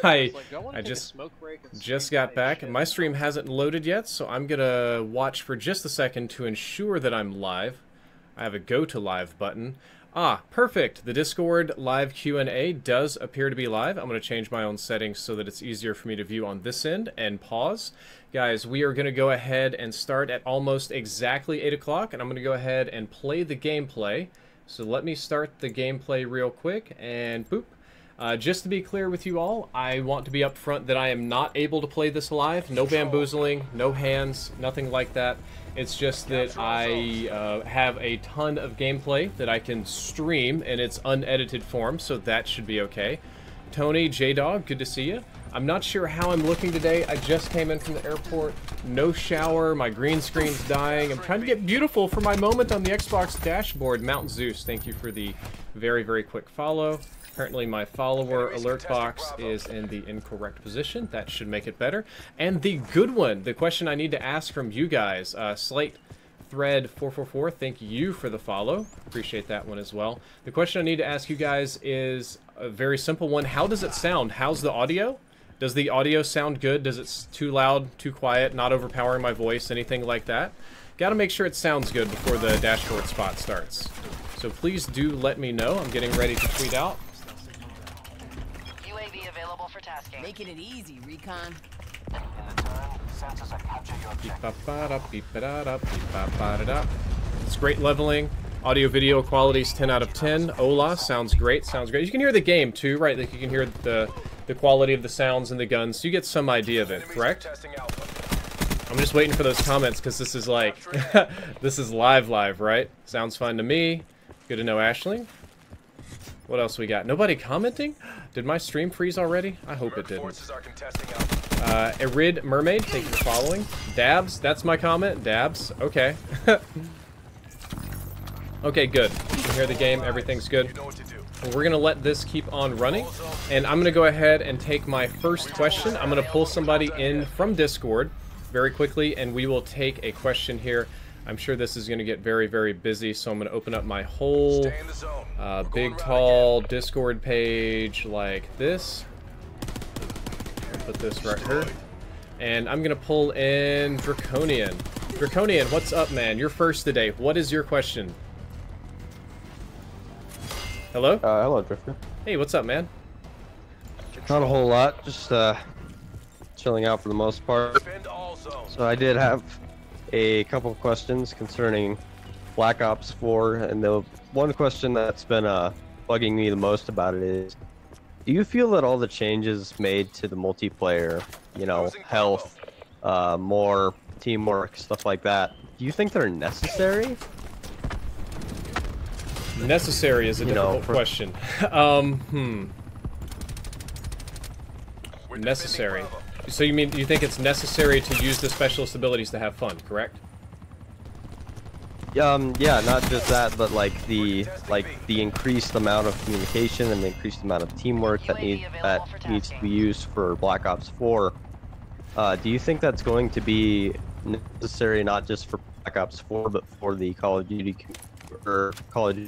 I just got back. My stream hasn't loaded yet, so I'm gonna watch for just a second to ensure that I'm live. I have a go to live button. Ah, perfect. The Discord live Q&A does appear to be live. I'm going to change my own settings so that it's easier for me to view on this end and pause. Guys, we are going to go ahead and start at almost exactly 8 o'clock, and I'm going to go ahead and play the gameplay. So let me start the gameplay real quick, and boop. Just to be clear with you all, I want to be upfront that I am not able to play this live. No bamboozling, no hands, nothing like that. It's just that I have a ton of gameplay that I can stream in its unedited form, so that should be okay. Tony, J-Dog, good to see you. I'm not sure how I'm looking today. I just came in from the airport. No shower. My green screen's dying. I'm trying to get beautiful for my moment on the Xbox dashboard. Mountain Zeus, thank you for the very, very quick follow. Apparently my follower alert box is in the incorrect position. That should make it better. And the good one, the question I need to ask from you guys, Slate Thread 444, thank you for the follow. Appreciate that one as well. The question I need to ask you guys is a very simple one. How does it sound? How's the audio? Does the audio sound good? Does it too loud, too quiet, not overpowering my voice, anything like that? Gotta make sure it sounds good before the dashboard spot starts. So please do let me know. I'm getting ready to tweet out. UAV available for tasking. Making it easy, Recon. It's great leveling. Audio video quality's 10 out of 10. Ola sounds great. Sounds great. You can hear the game too, right? Like you can hear the quality of the sounds and the guns. So you get some idea of it, correct? I'm just waiting for those comments because this is like this is live, right? Sounds fine to me. Good to know, Ashling. What else we got? Nobody commenting? Did my stream freeze already? I hope it didn't. Erid Mermaid, thank you for following. Dabs, that's my comment. Dabs, okay. Okay, good. You can hear the game, everything's good. Well, we're gonna let this keep on running, and I'm gonna go ahead and take my first question. I'm gonna pull somebody in from Discord very quickly, and we will take a question here. I'm sure this is going to get very, very busy, so I'm going to open up my whole big, tall Discord page like this. Put this right here. And I'm going to pull in Draconian. Draconian, what's up, man? You're first today. What is your question? Hello? Hello, Drifter. Hey, what's up, man? Not a whole lot, just chilling out for the most part. So I did have a couple of questions concerning Black Ops 4, and the one question that's been bugging me the most about it is, do you feel that all the changes made to the multiplayer, you know, health, more teamwork, stuff like that, do you think they're necessary? Necessary is a difficult question. Necessary. So you think it's necessary to use the specialist abilities to have fun, correct? Yeah, not just that, but like the increased amount of communication and the increased amount of teamwork that needs to be used for Black Ops 4. Do you think that's going to be necessary not just for Black Ops 4, but for the Call of Duty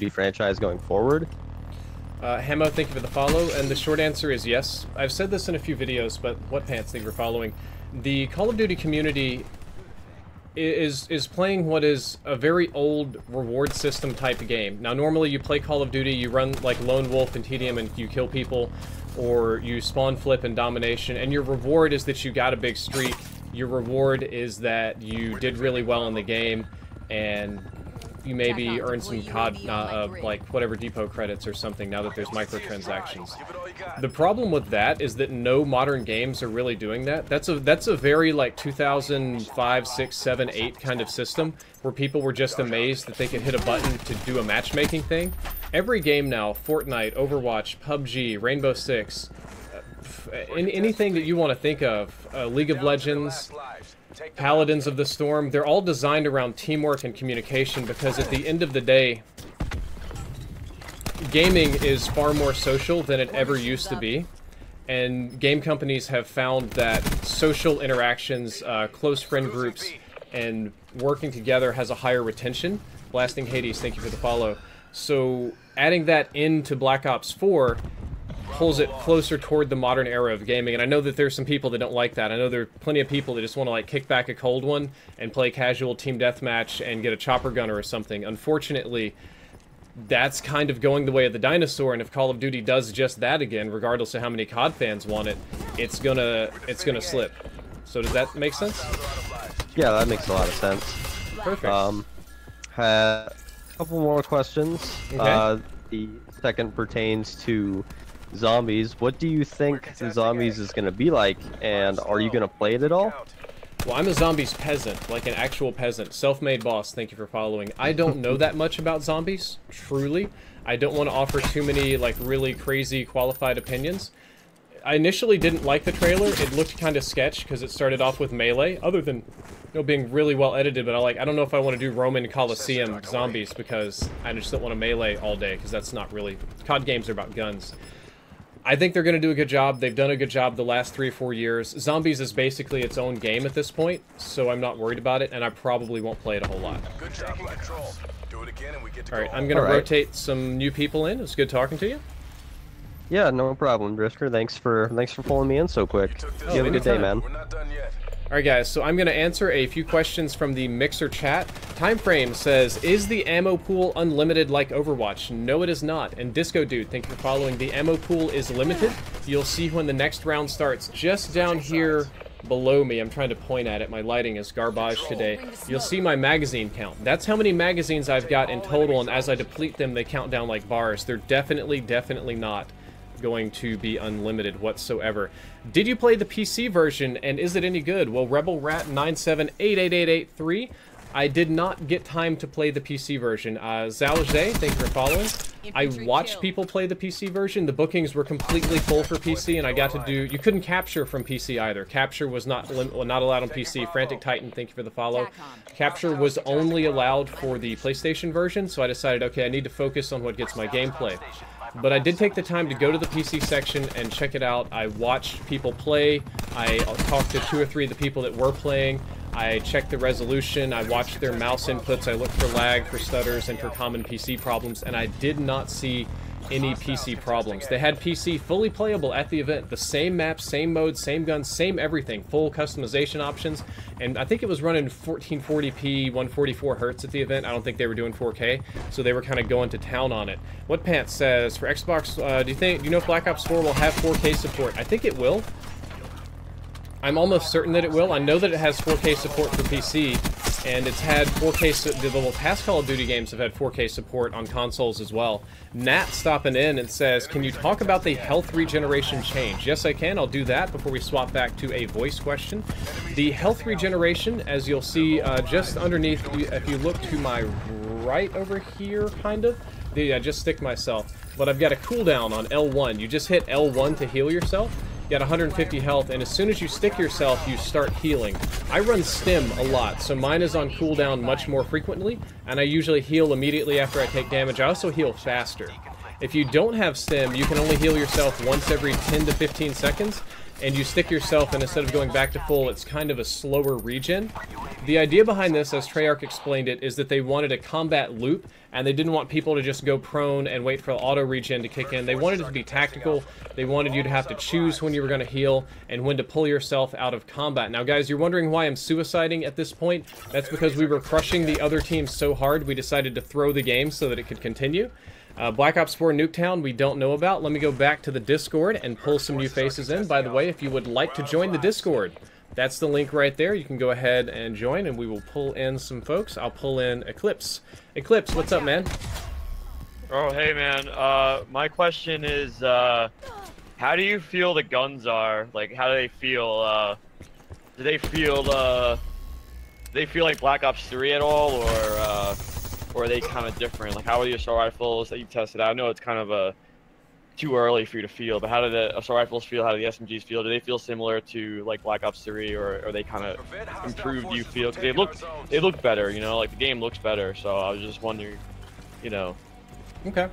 franchise going forward? Hamo, thank you for the follow, and the short answer is yes. I've said this in a few videos, but what pants, thank you for following. The Call of Duty community is playing what is a very old reward system type of game. Now, normally you play Call of Duty, you run like Lone Wolf and TDM and you kill people, or you spawn flip and domination, and your reward is that you got a big streak. Your reward is that you did really well in the game, and you maybe earn some COD, like whatever depot credits or something now that there's microtransactions. The problem with that is that no modern games are really doing that. That's a very like 2005, 6, 7, 8 kind of system where people were just amazed that they could hit a button to do a matchmaking thing. Every game now, Fortnite, Overwatch, PUBG, Rainbow Six, anything that you want to think of, League of Legends, Paladins of the Storm, they're all designed around teamwork and communication because at the end of the day, gaming is far more social than it ever used to be. And game companies have found that social interactions, close friend groups, and working together has a higher retention. Blasting Hades, thank you for the follow. So adding that into Black Ops 4, pulls it closer toward the modern era of gaming, and I know that there's some people that don't like that. I know there are plenty of people that just want to like kick back a cold one and play casual team deathmatch and get a chopper gunner or something. Unfortunately, that's kind of going the way of the dinosaur, and if Call of Duty does just that again, regardless of how many COD fans want it, it's gonna slip. So does that make sense? Yeah, that makes a lot of sense. Perfect. Had a couple more questions. Okay. The second pertains to zombies. What do you think the zombies is going to be like, and are you going to play it at all? Well, I'm a zombies peasant, like an actual peasant. Self-made boss, thank you for following. I don't know that much about zombies, truly. I don't want to offer too many, like, really crazy qualified opinions. I initially didn't like the trailer. It looked kind of sketch because it started off with melee, other than, you know, being really well edited, but I don't know if I want to do Roman Coliseum zombies because I just don't want to melee all day because that's not really... COD games are about guns. I think they're going to do a good job. They've done a good job the last 3 or 4 years. Zombies is basically its own game at this point, so I'm not worried about it, and I probably won't play it a whole lot. Good job, control. Do it again and we get to Alright, I'm going to rotate some new people in. It's good talking to you. Yeah, no problem, Drisker. Thanks for pulling me in so quick. You have a good day, man. We're not done yet. Alright guys, so I'm going to answer a few questions from the Mixer chat. Timeframe says, is the ammo pool unlimited like Overwatch? No, it is not. And Disco Dude, thank you for following. The ammo pool is limited. You'll see when the next round starts. Just down here below me, I'm trying to point at it. My lighting is garbage today. You'll see my magazine count. That's how many magazines I've got in total, and as I deplete them, they count down like bars. They're definitely not going to be unlimited whatsoever. Did you play the PC version, and is it any good? Well, Rebel Rat 9788883, I did not get time to play the PC version. Zalajay, thank you for following. I watched people play the PC version. The bookings were completely full for PC, and I got to do... You couldn't capture from PC either. Capture was not allowed on PC. Frantic Titan, thank you for the follow. Capture was only allowed for the PlayStation version, so I decided, okay, I need to focus on what gets my gameplay. But I did take the time to go to the PC section and check it out. I watched people play. I talked to 2 or 3 of the people that were playing. I checked the resolution. I watched their mouse inputs. I looked for lag, for stutters, and for common PC problems, and I did not see any PC problems. They had PC fully playable at the event. The same map, same mode, same guns, same everything. Full customization options. And I think it was running 1440p, 144 hertz at the event. I don't think they were doing 4K, so they were kind of going to town on it. What Pants says, for Xbox, do you know if Black Ops 4 will have 4K support? I think it will. I'm almost certain that it will. I know that it has 4K support for PC, and it's had 4K... The past Call of Duty games have had 4K support on consoles as well. Nat stopping in and says, can you talk about the health regeneration change? Yes, I can. I'll do that before we swap back to a voice question. The health regeneration, as you'll see just underneath, if you look to my right over here, kind of, I just stick myself, but I've got a cooldown on L1. You just hit L1 to heal yourself. You got 150 health, and as soon as you stick yourself, you start healing. I run stim a lot, so mine is on cooldown much more frequently, and I usually heal immediately after I take damage. I also heal faster. If you don't have stim, you can only heal yourself once every 10 to 15 seconds, and you stick yourself, and instead of going back to full, it's kind of a slower regen. The idea behind this, as Treyarch explained it, is that they wanted a combat loop, and they didn't want people to just go prone and wait for auto regen to kick in. They wanted it to be tactical. They wanted you to have to choose when you were going to heal and when to pull yourself out of combat. Now, guys, you're wondering why I'm suiciding at this point. That's because we were crushing the other team so hard, we decided to throw the game so that it could continue. Black Ops 4 Nuketown, we don't know about. Let me go back to the Discord and pull some new faces in. By the way, if you would like to join the Discord, that's the link right there. You can go ahead and join, and we will pull in some folks. I'll pull in Eclipse. Eclipse, what's up, man? Oh, hey, man. My question is, how do you feel the guns are? Like, how do they feel? Do they feel like Black Ops 3 at all, or are they kind of different? Like, how are the assault rifles that you tested out? I know it's kind of too early for you to feel, but how do the assault rifles feel? How do the SMGs feel? Do they feel similar to like Black Ops 3, or are they kind of improved? Do you feel? Because they look better, you know, like the game looks better. So I was just wondering, you know. Okay.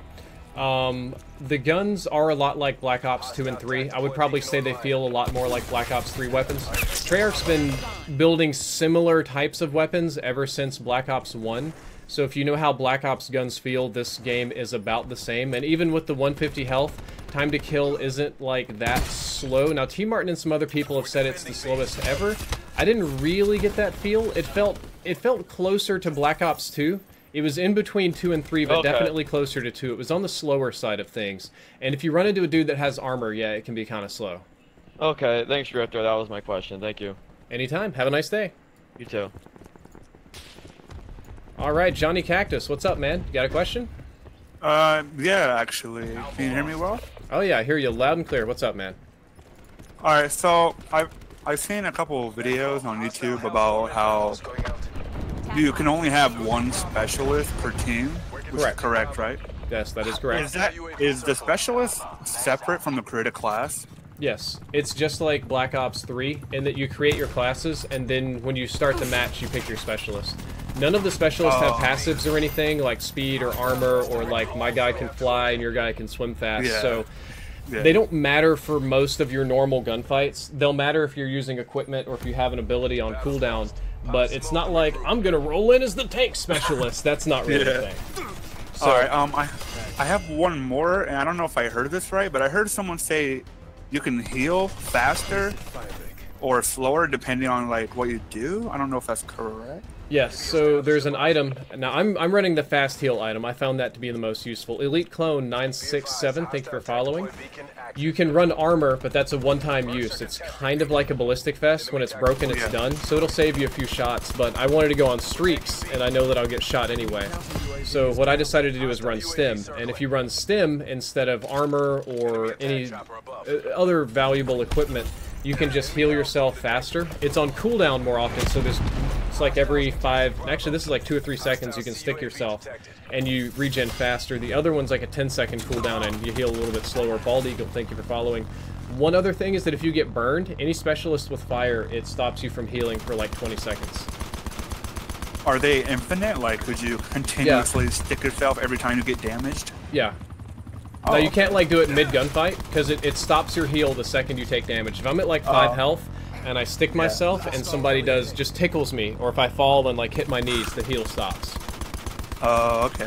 The guns are a lot like Black Ops 2 and 3. I would probably say they feel a lot more like Black Ops 3 weapons. Treyarch's been building similar types of weapons ever since Black Ops 1. So if you know how Black Ops guns feel, this game is about the same. And even with the 150 health, time to kill isn't like that slow. Now T Martin and some other people have said it's the slowest ever. I didn't really get that feel. It felt closer to Black Ops 2. It was in between 2 and 3, but definitely closer to 2. It was on the slower side of things. And if you run into a dude that has armor, yeah, it can be kind of slow. Okay, thanks, Drifter. That was my question. Thank you. Anytime. Have a nice day. You too. Alright, Johnny Cactus, what's up, man? You got a question? Yeah, actually. Can you hear me well? Oh yeah, I hear you loud and clear. What's up, man? Alright, so I've seen a couple of videos on YouTube about how you can only have one specialist per team, which is correct, right? Yes, that is correct. Is the specialist separate from the created class? Yes, it's just like Black Ops 3 in that you create your classes, and then when you start the match, you pick your specialist. None of the specialists have passives or anything, like speed or armor, or like my guy can fly and your guy can swim fast, so they don't matter for most of your normal gunfights. They'll matter if you're using equipment or if you have an ability on cooldown, but it's not like, I'm gonna roll in as the tank specialist. That's not really the thing. So, alright, I have one more, and I don't know if I heard this right, but I heard someone say you can heal faster or slower depending on like what you do. I don't know if that's correct. Yes, so there's an item. Now I'm running the fast heal item. I found that to be the most useful. Elite Clone 967, thank you for following. You can run armor, but that's a one-time use. It's kind of like a ballistic vest. When it's broken, it's done. So it'll save you a few shots, but I wanted to go on streaks, and I know that I'll get shot anyway. So what I decided to do is run Stim. And if you run Stim instead of armor or any other valuable equipment, you can just heal yourself faster. It's on cooldown more often, so it's like every 5, actually this is like 2 or 3 seconds you can stick yourself and you regen faster. The other one's like a 10-second cooldown and you heal a little bit slower. Bald Eagle, thank you for following. One other thing is that if you get burned, any specialist with fire, it stops you from healing for like 20 seconds. Are they infinite? Like, could you continuously stick yourself every time you get damaged? Yeah. Now you can't like do it mid-gunfight, because it stops your heal the second you take damage. If I'm at like 5 health, and I stick myself, and somebody just tickles me, or if I fall and like hit my knees, the heal stops. Oh, okay.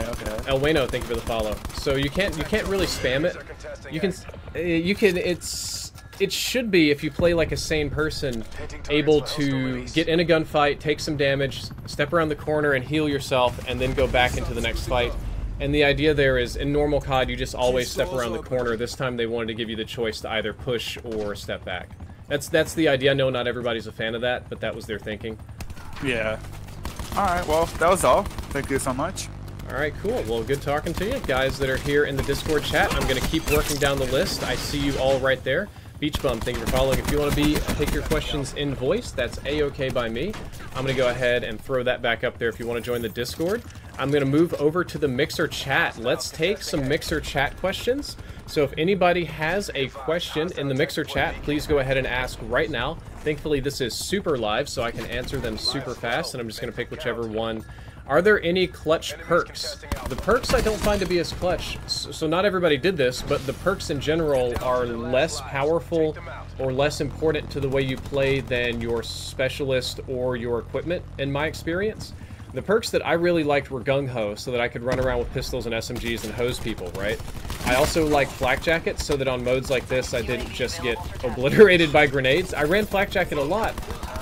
El Wayno, thank you for the follow. So you can't really spam it. It should be, if you play like a sane person, able to get in a gunfight, take some damage, step around the corner and heal yourself, and then go back into the next fight. And the idea there is, in normal COD, you just always step around the corner. This time they wanted to give you the choice to either push or step back. That's the idea. I know not everybody's a fan of that, but that was their thinking. Yeah. Alright, well, that was all. Thank you so much. Alright, cool. Well, good talking to you. Guys that are here in the Discord chat, I'm going to keep working down the list. I see you all right there. Beach Bum, thank you for following. If you want to take your questions in voice, that's A-OK by me. I'm going to go ahead and throw that back up there if you want to join the Discord. I'm going to move over to the Mixer chat. Let's take some Mixer chat questions. So if anybody has a question in the Mixer chat, please go ahead and ask right now. Thankfully, this is super live, so I can answer them super fast, and I'm just going to pick whichever one. Are there any clutch perks? The perks I don't find to be as clutch, so not everybody did this, but the perks in general are less powerful or less important to the way you play than your specialist or your equipment, in my experience. The perks that I really liked were Gung-Ho, so that I could run around with pistols and SMGs and hose people, right? I also like Flak Jacket, so that on modes like this, I didn't just get obliterated by grenades. I ran Flak Jacket a lot,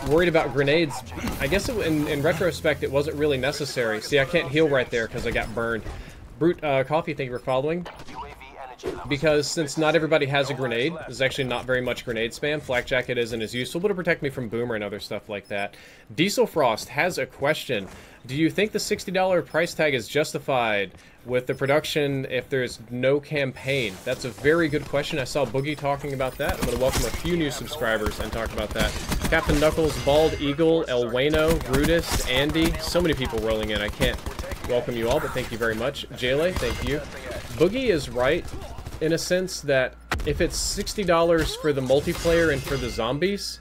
worried about grenades. I guess in retrospect, it wasn't really necessary. See, I can't heal right there because I got burned. Brute Coffee, thank you for following. Because since not everybody has a grenade, there's actually not very much grenade spam. Flak Jacket isn't as useful, but to protect me from Boomer and other stuff like that. Diesel Frost has a question. Do you think the $60 price tag is justified with the production if there's no campaign? That's a very good question. I saw Boogie talking about that. I'm going to welcome a few new subscribers and talk about that. Captain Knuckles, Bald Eagle, El Wayno, Brutus, Andy. So many people rolling in. I can't welcome you all, but thank you very much. Jayla, thank you. Boogie is right in a sense that if it's $60 for the multiplayer and for the zombies,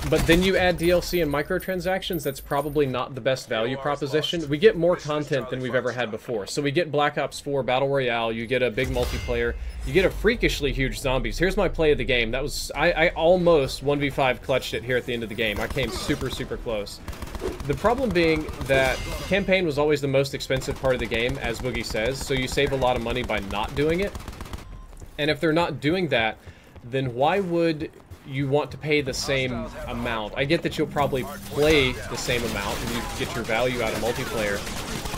But then you add DLC and microtransactions, that's probably not the best value proposition. We get more content than we've ever had before. So we get Black Ops 4 Battle Royale, you get a big multiplayer, you get a freakishly huge zombies. Here's my play of the game. That was, I almost 1v5 clutched it here at the end of the game. I came super, super close. The problem being that campaign was always the most expensive part of the game, as Boogie says, so you save a lot of money by not doing it. And if they're not doing that, then why would you want to pay the same amount? I get that you'll probably play the same amount and you get your value out of multiplayer,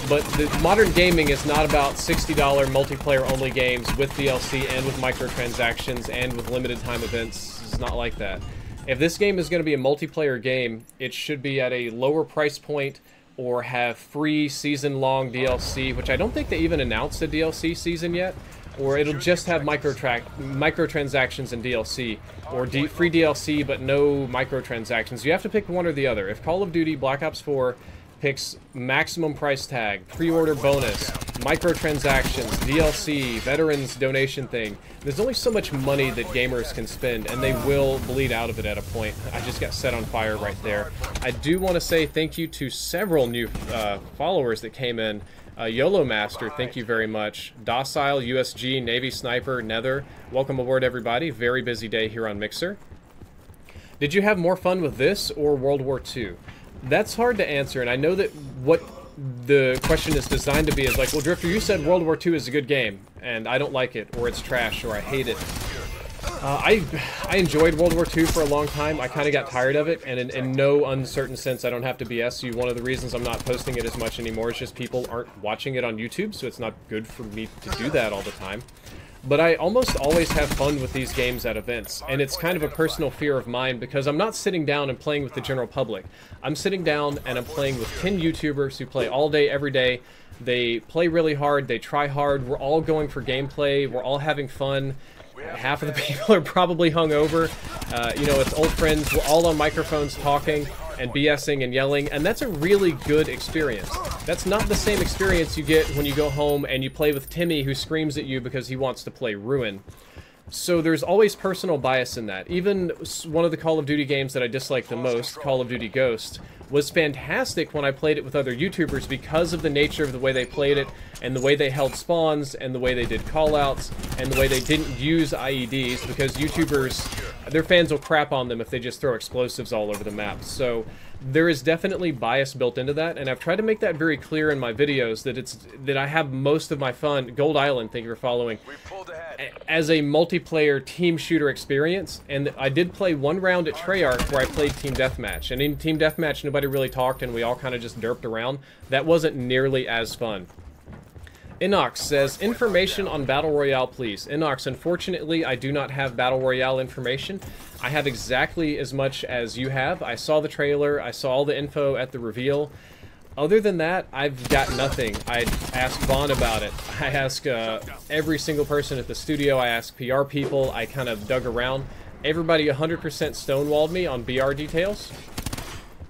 but the modern gaming is not about $60 multiplayer-only games with DLC and with microtransactions and with limited time events. It's not like that. If this game is going to be a multiplayer game, it should be at a lower price point or have free season-long DLC, which I don't think they even announced a DLC season yet. Or it'll just have microtransactions and DLC, or free DLC but no microtransactions. You have to pick one or the other. If Call of Duty Black Ops 4 picks maximum price tag, pre-order bonus, microtransactions, DLC, veterans donation thing, there's only so much money that gamers can spend, and they will bleed out of it at a point. I just got set on fire right there. I do want to say thank you to several new followers that came in. YOLO Master, thank you very much. Docile, USG, Navy Sniper, Nether, welcome aboard everybody. Very busy day here on Mixer. Did you have more fun with this or World War II? That's hard to answer, and I know that what the question is designed to be is like, well, Drifter, you said World War II is a good game, and I don't like it, or it's trash, or I hate it. I enjoyed World War II for a long time. I kind of got tired of it, and in no uncertain sense, I don't have to BS you. One of the reasons I'm not posting it as much anymore is just people aren't watching it on YouTube, so it's not good for me to do that all the time. But I almost always have fun with these games at events, and it's kind of a personal fear of mine because I'm not sitting down and playing with the general public. I'm sitting down and I'm playing with 10 YouTubers who play all day, every day. They play really hard, they try hard, we're all going for gameplay, we're all having fun. Half of the people are probably hungover. You know, it's old friends. We're all on microphones talking and BSing and yelling, and that's a really good experience. That's not the same experience you get when you go home and you play with Timmy who screams at you because he wants to play Ruin. So there's always personal bias in that. Even one of the Call of Duty games that I dislike the most, Call of Duty Ghost, was fantastic when I played it with other YouTubers because of the nature of the way they played it, and the way they held spawns, and the way they did callouts, and the way they didn't use IEDs, because YouTubers, their fans will crap on them if they just throw explosives all over the map. So there is definitely bias built into that, and I've tried to make that very clear in my videos, that I have most of my fun, Gold Island, thank you for following, as a multiplayer team shooter experience. And I did play one round at Treyarch where I played Team Deathmatch, and in Team Deathmatch nobody really talked and we all kind of just derped around. That wasn't nearly as fun. Inox says, information on Battle Royale, please. Inox, unfortunately, I do not have Battle Royale information. I have exactly as much as you have. I saw the trailer, I saw all the info at the reveal. Other than that, I've got nothing. I asked Vaughn about it. I asked every single person at the studio. I asked PR people. I kind of dug around. Everybody 100% stonewalled me on BR details.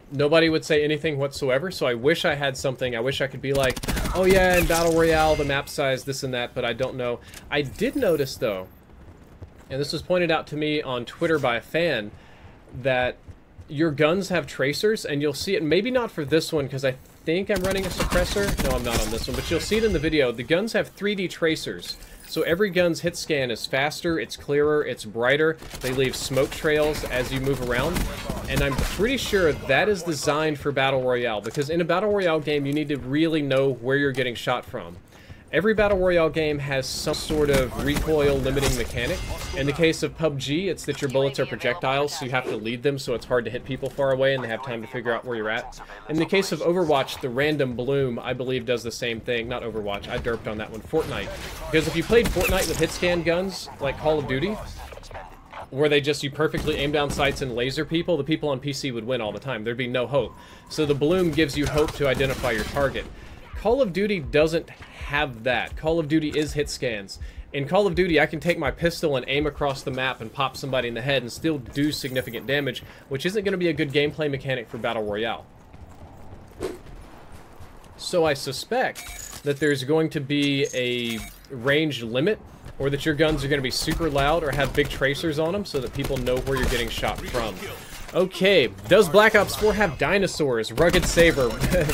Nobody would say anything whatsoever, so I wish I had something. I wish I could be like, oh yeah, in Battle Royale, the map size, this and that, but I don't know. I did notice, though, and this was pointed out to me on Twitter by a fan, that your guns have tracers, and you'll see it, maybe not for this one, because I think I'm running a suppressor. No, I'm not on this one, but you'll see it in the video. The guns have 3D tracers. So every gun's hit scan is faster, it's clearer, it's brighter. They leave smoke trails as you move around. And I'm pretty sure that is designed for Battle Royale, because in a Battle Royale game, you need to really know where you're getting shot from. Every Battle Royale game has some sort of recoil limiting mechanic. In the case of PUBG, it's that your bullets are projectiles, so you have to lead them so it's hard to hit people far away and they have time to figure out where you're at. In the case of Overwatch, the random bloom, I believe, does the same thing. Not Overwatch, I derped on that one. Fortnite. Because if you played Fortnite with hit scan guns, like Call of Duty, where you perfectly aim down sights and laser people, the people on PC would win all the time. There'd be no hope. So the bloom gives you hope to identify your target. Call of Duty doesn't have that. Call of Duty is hit scans. In Call of Duty, I can take my pistol and aim across the map and pop somebody in the head and still do significant damage, which isn't going to be a good gameplay mechanic for Battle Royale. So I suspect that there's going to be a range limit, or that your guns are going to be super loud or have big tracers on them so that people know where you're getting shot from. Okay, does Black Ops 4 have dinosaurs? Rugged Saber,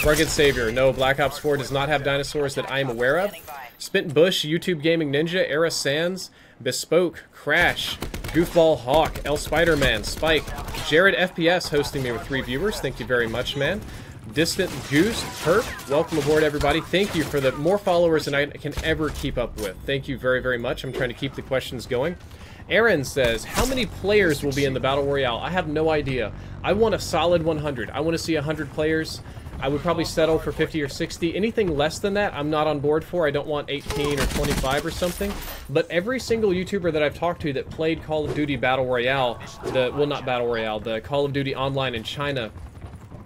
Rugged Savior. No, Black Ops 4 does not have dinosaurs that I am aware of. Spit Bush, YouTube Gaming Ninja, Era Sans, Bespoke, Crash, Goofball Hawk, El Spider-Man, Spike, Jared FPS hosting me with 3 viewers. Thank you very much, man. Distant Goose, Perp, welcome aboard, everybody. Thank you for the more followers than I can ever keep up with. Thank you very, very much. I'm trying to keep the questions going. Aaron says, how many players will be in the Battle Royale? I have no idea. I want a solid 100. I want to see 100 players. I would probably settle for 50 or 60. Anything less than that, I'm not on board for. I don't want 18 or 25 or something. But every single YouTuber that I've talked to that played Call of Duty Battle Royale, well, not Battle Royale, the Call of Duty Online in China,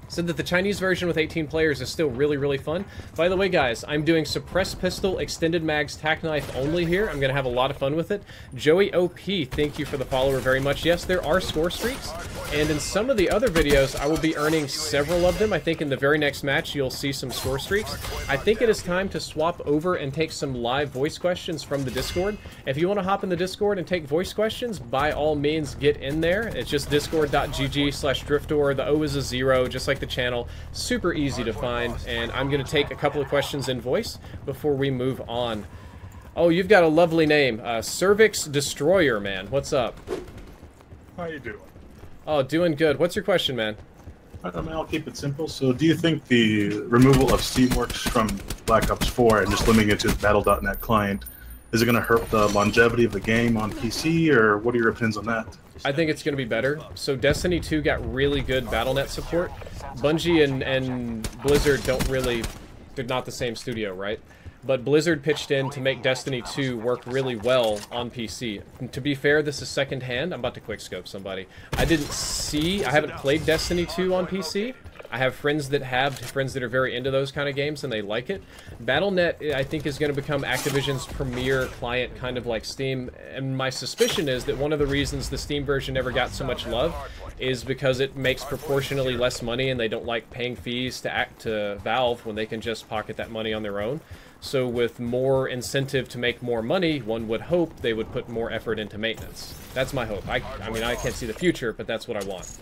said that the Chinese version with 18 players is still really, really fun. By the way, guys, I'm doing Suppressed Pistol, Extended Mags, Tac Knife only here. I'm going to have a lot of fun with it. Joey OP, thank you for the follower very much. Yes, there are score streaks, and in some of the other videos, I will be earning several of them. I think in the very next match, you'll see some score streaks. I think it is time to swap over and take some live voice questions from the Discord. If you want to hop in the Discord and take voice questions, by all means, get in there. It's just discord.gg/Driftor. The O is a 0, just like the channel. Super easy to find, and I'm going to take a couple of questions in voice before we move on. Oh, you've got a lovely name. Cervix Destroyer, man. What's up? How you doing? Oh, doing good. What's your question, man? I'll keep it simple. So do you think the removal of Steamworks from Black Ops 4 and just limiting it to the Battle.net client, is it going to hurt the longevity of the game on PC, or what are your opinions on that? I think it's going to be better. So Destiny 2 got really good Battle.net support. Bungie and Blizzard don't really... They're not the same studio, right? But Blizzard pitched in to make Destiny 2 work really well on PC. And to be fair, this is secondhand. I'm about to quickscope somebody. I haven't played Destiny 2 on PC. I have friends that are very into those kind of games, and they like it. Battle.net, I think, is going to become Activision's premier client, kind of like Steam. And my suspicion is that one of the reasons the Steam version never got so much love is because it makes proportionally less money, and they don't like paying fees to Valve when they can just pocket that money on their own. So with more incentive to make more money, one would hope they would put more effort into maintenance. That's my hope. I mean, I can't see the future, but that's what I want.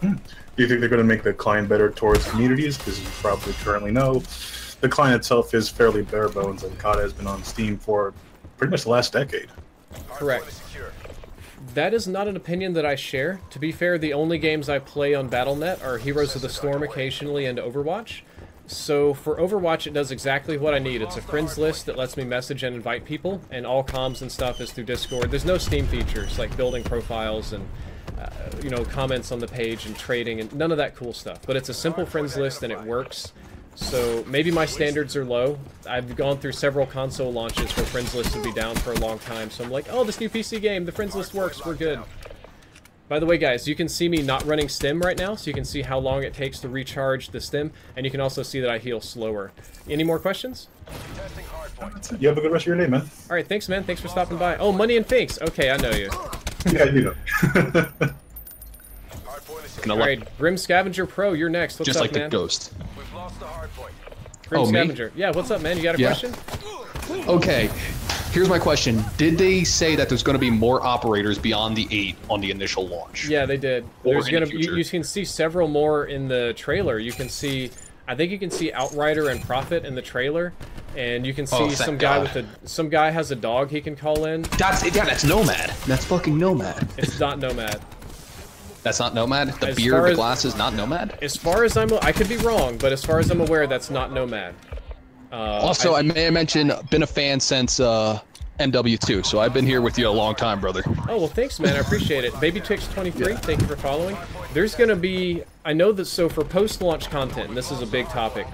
Do you think they're going to make the client better towards communities? Because you probably currently know, the client itself is fairly bare bones, and COD has been on Steam for pretty much the last decade. Correct. That is not an opinion that I share. To be fair, the only games I play on Battle.net are Heroes of the Storm occasionally and Overwatch. So for Overwatch, it does exactly what I need. It's a friends list that lets me message and invite people, and all comms and stuff is through Discord. There's no Steam features like building profiles and you know, comments on the page and trading and none of that cool stuff. But it's a simple friends list and it works. So maybe my standards are low. I've gone through several console launches where friends lists would be down for a long time. So I'm like, oh, this new PC game, the friends list works, we're good. By the way, guys, you can see me not running stim right now, so you can see how long it takes to recharge the stim, and you can also see that I heal slower. Any more questions? You have a good rest of your day, man. All right, thanks, man. Thanks for stopping by. Oh, Money and Finks. Okay, I know you. Yeah, you know. All right, Grim Scavenger Pro, you're next. What's just up, like man? the ghost. Grim Oh, Scavenger. me? Yeah, what's up, man? You got a question? Okay, here's my question. Did they say that there's going to be more operators beyond the 8 on the initial launch? Yeah, they did. Or There's in gonna the future? you can see several more in the trailer. You can see, I think you can see Outrider and Prophet in the trailer, and you can see Oh, some thank guy God. with some guy has a dog he can call in. That's Nomad. That's fucking Nomad. It's not Nomad. That's not Nomad? The As beard, far the as- glasses, not Nomad? As far as I could be wrong, but as far as I'm aware, that's not Nomad. Also, I may have mentioned, been a fan since MW2, so I've been here with you a long time, brother. Oh, well, thanks, man. I appreciate it. BabyTwix23, thank you for following. There's going to be... I know that, so for post-launch content, and this is a big topic,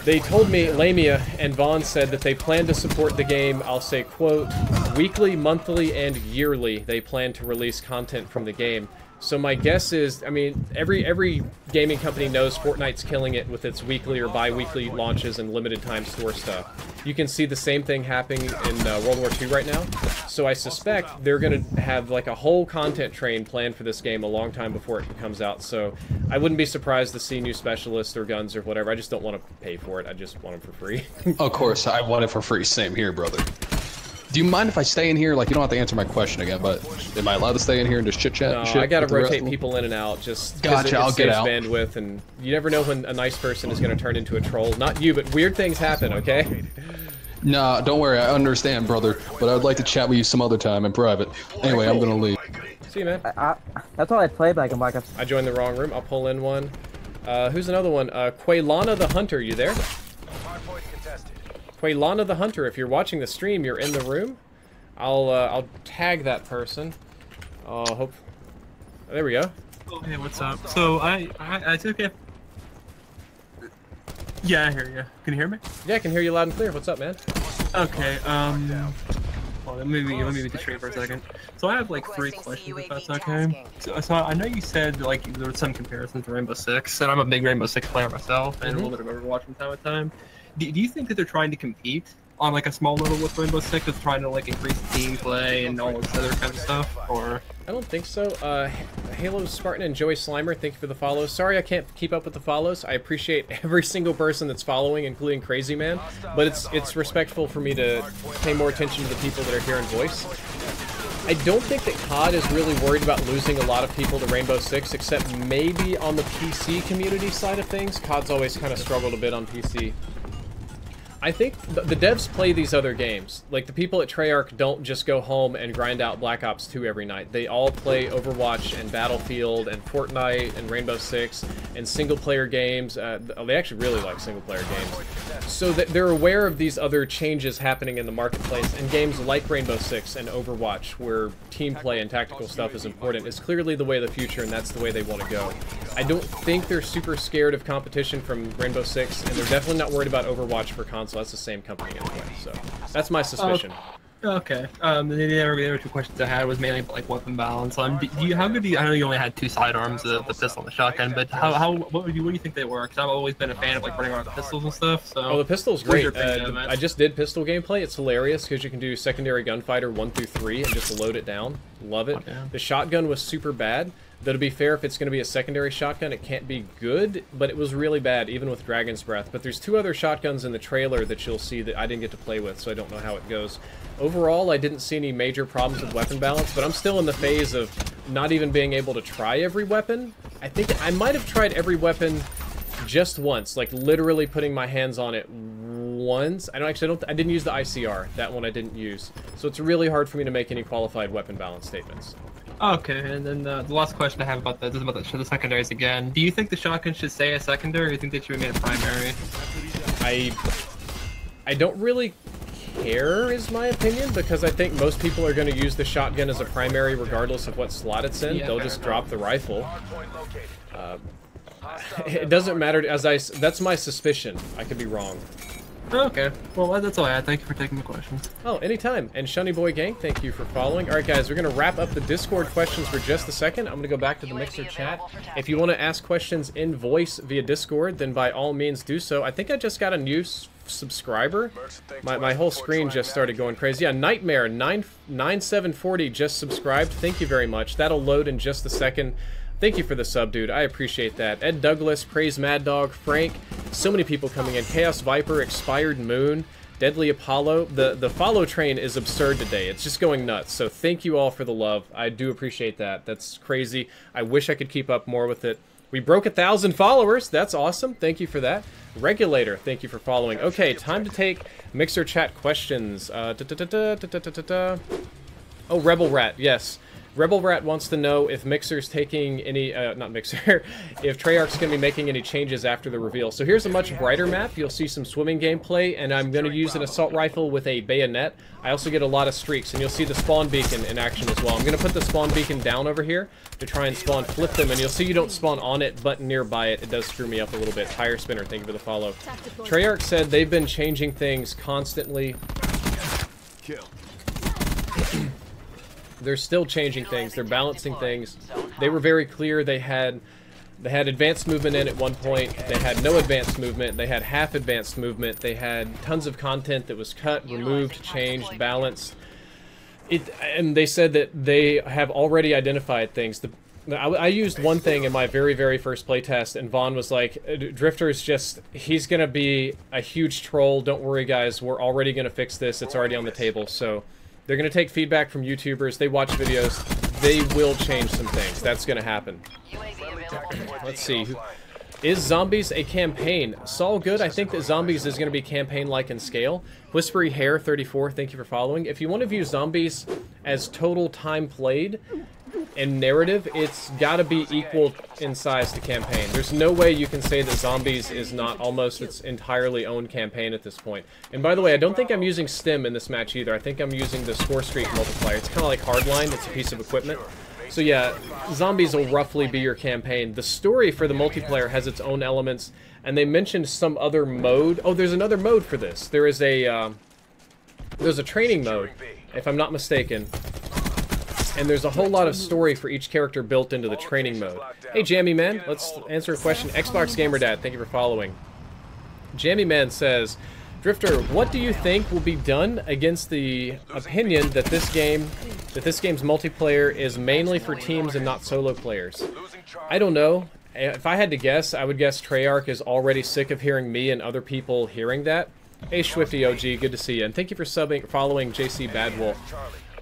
they told me, Lamia and Vaughn said that they plan to support the game, I'll say, quote, weekly, monthly, and yearly. They plan to release content from the game. So my guess is, I mean, every gaming company knows Fortnite's killing it with its weekly or bi-weekly launches and limited time store stuff. You can see the same thing happening in World War II right now. So I suspect they're going to have like a whole content train planned for this game a long time before it comes out. So I wouldn't be surprised to see new specialists or guns or whatever. I just don't want to pay for it. I just want them for free. Of course, I want it for free. Same here, brother. Do you mind if I stay in here? Like, you don't have to answer my question again, but am I allowed to stay in here and just chit chat? No, and shit I gotta with the rest rotate of them? people in and out. Just 'cause Gotcha, it I'll get saves out. bandwidth, and you never know when a nice person is gonna turn into a troll. Not you, but weird things happen. Okay. Nah, don't worry, I understand, brother. But I'd like to chat with you some other time in private. Anyway, I'm gonna leave. See you, man. That's all I play back in Black Ops. I joined the wrong room. I'll pull in one. Who's another one? Quaylana the Hunter, you there? Quaylana the Hunter, if you're watching the stream, you're in the room. I'll tag that person. Hope. There we go. Oh, hey, what's up? So I took it. Yeah, I hear you. Can you hear me? Yeah, I can hear you loud and clear. What's up, man? Okay. Well, let me be the stream for a second. So I have like 3 questions, if that's okay. So I know you said like there was some comparison to Rainbow Six, and I'm a big Rainbow Six player myself, and a little bit of Overwatch from time to time. Do you think that they're trying to compete on like a small level with Rainbow Six, that's trying to like increase team play and all this other kind of stuff, or? I don't think so. Halo Spartan and Joey Slimer, thank you for the follows. Sorry I can't keep up with the follows. I appreciate every single person that's following, including Crazy Man, but it's respectful for me to pay more attention to the people that are hearing voice. I don't think that COD is really worried about losing a lot of people to Rainbow Six, except maybe on the PC community side of things. COD's always kind of struggled a bit on PC. I think the devs play these other games. Like, the people at Treyarch don't just go home and grind out Black Ops 2 every night. They all play Overwatch and Battlefield and Fortnite and Rainbow Six and single-player games. They actually really like single-player games. So they're aware of these other changes happening in the marketplace, and games like Rainbow Six and Overwatch, where team play and tactical stuff is important, is clearly the way of the future, and that's the way they want to go. I don't think they're super scared of competition from Rainbow Six, and they're definitely not worried about Overwatch for console. That's the same company anyway, so that's my suspicion. Okay. The other 2 questions I had was mainly like weapon balance. I know you only had 2 sidearms, the pistol and the shotgun, but what do you think they were? Because I've always been a fan of like running around with pistols and stuff. So. Oh, the pistol's great. I just did pistol gameplay. It's hilarious because you can do secondary gunfighter 1 through 3 and just load it down. Love it. Okay. The shotgun was super bad. Though to be fair, if it's going to be a secondary shotgun, it can't be good, but it was really bad, even with Dragon's Breath. But there's 2 other shotguns in the trailer that you'll see that I didn't get to play with, so I don't know how it goes. Overall, I didn't see any major problems with weapon balance, but I'm still in the phase of not even being able to try every weapon. I think I might have tried every weapon just once, like literally putting my hands on it once. I didn't use the ICR. That one I didn't use. So it's really hard for me to make any qualified weapon balance statements. Okay, and then the last question I have about that is about the secondaries again. Do you think the shotgun should stay a secondary, or do you think they should be made a primary? I don't really care, is my opinion, because I think most people are going to use the shotgun as a primary regardless of what slot it's in. They'll just drop the rifle. It doesn't matter, that's my suspicion. I could be wrong. Okay, well that's all I had. Thank you for taking the questions. Oh, anytime. And Shunny Boy Gang, thank you for following. Alright guys, we're going to wrap up the Discord questions for just a second. I'm going to go back to the Mixer chat. If you want to ask questions in voice via Discord, then by all means do so. I think I just got a new subscriber. My whole screen just started going crazy. Yeah, Nightmare 9740 just subscribed. Thank you very much. That'll load in just a second. Thank you for the sub, dude. I appreciate that. Ed Douglas, Praise Mad Dog, Frank, so many people coming in. Chaos Viper, Expired Moon, Deadly Apollo. The follow train is absurd today. It's just going nuts. So thank you all for the love. I do appreciate that. That's crazy. I wish I could keep up more with it. We broke 1,000 followers. That's awesome. Thank you for that. Regulator, thank you for following. Okay, time to take Mixer chat questions. Oh, Rebel Rat, yes. Rebel Rat wants to know if Mixer's taking any, not Mixer, if Treyarch's going to be making any changes after the reveal. So here's a much brighter map. You'll see some swimming gameplay, and I'm going to use an assault rifle with a bayonet. I also get a lot of streaks, and you'll see the spawn beacon in action as well. I'm going to put the spawn beacon down over here to try and spawn flip them, and you'll see you don't spawn on it, but nearby it. It does screw me up a little bit. Tire Spinner, thank you for the follow. Treyarch said they've been changing things constantly. Kill. They're still changing things. They're balancing things. They were very clear. They had advanced movement in at one point. They had no advanced movement. They had half advanced movement. They had tons of content that was cut, removed, changed, balanced. And they said that they have already identified things. I used one thing in my very, very first playtest, and Vaughn was like, Drifter's just, he's going to be a huge troll. Don't worry, guys. We're already going to fix this. It's already on the table. So They're going to take feedback from YouTubers. They watch videos. They will change some things. That's going to happen. Let's see. Is Zombies a campaign? Saul Good, I think that Zombies is going to be campaign-like in scale. Whispery Hair 34, thank you for following. If you want to view Zombies as total time played and narrative, it's got to be equal in size to campaign. There's no way you can say that Zombies is not almost its entirely own campaign at this point. And by the way, I don't think I'm using Stim in this match either. I think I'm using the Score Streak multiplier. It's kind of like Hardline. It's a piece of equipment. So yeah, Zombies will roughly be your campaign. The story for the multiplayer has its own elements, and they mentioned some other mode. Oh, there's another mode for this. There's a training mode, if I'm not mistaken. And there's a whole lot of story for each character built into the training mode. Hey, Jammy Man, let's answer a question. Xbox Gamer Dad, thank you for following. Jammy Man says, Drifter, what do you think will be done against the opinion that this game's multiplayer is mainly for teams and not solo players? I don't know. If I had to guess, I would guess Treyarch is already sick of hearing me and other people hearing that. Hey, Swifty OG, good to see you, and thank you for following JC Badwolf.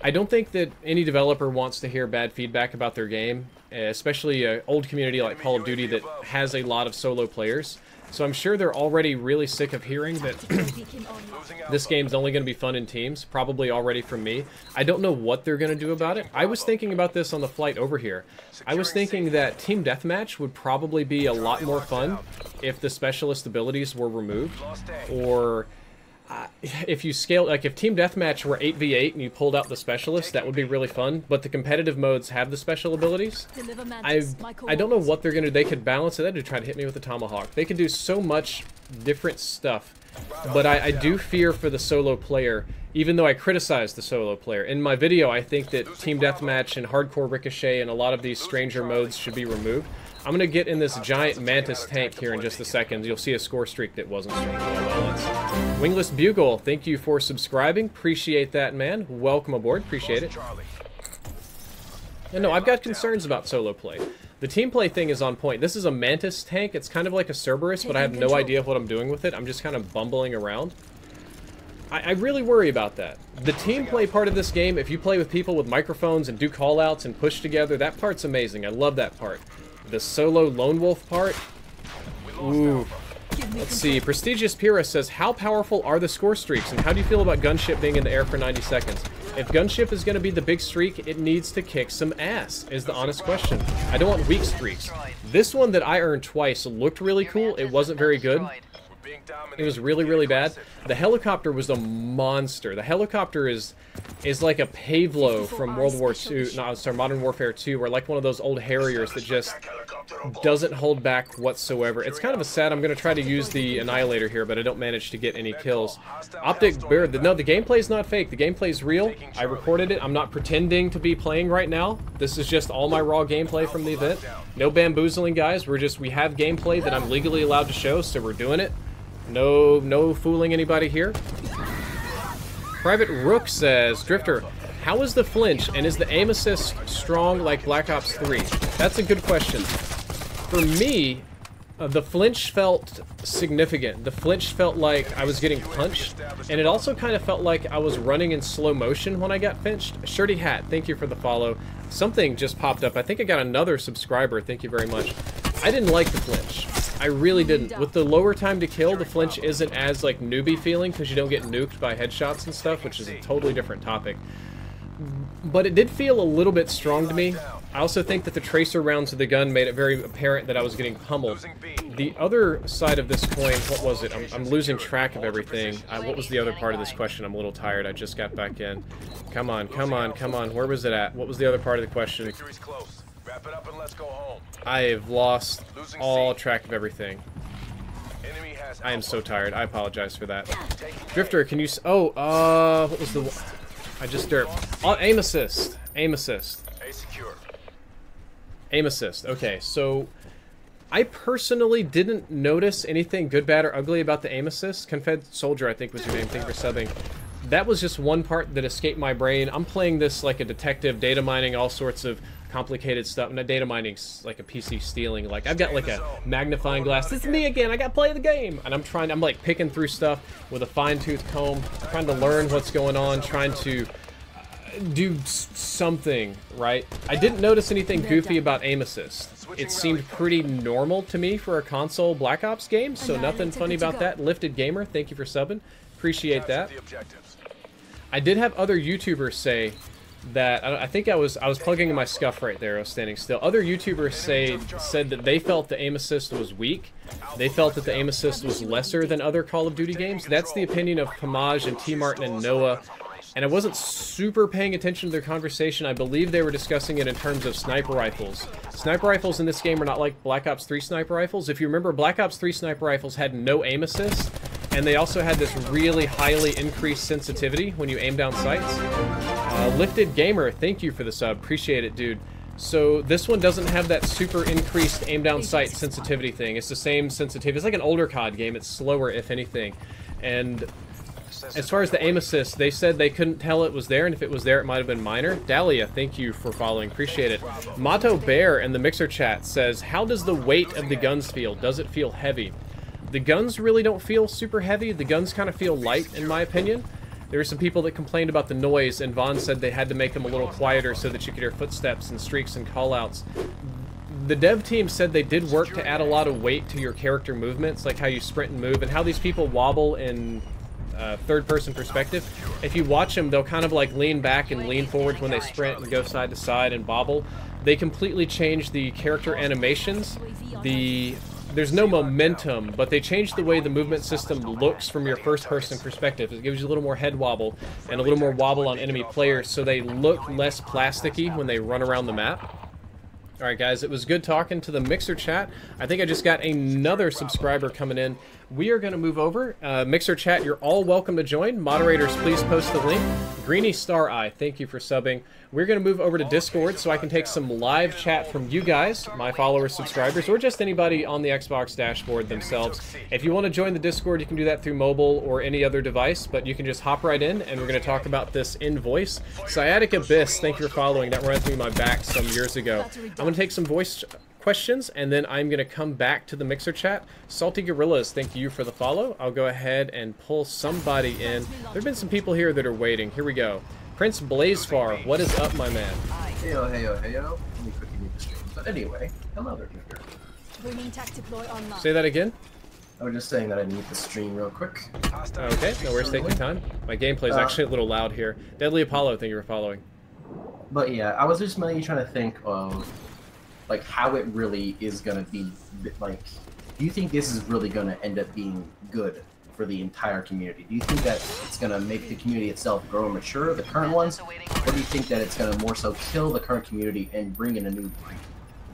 I don't think that any developer wants to hear bad feedback about their game, especially an old community like Call of Duty that has a lot of solo players. So I'm sure they're already really sick of hearing that this game's only going to be fun in teams, probably already from me. I don't know what they're going to do about it. I was thinking about this on the flight over here. I was thinking that Team Deathmatch would probably be a lot more fun if the specialist abilities were removed, or if you scale, like if Team Deathmatch were 8v8 and you pulled out the specialist, that would be really fun, but the competitive modes have the special abilities. I don't know what they're going to do. They could balance it. They could try to hit me with a tomahawk. They could do so much different stuff, but I do fear for the solo player, even though I criticize the solo player. In my video, I think that Team Deathmatch and Hardcore Ricochet and a lot of these stranger modes should be removed. I'm going to get in this giant Mantis tank here in just a second. You'll see a score streak that wasn't stranger. Wingless Bugle, thank you for subscribing. Appreciate that, man. Welcome aboard. Appreciate it. And no, I've got concerns about solo play. The team play thing is on point. This is a Mantis tank. It's kind of like a Cerberus, but I have no idea what I'm doing with it. I'm just kind of bumbling around. I really worry about that. The team play part of this game, if you play with people with microphones and do call-outs and push together, that part's amazing. I love that part. The solo lone wolf part? Ooh. Let's see. Prestigious Pira says, how powerful are the score streaks, and how do you feel about Gunship being in the air for 90 seconds? If Gunship is going to be the big streak, it needs to kick some ass, is the honest question. I don't want weak streaks. This one that I earned twice looked really cool. It wasn't very good. It was really, really bad. The helicopter was a monster. The helicopter is like a Pavlo from World War II, no, sorry, Modern Warfare 2, or like one of those old Harriers that just doesn't hold back whatsoever. It's kind of a sad. I'm going to try to use the Annihilator here, but I don't manage to get any kills. Optic Bird, no, the gameplay is not fake. The gameplay is real. I recorded it. I'm not pretending to be playing right now. This is just all my raw gameplay from the event. No bamboozling, guys. We have gameplay that I'm legally allowed to show, so we're doing it. No fooling anybody here. Private Rook says, Drifter, how is the flinch, and is the aim assist strong like Black Ops 3? That's a good question. For me, the flinch felt significant. The flinch felt like I was getting punched, and it also kind of felt like I was running in slow motion when I got flinched. Shirty Hat, thank you for the follow. Something just popped up. I think I got another subscriber. Thank you very much. I didn't like the flinch. I really didn't. With the lower time to kill, the flinch isn't as like newbie feeling because you don't get nuked by headshots and stuff, which is a totally different topic. But it did feel a little bit strong to me. I also think that the tracer rounds of the gun made it very apparent that I was getting pummeled. The other side of this coin, what was it? I'm losing track of everything. What was the other part of this question? I'm a little tired. I just got back in. Come on, come on, come on. Where was it at? What was the other part of the question? I've lost all track of everything. I am so tired. I apologize for that. Drifter, can you... Oh, what was the... I just derped. Oh, aim assist. Aim assist. Aim assist. Okay, so... I personally didn't notice anything good, bad, or ugly about the aim assist. Confed Soldier, I think was your name. Thank you for subbing. That was just one part that escaped my brain. I'm playing this like a detective, data mining all sorts of complicated stuff. Not data mining's like a PC stealing. Like I've got like a magnifying glass. This is me again. I got to play the game, and I'm like picking through stuff with a fine-tooth comb, trying to learn what's going on, trying to do something, right? I didn't notice anything goofy about aim assist. It seemed pretty normal to me for a console Black Ops game, so nothing funny about that. Lifted Gamer, thank you for subbing. Appreciate that. I did have other YouTubers say that, I think I was plugging in my scuff right there, I was standing still. Other YouTubers said that they felt the aim assist was weak. They felt that the aim assist was lesser than other Call of Duty games. That's the opinion of Kamaj and T. Martin and Noah. And I wasn't super paying attention to their conversation. I believe they were discussing it in terms of sniper rifles. Sniper rifles in this game are not like Black Ops 3 sniper rifles. If you remember, Black Ops 3 sniper rifles had no aim assist, and they also had this really highly increased sensitivity when you aim down sights. Lifted Gamer, thank you for the sub. Appreciate it, dude. So this one doesn't have that super increased aim down sight sensitivity thing. It's the same sensitivity. It's like an older COD game. It's slower, if anything. And as far as the aim assist, they said they couldn't tell it was there, and if it was there, it might have been minor. Dahlia, thank you for following. Appreciate it. Mato Bear in the Mixer chat says, how does the weight of the guns feel? Does it feel heavy? The guns really don't feel super heavy. The guns kind of feel light, in my opinion. There were some people that complained about the noise, and Vaughn said they had to make them a little quieter so that you could hear footsteps and streaks and callouts. The dev team said they did work to add a lot of weight to your character movements, like how you sprint and move, and how these people wobble in third-person perspective. If you watch them, they'll kind of like lean back and lean forward when they sprint and go side to side and bobble. They completely changed the character animations. There's no momentum, but they changed the way the movement system looks from your first-person perspective. It gives you a little more head wobble and a little more wobble on enemy players, so they look less plasticky when they run around the map. Alright guys, it was good talking to the Mixer chat. I think I just got another subscriber coming in. We are going to move over. Mixer chat, you're all welcome to join. Moderators, please post the link. Greeny Star Eye, thank you for subbing. We're going to move over to Discord so I can take some live chat from you guys, my followers, subscribers, or just anybody on the Xbox dashboard themselves. If you want to join the Discord, you can do that through mobile or any other device, but you can just hop right in, and we're going to talk about this in voice. Sciatic Abyss, thank you for following. That ran through my back some years ago. I'm going to take some voice questions, and then I'm going to come back to the Mixer chat. Salty Gorillas, thank you for the follow. I'll go ahead and pull somebody in. There have been some people here that are waiting. Here we go. Prince Blazefar, what is up, my man? Heyo, heyo, heyo. Let me quickly mute the stream. But anyway, hello there, Drifter. Say that again? I was just saying that I mute the stream real quick. Okay, no worries, take your time. My gameplay is actually a little loud here. Deadly Apollo, thank you for following. But yeah, I was just mainly trying to think of like how it really is gonna be. Like, do you think this is really gonna end up being good for the entire community? Do you think that it's gonna make the community itself grow and mature, the current ones, or do you think that it's gonna more so kill the current community and bring in a new breed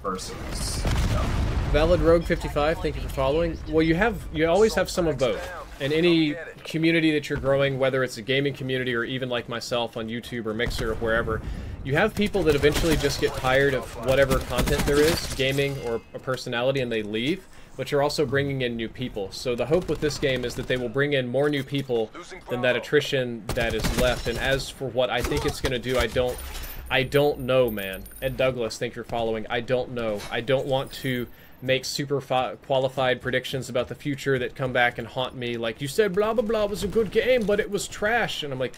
versus? You know? Valid Rogue 55, thank you for following. Well, you always have some of both. In any community that you're growing, whether it's a gaming community or even like myself on YouTube or Mixer or wherever, you have people that eventually just get tired of whatever content there is, gaming or a personality, and they leave. But you're also bringing in new people. So the hope with this game is that they will bring in more new people than that attrition that is left. And as for what I think it's going to do, I don't know, man. Ed Douglas, thank you for following. I don't know. I don't want to make super qualified predictions about the future that come back and haunt me. Like, you said blah, blah, blah was a good game, but it was trash. And I'm like,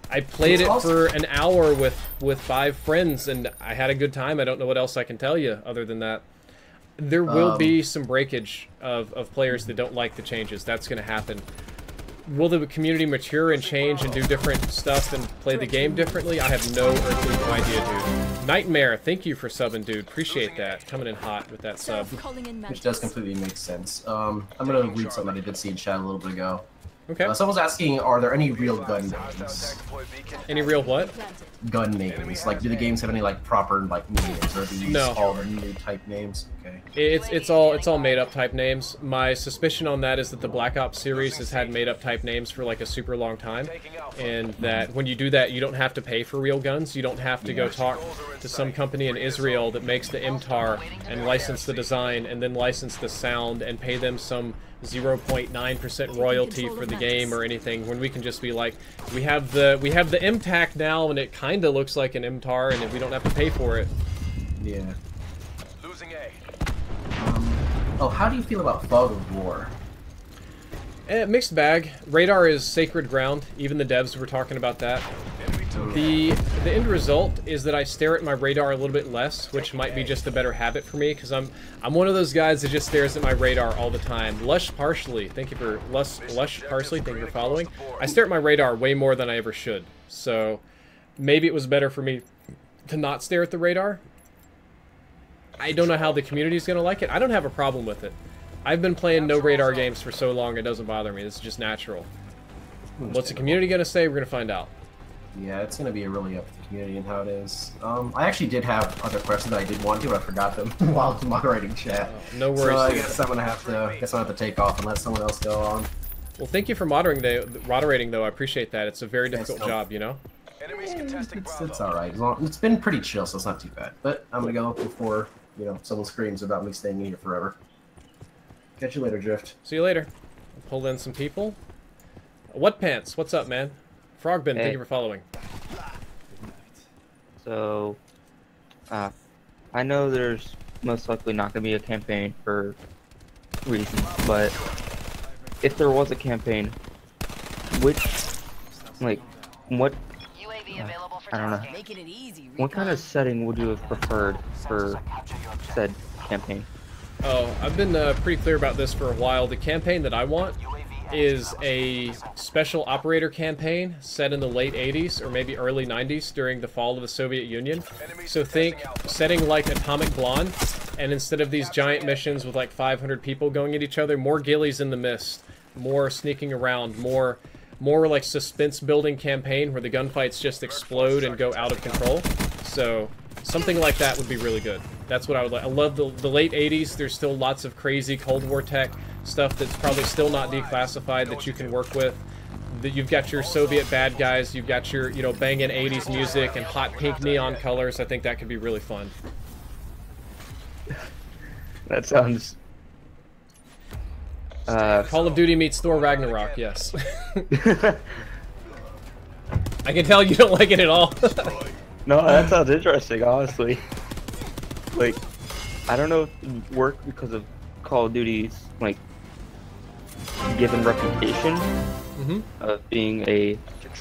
I played it for an hour with 5 friends, and I had a good time. I don't know what else I can tell you other than that. There will be some breakage of players that don't like the changes. That's going to happen. Will the community mature and change and do different stuff and play the game differently? I have no earthly idea, dude. Nightmare, thank you for subbing, dude. Appreciate that. Coming in hot with that sub. Which does completely make sense. I'm going to read something I did see in chat a little bit ago. Okay. Someone's asking, are there any real gun names? Any real what? Gun names. Like, do the games have any like proper like names, or are these all the new type names? Okay. It's all made up type names. My suspicion on that is that the Black Ops series has had made up type names for like a super long time, and that when you do that, you don't have to pay for real guns. You don't have to go talk to some company in Israel that makes the MTAR and license the design and then license the sound and pay them some 0.9% royalty for the game or anything, when we can just be like, we have the MTAC now, and it kind of looks like an MTAR, and we don't have to pay for it. Yeah. Losing A. Oh, how do you feel about Fog of War? Mixed bag. Radar is sacred ground. Even the devs were talking about that. The end result is that I stare at my radar a little bit less, which might be just a better habit for me, because I'm one of those guys that just stares at my radar all the time. Lush Parsley, thank you for Lush Parsley, thank you for following. I stare at my radar way more than I ever should, so maybe it was better for me to not stare at the radar. I don't know how the community's gonna like it. I don't have a problem with it. I've been playing no radar games for so long it doesn't bother me. It's just natural. What's the community gonna say? We're gonna find out. Yeah, it's gonna be really up to the community and how it is. I actually did have other questions that I did want to, but I forgot them while I was moderating chat. No worries. So I guess I'm gonna have to take off and let someone else go on. Well, thank you for moderating though. I appreciate that. It's a very difficult job, you know. It's all right. It's been pretty chill, so it's not too bad. But I'm gonna go before someone screams about me staying in here forever. Catch you later, Drift. See you later. I'll pull in some people. What Pants? What's up, man? Frogbin, thank you for following. So, I know there's most likely not going to be a campaign for reasons, but if there was a campaign, what, I don't know, what kind of setting would you have preferred for said campaign? Oh, I've been pretty clear about this for a while. The campaign that I want is a special operator campaign set in the late 80s or maybe early 90s during the fall of the Soviet Union. So think setting like Atomic Blonde, and instead of these giant missions with like 500 people going at each other, more ghillies in the mist, more sneaking around, more like suspense building campaign where the gunfights just explode and go out of control. So something like that would be really good. That's what I would like. I love the late 80s. There's still lots of crazy Cold War tech stuff that's probably still not declassified that you can work with. You've got your Soviet bad guys. You've got your, banging 80s music and hot pink neon colors. I think that could be really fun. That sounds... Call of Duty meets Thor Ragnarok, yes. I can tell you don't like it at all. No, that sounds interesting, honestly. Like, I don't know if it would work because of Call of Duty's, given reputation of being a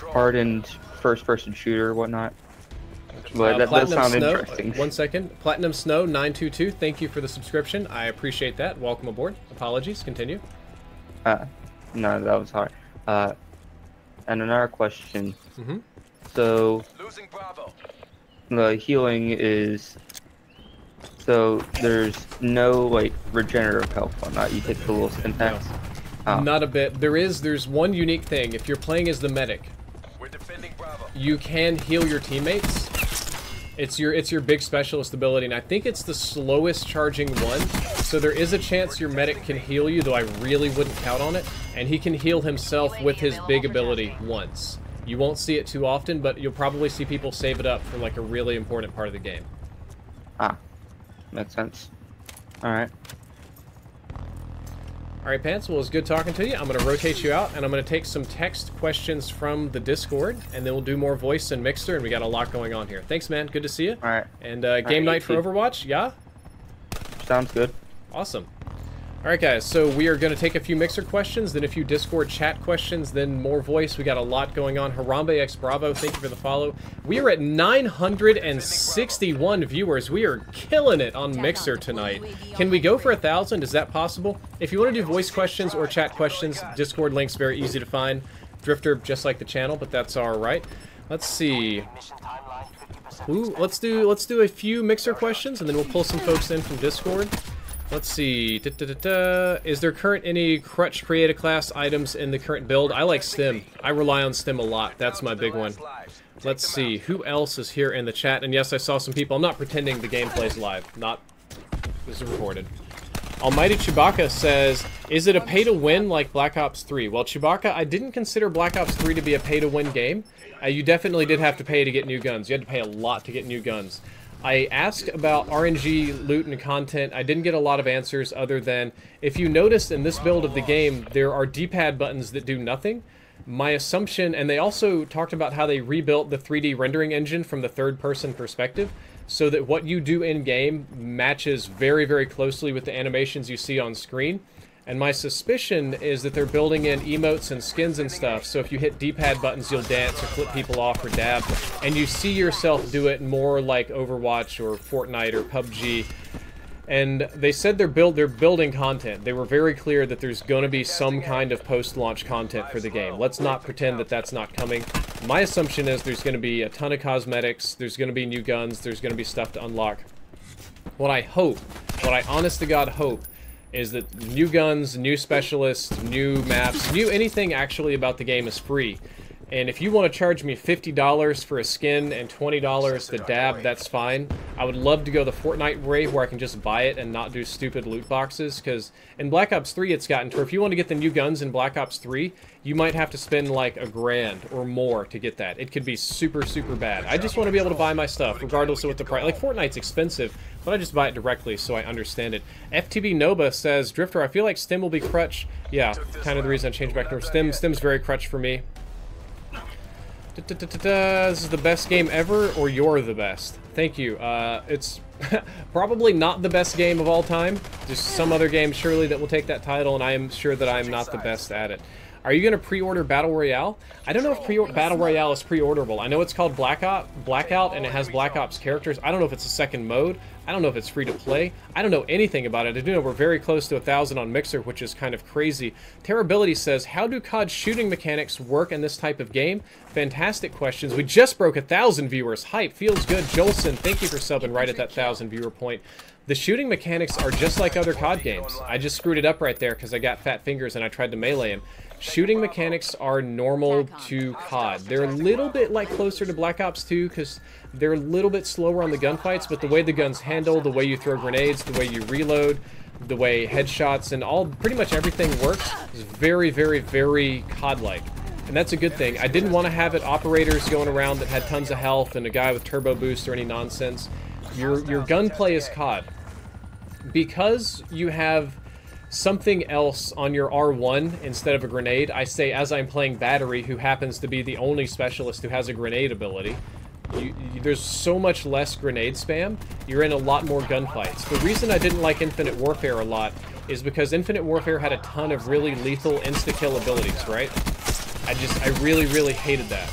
hardened first-person shooter or whatnot. But that does sound interesting. 1 second. Platinum Snow 922, thank you for the subscription. I appreciate that. Welcome aboard. Apologies. Continue. No, that was hard. And another question. So, the healing is... So, there's no, regenerative health on that. You take the little stim packs. No. Not a bit. There's one unique thing. If you're playing as the medic, you can heal your teammates. It's your big specialist ability, and I think it's the slowest charging one. So there is a chance your medic can heal you, though I really wouldn't count on it. And he can heal himself with his big ability once. You won't see it too often, but you'll probably see people save it up for a really important part of the game. Makes sense. Alright. Alright, Pants, well, it's good talking to you. I'm going to rotate you out, and I'm going to take some text questions from the Discord, and then we'll do more voice and Mixer, and we got a lot going on here. Thanks, man. Good to see you. Alright. And game night for Overwatch, yeah? Sounds good. Awesome. Alright, guys, so we are going to take a few Mixer questions, then a few Discord chat questions, then more voice. We got a lot going on. Harambe X Bravo, thank you for the follow. We are at 961 viewers. We are killing it on Mixer tonight. Can we go for 1,000? Is that possible? If you want to do voice questions or chat questions, Discord link's very easy to find. Drifter, just like the channel, but that's alright. Let's see. Ooh, let's do a few Mixer questions, and then we'll pull some folks in from Discord. Let's see. Is there any crutch create a class items in the current build? I like Stim. I rely on Stim a lot. That's my big one. Let's see. Who else is here in the chat? And yes, I saw some people. I'm not pretending the gameplay's live. This is recorded. Almighty Chewbacca says, is it a pay-to-win like Black Ops 3? Well, Chewbacca, I didn't consider Black Ops 3 to be a pay-to-win game. You definitely did have to pay to get new guns. You had to pay a lot to get new guns. I asked about RNG, loot, and content. I didn't get a lot of answers other than, if you noticed in this build of the game, there are D-pad buttons that do nothing. My assumption, and they also talked about how they rebuilt the 3D rendering engine from the third-person perspective, so that what you do in-game matches very, very closely with the animations you see on screen. And my suspicion is that they're building in emotes and skins and stuff, so if you hit D-pad buttons, you'll dance or flip people off or dab, and you see yourself do it more like Overwatch or Fortnite or PUBG. And they said they're building content. They were very clear that there's going to be some kind of post-launch content for the game. Let's not pretend that that's not coming. My assumption is there's going to be a ton of cosmetics, there's going to be new guns, there's going to be stuff to unlock. What I hope, what I honest to God hope, is that new guns, new specialists, new maps, new anything actually about the game is free. And if you want to charge me $50 for a skin and $20 to dab, that's fine. I would love to go the Fortnite way where I can just buy it and not do stupid loot boxes, because in Black Ops 3 it's gotten to where if you want to get the new guns in Black Ops 3, you might have to spend like $1,000 or more to get that. It could be super, super bad. I just want to be able to buy my stuff, regardless of what the price... Like, Fortnite's expensive, but I just buy it directly so I understand it. FTB Noba says, Drifter, I feel like Stim will be crutch. Yeah, kind of the reason I changed back to Stim. Stim's very crutch for me. This is the best game ever, or you're the best? Thank you. It's probably not the best game of all time. There's some other game surely that will take that title, and I am sure that I'm not the best at it. Are you going to pre-order Battle Royale? I don't know if Battle Royale is pre-orderable. I know it's called Blackout, and it has Black Ops characters. I don't know if it's a second mode. I don't know if it's free to play. I don't know anything about it. I do know we're very close to 1,000 on Mixer, which is kind of crazy. Terribility says, how do COD shooting mechanics work in this type of game? Fantastic questions. We just broke 1,000 viewers. Hype. Feels good. Jolson, thank you for subbing right at that 1,000 viewer point. The shooting mechanics are just like other COD games. I just screwed it up right there because I got fat fingers and I tried to melee him. Shooting mechanics are normal to COD. They're a little bit like closer to Black Ops 2 because they're a little bit slower on the gunfights, but the way the guns handle, the way you throw grenades, the way you reload, the way headshots and all, pretty much everything works is very, very, very COD-like. And that's a good thing. I didn't want to have it operators going around that had tons of health and a guy with turbo boost or any nonsense. Your gunplay is COD. Because you have something else on your R1 instead of a grenade, I say as I'm playing Battery, who happens to be the only specialist who has a grenade ability, there's so much less grenade spam, you're in a lot more gunfights. The reason I didn't like Infinite Warfare a lot is because Infinite Warfare had a ton of really lethal insta-kill abilities, right? I really, really hated that.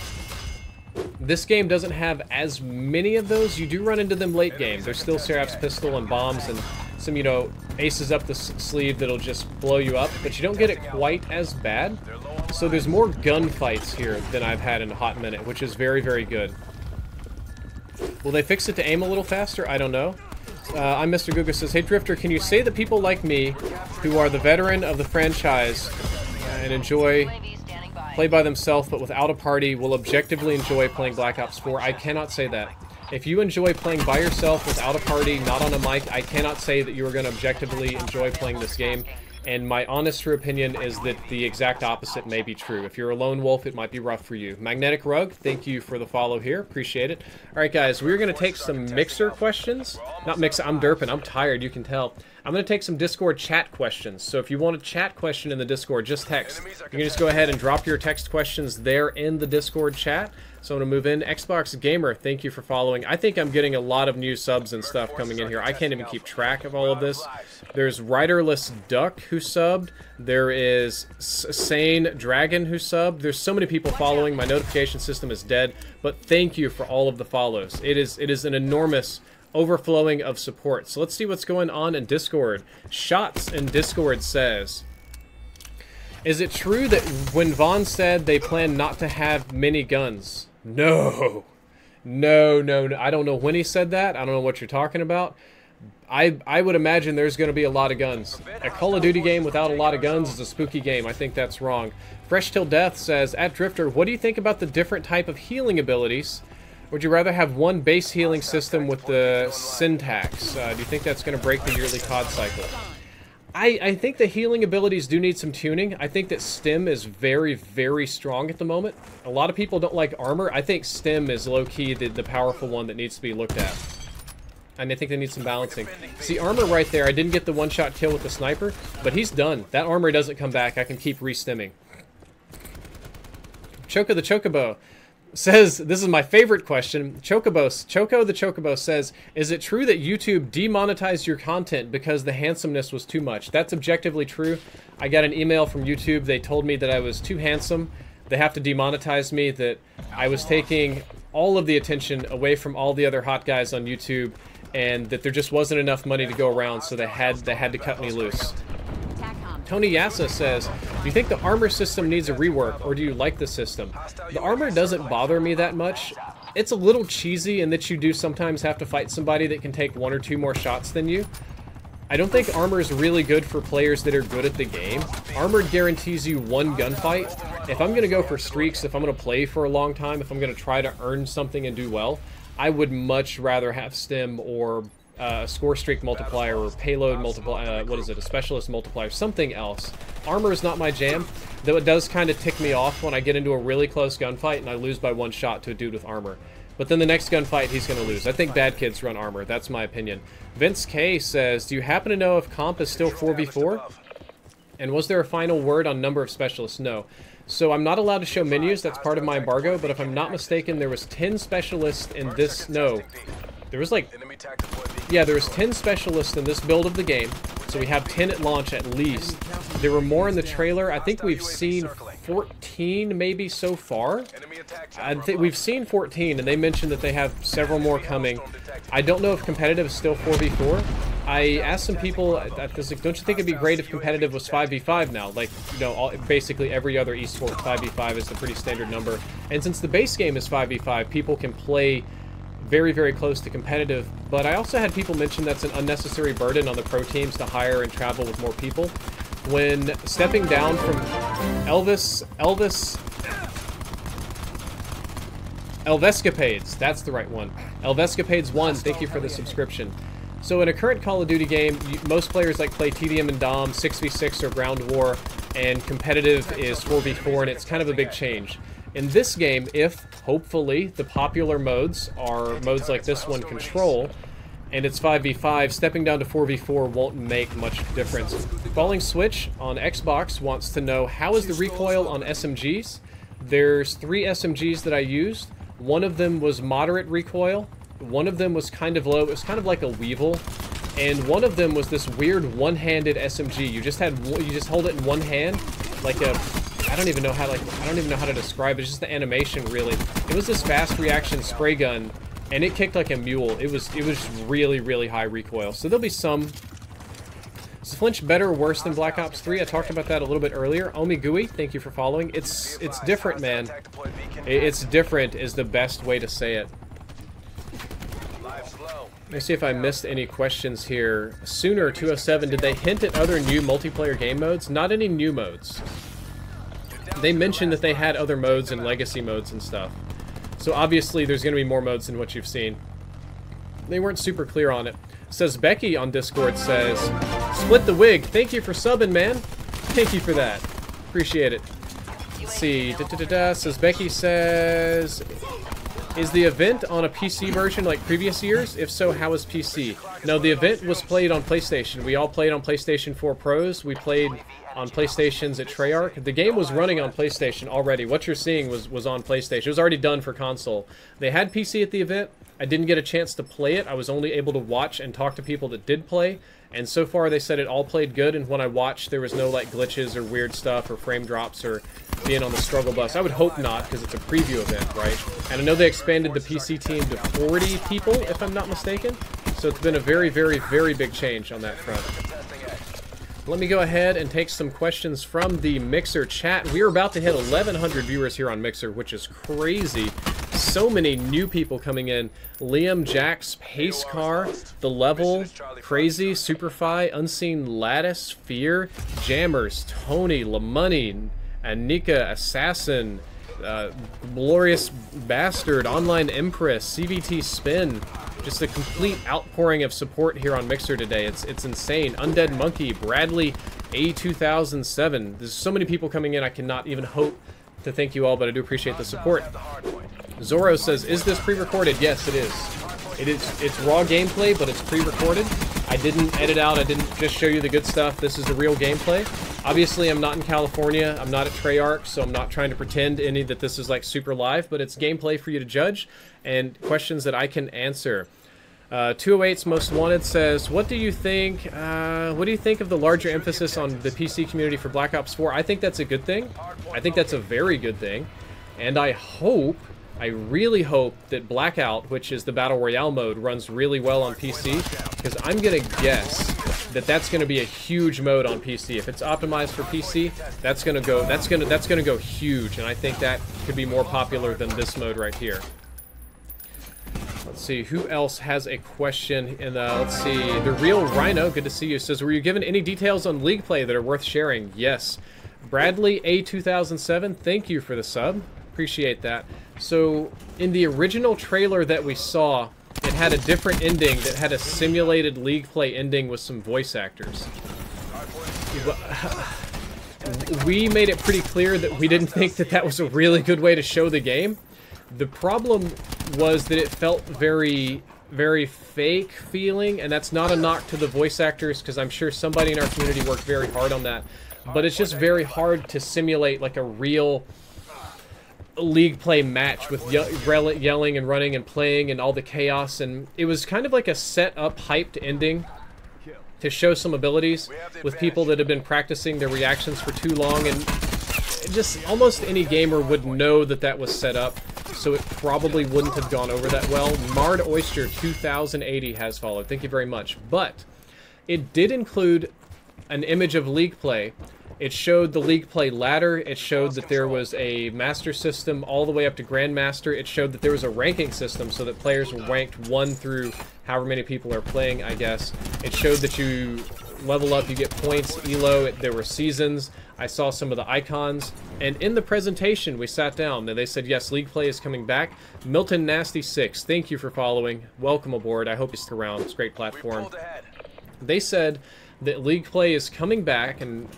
This game doesn't have as many of those. You do run into them late game. There's still Seraph's pistol and bombs and some, you know, aces up the sleeve that'll just blow you up, but you don't get it quite as bad. So there's more gunfights here than I've had in a hot minute, which is very, very good. Will they fix it to aim a little faster? I don't know. I'm Mr. Guga says, hey Drifter, can you say that people like me, who are the veteran of the franchise and enjoy play by themselves but without a party, will objectively enjoy playing Black Ops 4? I cannot say that. If you enjoy playing by yourself without a party, not on a mic, I cannot say that you are going to objectively enjoy playing this game. And my honest true opinion is that the exact opposite may be true. If you're a lone wolf, it might be rough for you. Magnetic Rug, thank you for the follow here. Appreciate it. Alright guys, we're going to take some Mixer questions. Not Mixer, I'm derping. I'm tired, you can tell. I'm going to take some Discord chat questions. So if you want a chat question in the Discord, just text. You can just go ahead and drop your text questions there in the Discord chat. So I'm going to move in. Xbox Gamer, thank you for following. I think I'm getting a lot of new subs and stuff coming in here. I can't even keep track of all of this. There's Riderless Duck who subbed. There is Sane Dragon who subbed. There's so many people following. My notification system is dead. But thank you for all of the follows. It is an enormous overflowing of support. So let's see what's going on in Discord. Shots in Discord says, is it true that when Vaughn said they plan not to have many guns? No. No, no, no. I don't know when he said that. I don't know what you're talking about. I would imagine there's going to be a lot of guns. A Call of Duty game without a lot of guns is a spooky game. I think that's wrong. Fresh Till Death says, at Drifter, what do you think about the different type of healing abilities? Would you rather have one base healing system with the syntax? Do you think that's going to break the yearly COD cycle? I think the healing abilities do need some tuning. I think that Stim is very, very strong at the moment. A lot of people don't like armor. I think Stim is low-key the powerful one that needs to be looked at. And I think they need some balancing. See, armor right there, I didn't get the one-shot kill with the sniper, but he's done. That armor doesn't come back. I can keep re-stimming. Choco the Chocobo. says, this is my favorite question. Choco the Chocobo says, is it true that YouTube demonetized your content because the handsomeness was too much? That's objectively true. I got an email from YouTube. They told me that I was too handsome. They have to demonetize me, that I was taking all of the attention away from all the other hot guys on YouTube, and that there just wasn't enough money to go around, so they had to cut me loose. Tony Yassa says, do you think the armor system needs a rework, or do you like the system? The armor doesn't bother me that much. It's a little cheesy in that you do sometimes have to fight somebody that can take 1 or 2 more shots than you. I don't think armor is really good for players that are good at the game. Armor guarantees you 1 gunfight. If I'm going to go for streaks, if I'm going to play for a long time, if I'm going to try to earn something and do well, I would much rather have stim or score streak multiplier or payload multiplier, a specialist multiplier, something else. Armor is not my jam, though it does kind of tick me off when I get into a really close gunfight and I lose by 1 shot to a dude with armor. But then the next gunfight, he's going to lose. I think bad kids run armor. That's my opinion. Vince K says, do you happen to know if comp is still 4v4? And was there a final word on number of specialists? No. So I'm not allowed to show menus. That's part of my embargo. But if I'm not mistaken, there was 10 specialists in this... No. There was like... Yeah, there was 10 specialists in this build of the game. So we have 10 at launch at least. There were more in the trailer. I think we've seen 14 maybe so far. I think we've seen 14, and they mentioned that they have several more coming. I don't know if competitive is still 4v4. I asked some people, don't you think it'd be great if competitive was 5v5 now? Like, you know, basically every other esport 5v5 is a pretty standard number. And since the base game is 5v5, people can play very, very close to competitive. But I also had people mention that's an unnecessary burden on the pro teams to hire and travel with more people. When stepping down from Elvescapades, that's the right one. Elvescapades 1, thank you for the subscription. So in a current Call of Duty game, most players like play TDM and Dom, 6v6 or Ground War, and competitive is 4v4, and it's kind of a big change. In this game, if, hopefully, the popular modes are modes like this one, Control, and it's 5v5, stepping down to 4v4 won't make much difference. Falling Switch on Xbox wants to know, how is the recoil on SMGs? There's 3 SMGs that I used. One of them was moderate recoil. One of them was kind of low. It was kind of like a Weevil. And one of them was this weird one-handed SMG. You just hold it in one hand, like a... I don't even know how to describe it. It's just the animation, really. It was this fast reaction spray gun, and it kicked like a mule. It was really, really high recoil. So there'll be some. Is Flinch better or worse than Black Ops 3? I talked about that a little bit earlier. Omigui, thank you for following. It's different, man. It's different is the best way to say it. Let me see if I missed any questions here. Sooner 207, did they hint at other new multiplayer game modes? Not any new modes. They mentioned that they had other modes and legacy modes and stuff. So obviously there's going to be more modes than what you've seen. They weren't super clear on it. Says Becky on Discord says, split the wig. Thank you for subbing, man. Thank you for that. Appreciate it. Let's see. Says Becky says, is the event on a PC version like previous years? If so, how is PC? No, the event was played on PlayStation. We all played on PlayStation 4 Pros. We played on PlayStations at Treyarch. The game was running on PlayStation already. What you're seeing was on PlayStation. It was already done for console. They had PC at the event. I didn't get a chance to play it. I was only able to watch and talk to people that did play. And so far they said it all played good, and when I watched there was no like glitches or weird stuff or frame drops or being on the struggle bus. I would hope not, because it's a preview event, right? And I know they expanded the PC team to 40 people, if I'm not mistaken. So it's been a very, very, very big change on that front. Let me go ahead and take some questions from the Mixer chat. We are about to hit 1,100 viewers here on Mixer, which is crazy. So many new people coming in. Liam, Jax, Pace Car, The Level, Crazy, Superfi, Unseen Lattice, Fear, Jammers, Tony, Lamoney, Anika, Assassin, Glorious Bastard, Online Empress, CVT Spin. Just a complete outpouring of support here on Mixer today. It's insane. Undead Monkey, Bradley, A2007. There's so many people coming in, I cannot even hope to thank you all, but I do appreciate the support. Zorro says, is this pre-recorded? Yes, it is. It's raw gameplay, but it's pre-recorded. I didn't edit out, I didn't just show you the good stuff. This is the real gameplay. Obviously, I'm not in California, I'm not at Treyarch, so I'm not trying to pretend that this is like super live, but it's gameplay for you to judge and questions that I can answer. 208's Most Wanted says, what do you think of the larger emphasis on the PC community for Black Ops 4? I think that's a good thing. I think that's a very good thing. And I really hope that Blackout, which is the Battle Royale mode, runs really well on PC, because I'm gonna guess that that's gonna be a huge mode on PC. If it's optimized for PC, that's gonna go huge, and I think that could be more popular than this mode right here. Let's see, who else has a question? And let's see, The Real Rhino, good to see you, says, were you given any details on League play that are worth sharing? Yes. Bradley A2007, thank you for the sub. Appreciate that. So, in the original trailer that we saw, it had a different ending that had a simulated League play ending with some voice actors. We made it pretty clear that we didn't think that that was a really good way to show the game. The problem was that it felt very, very fake feeling, and that's not a knock to the voice actors, because I'm sure somebody in our community worked very hard on that. But it's just very hard to simulate like a real League play match with yelling and running and playing and all the chaos, and it was kind of like a set up hyped ending to show some abilities with people that have been practicing their reactions for too long, and just almost any gamer would know that that was set up, so it probably wouldn't have gone over that well. Marred Oyster 2080 has followed, thank you very much. But it did include an image of League play. It showed the League play ladder, it showed that there was a master system all the way up to Grandmaster, it showed that there was a ranking system so that players were ranked 1 through however many people are playing, I guess. It showed that you level up, you get points, elo, there were seasons. I saw some of the icons, and in the presentation we sat down and they said, yes, League play is coming back. Milton Nasty 6, thank you for following. Welcome aboard, I hope you stick around, it's a great platform. They said that League play is coming back, and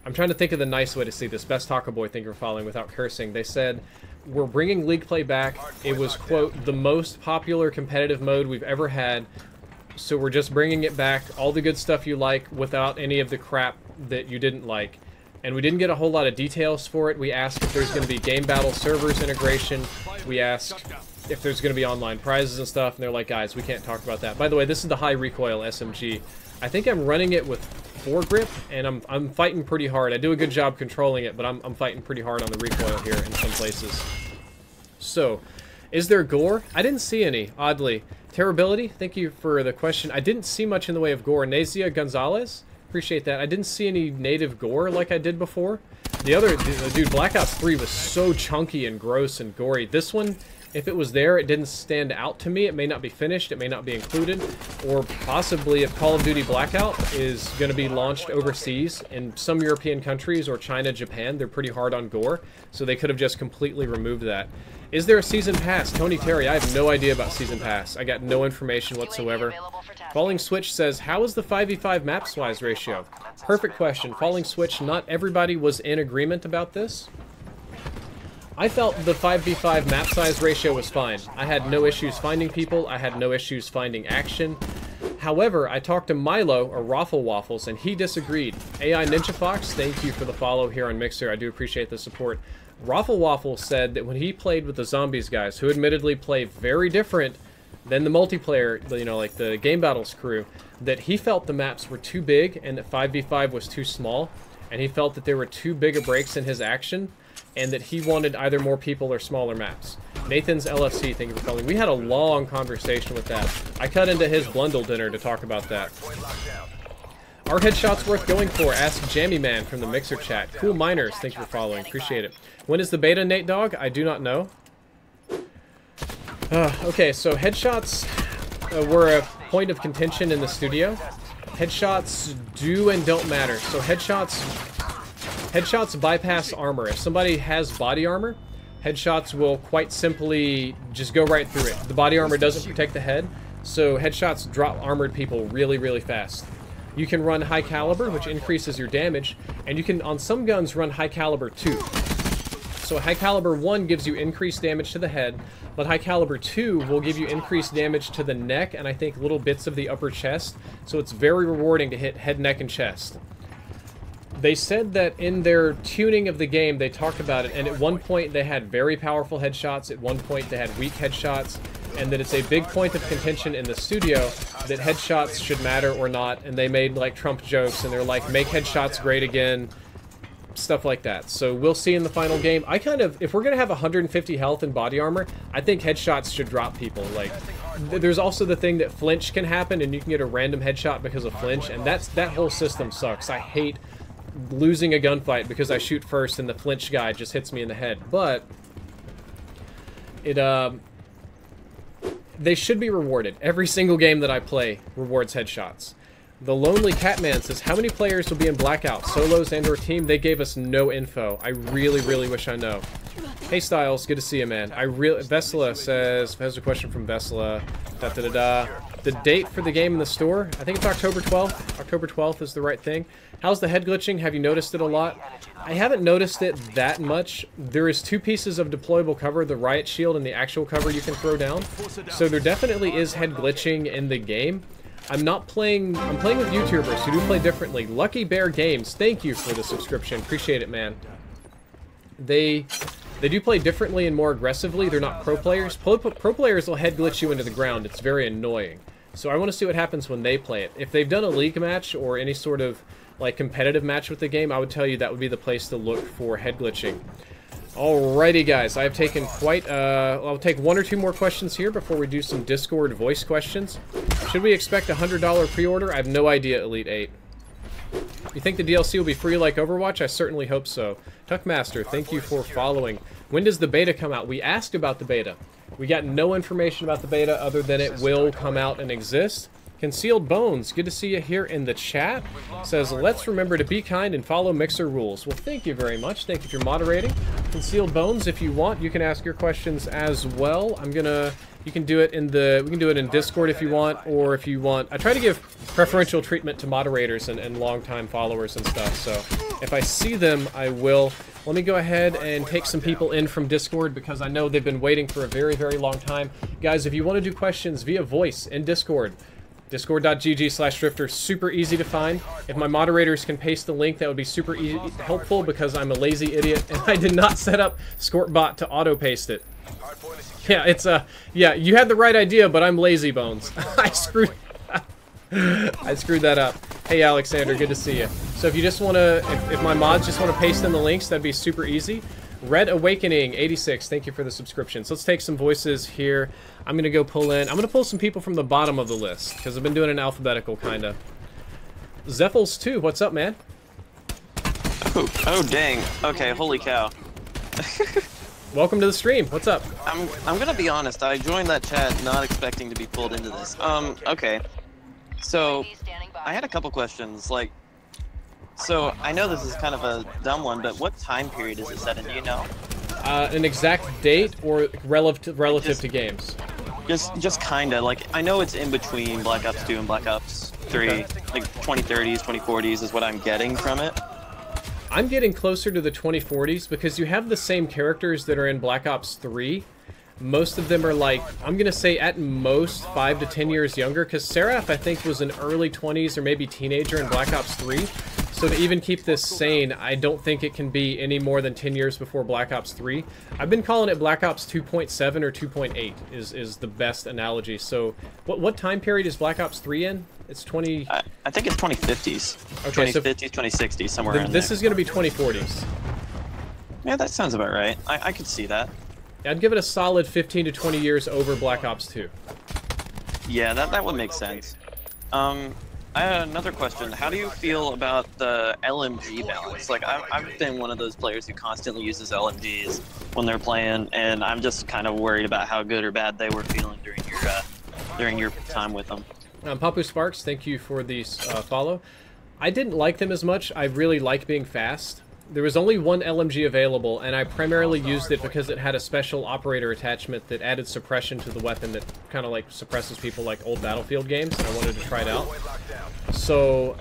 I'm trying to think of the nice way to see this. Best Taco Boy, thank you for following without cursing. They said, we're bringing League play back. It was, quote, the most popular competitive mode we've ever had. So we're just bringing it back, all the good stuff you like, without any of the crap that you didn't like. And we didn't get a whole lot of details for it. We asked if there's going to be game battle servers integration. We asked if there's going to be online prizes and stuff, and they're like, guys, we can't talk about that. By the way, this is the high recoil SMG. I think I'm running it with foregrip, and I'm fighting pretty hard. I do a good job controlling it, but I'm fighting pretty hard on the recoil here in some places. So, is there gore? I didn't see any, oddly. Terribility, thank you for the question. I didn't see much in the way of gore. Nazia Gonzalez, appreciate that. I didn't see any native gore like I did before. The other, dude, Black Ops 3 was so chunky and gross and gory. This one, if it was there, it didn't stand out to me. It may not be finished, it may not be included, or possibly if Call of Duty Blackout is going to be launched overseas in some European countries or China, Japan, they're pretty hard on gore, so they could have just completely removed that. Is there a Season Pass? Tony Terry, I have no idea about Season Pass. I got no information whatsoever. Falling Switch says, how is the 5v5 map size ratio? Perfect question. Falling Switch, not everybody was in agreement about this. I felt the 5v5 map size ratio was fine. I had no issues finding people, I had no issues finding action. However, I talked to Milo, or Raffle Waffles, and he disagreed. AI Ninja Fox, thank you for the follow here on Mixer, I do appreciate the support. Raffle Waffle said that when he played with the Zombies guys, who admittedly play very different than the multiplayer, you know, like the Game Battles crew, that he felt the maps were too big and that 5v5 was too small, and he felt that there were too big of breaks in his action, and that he wanted either more people or smaller maps. Nathan's LFC, thank you for calling. We had a long conversation with that. I cut into his Blundle dinner to talk about that. Are headshots worth going for? Ask Jammy Man from the Mixer chat. Cool Miners, thank you for following. Appreciate it. When is the beta, Nate Dogg? I do not know. Okay, so headshots were a point of contention in the studio. Headshots do and don't matter. So headshots bypass armor. If somebody has body armor, headshots will quite simply just go right through it. The body armor doesn't protect the head, so headshots drop armored people really, really fast. You can run high caliber, which increases your damage, and you can, on some guns, run high caliber too. So high caliber 1 gives you increased damage to the head, but high caliber 2 will give you increased damage to the neck and I think little bits of the upper chest. So it's very rewarding to hit head, neck, and chest. They said that in their tuning of the game, they talked about it, and at one point they had very powerful headshots, at one point they had weak headshots, and that it's a big point of contention in the studio that headshots should matter or not, and they made like Trump jokes, and they're like, make headshots great again, stuff like that. So we'll see in the final game. I kind of, if we're gonna have 150 health and body armor, I think headshots should drop people. Like, there's also the thing that flinch can happen, and you can get a random headshot because of flinch, and that whole system sucks. I hate losing a gunfight because I shoot first and the flinch guy just hits me in the head. But it they should be rewarded. Every single game that I play rewards headshots. The Lonely Catman says, how many players will be in Blackout, solos and or team? They gave us no info. I really, really wish I know. Hey Styles, good to see you, man. Vesla says, has a question from Vesla. The date for the game in the store? I think it's October 12th. October 12th is the right thing. How's the head glitching? Have you noticed it a lot? I haven't noticed it that much. There is 2 pieces of deployable cover, the riot shield and the actual cover you can throw down. So there definitely is head glitching in the game. I'm playing with YouTubers who do play differently. Lucky Bear Games, thank you for the subscription. Appreciate it, man. They do play differently and more aggressively. They're not pro players. Pro players will head glitch you into the ground. It's very annoying. So I want to see what happens when they play it. If they've done a league match or any sort of like competitive match with the game, I would tell you that would be the place to look for head glitching. Alrighty guys, I've taken quite, I'll take 1 or 2 more questions here before we do some Discord voice questions. Should we expect a $100 pre-order? I have no idea, Elite 8. You think the DLC will be free like Overwatch? I certainly hope so. Tuckmaster, thank you for following. When does the beta come out? We asked about the beta. We got no information about the beta other than it will come out and exist. Concealed Bones, good to see you here in the chat. Says, let's remember to be kind and follow Mixer rules. Well, thank you very much. Thank you for moderating. Concealed Bones, if you want, you can ask your questions as well. You can do it in we can do it in Discord if you want, or if you want, I try to give preferential treatment to moderators and longtime followers and stuff, so if I see them, I will. Let me go ahead and take some people in from Discord because I know they've been waiting for a very, very long time. Guys, if you want to do questions via voice in Discord, discord.gg/drifter, super easy to find. If my moderators can paste the link, that would be super easy, helpful because I'm a lazy idiot and I did not set up Scortbot to auto-paste it. Yeah, it's yeah, you had the right idea, but I'm lazy, Bones. I screwed that up. Hey, Alexander, good to see you. So if you just want to, if my mods just want to paste in the links, that'd be super easy. Red Awakening 86, thank you for the subscription. So let's take some voices here. I'm going to go pull in. I'm going to pull some people from the bottom of the list, because I've been doing an alphabetical, kind of. Zephels 2, what's up, man? Oh, dang. Okay, holy cow. Welcome to the stream. What's up? I'm going to be honest. I joined that chat not expecting to be pulled into this. Okay. So, I had a couple questions. Like, so I know this is kind of a dumb one, but what time period is it set in? Do you know? An exact date or relative to games? Just kinda. Like, I know it's in between Black Ops 2 and Black Ops 3. Okay. Like 2030s, 2040s is what I'm getting from it. I'm getting closer to the 2040s because you have the same characters that are in Black Ops 3. Most of them are like, I'm gonna say at most 5 to 10 years younger, because Seraph I think was an early 20s or maybe teenager in Black Ops 3. So to even keep this sane, I don't think it can be any more than 10 years before Black Ops 3. I've been calling it Black Ops 2.7 or 2.8 is the best analogy. So what time period is Black Ops 3 in? It's 20... I think it's 2050s. Okay, 2050s, 2060s, somewhere around this is going to be 2040s. Yeah, that sounds about right. I could see that. I'd give it a solid 15 to 20 years over Black Ops 2. Yeah, that would make sense. I had another question. How do you feel about the LMG balance? Like, I've been one of those players who constantly uses LMGs when they're playing, and I'm just kind of worried about how good or bad they were feeling during your time with them. Papu Sparks, thank you for the follow. I didn't like them as much. I really like being fast. There was only one LMG available, and I primarily used it because it had a special operator attachment that added suppression to the weapon that kind of like suppresses people like old Battlefield games, and I wanted to try it out. So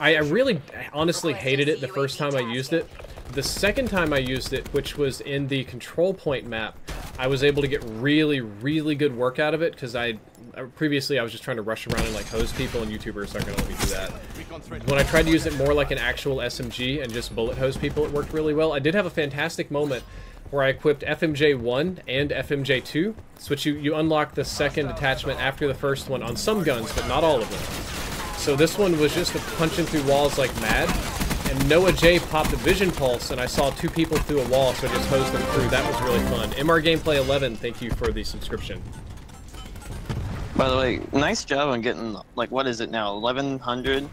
I really honestly hated it the first time I used it. The second time I used it, which was in the control point map, I was able to get really, really good work out of it, because previously I was just trying to rush around and like hose people, and YouTubers aren't going to let me do that. When I tried to use it more like an actual SMG and just bullet hose people, it worked really well. I did have a fantastic moment where I equipped FMJ1 and FMJ2, which you unlock the second attachment after the first one on some guns, but not all of them. So this one was just punching through walls like mad, and Noah J popped a vision pulse, and I saw 2 people through a wall, so I just hosed them through. That was really fun. MR Gameplay 11, thank you for the subscription. By the way, nice job on getting, like, what is it now, 1100?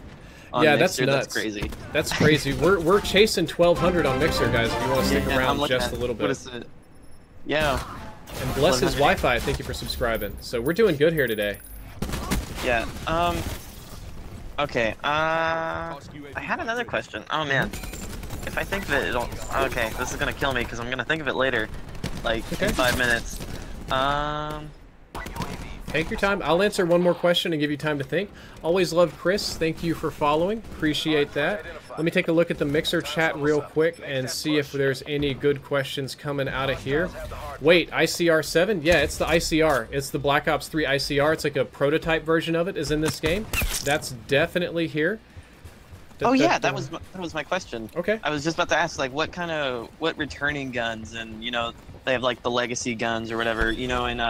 Yeah, Mixer? that's nuts. That's crazy. That's crazy. We're chasing 1200 on Mixer, guys, if you want to stick around just a little bit. What is it? Yeah. And bless his Wi-Fi, thank you for subscribing. So we're doing good here today. Yeah, okay, I had another question. Oh man. If I think of it, it'll... Okay, this is gonna kill me, because I'm gonna think of it later. Like, in 5 minutes. Take your time. I'll answer one more question and give you time to think. Always love Chris. Thank you for following. Appreciate that. Let me take a look at the Mixer chat real quick and see if there's any good questions coming out of here. Wait, ICR 7? Yeah, it's the ICR. It's the Black Ops 3 ICR. It's like a prototype version of it is in this game. That's definitely here. Oh yeah, that was my question. Okay. I was just about to ask, like, what returning guns, and, you know, they have, like, the legacy guns or whatever, you know, in,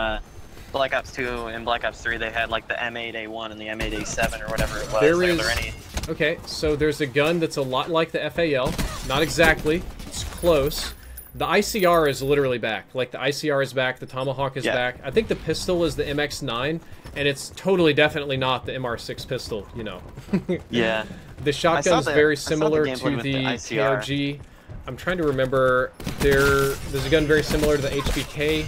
Black Ops 2 and Black Ops 3, they had like the M8A1 and the M8A7 or whatever it was. Are there any? Okay, so there's a gun that's a lot like the FAL. Not exactly. It's close. The ICR is literally back. Like, the ICR is back, the Tomahawk is back. I think the pistol is the MX9, and it's totally definitely not the MR6 pistol, you know. Yeah. The shotgun is very similar to the KRG. I'm trying to remember. There's a gun very similar to the HBK.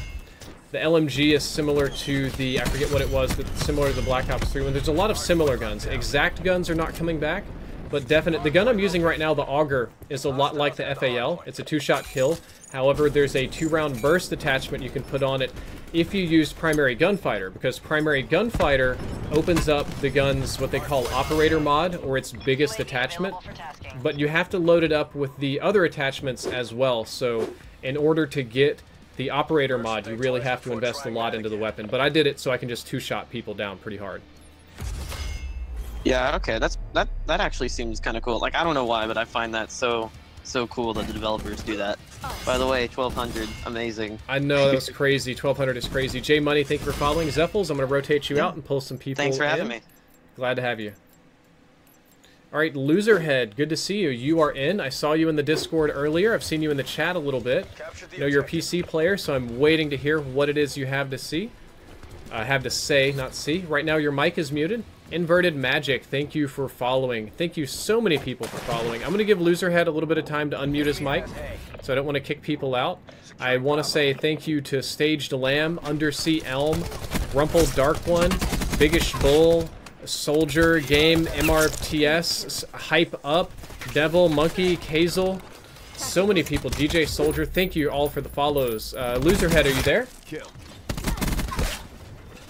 The LMG is similar to the, I forget what it was, but similar to the Black Ops 3 one. There's a lot of similar guns. Exact guns are not coming back, but the gun I'm using right now, the Auger, is a lot like the FAL. It's a 2-shot kill. However, there's a 2-round burst attachment you can put on it if you use Primary Gunfighter, because Primary Gunfighter opens up the gun's what they call Operator mod, or its biggest attachment, but you have to load it up with the other attachments as well. So in order to get the Operator mod, you really have to invest a lot into the weapon. But I did it so I can just 2-shot people down pretty hard. Yeah, okay, that actually seems kind of cool. Like, I don't know why, but I find that so cool that the developers do that. By the way, 1200, amazing. I know, that was crazy. 1200 is crazy. J Money, thank you for following. Zephels, I'm going to rotate you out and pull some people in. Thanks for having me. Glad to have you. Alright, Loserhead, good to see you. You are in. I saw you in the Discord earlier. I've seen you in the chat a little bit. I know you're a PC player, so I'm waiting to hear what it is you have to see. Have to say, not see. Right now your mic is muted. Inverted Magic, thank you for following. Thank you so many people for following. I'm going to give Loserhead a little bit of time to unmute his mic, so I don't want to kick people out. I want to say thank you to Staged Lamb, Undersea Elm, Rumple Dark One, Biggish Bull, Soldier, Game, MRTS, Hype Up, Devil, Monkey, Kazel. So many people. DJ Soldier, thank you all for the follows. Loserhead, are you there?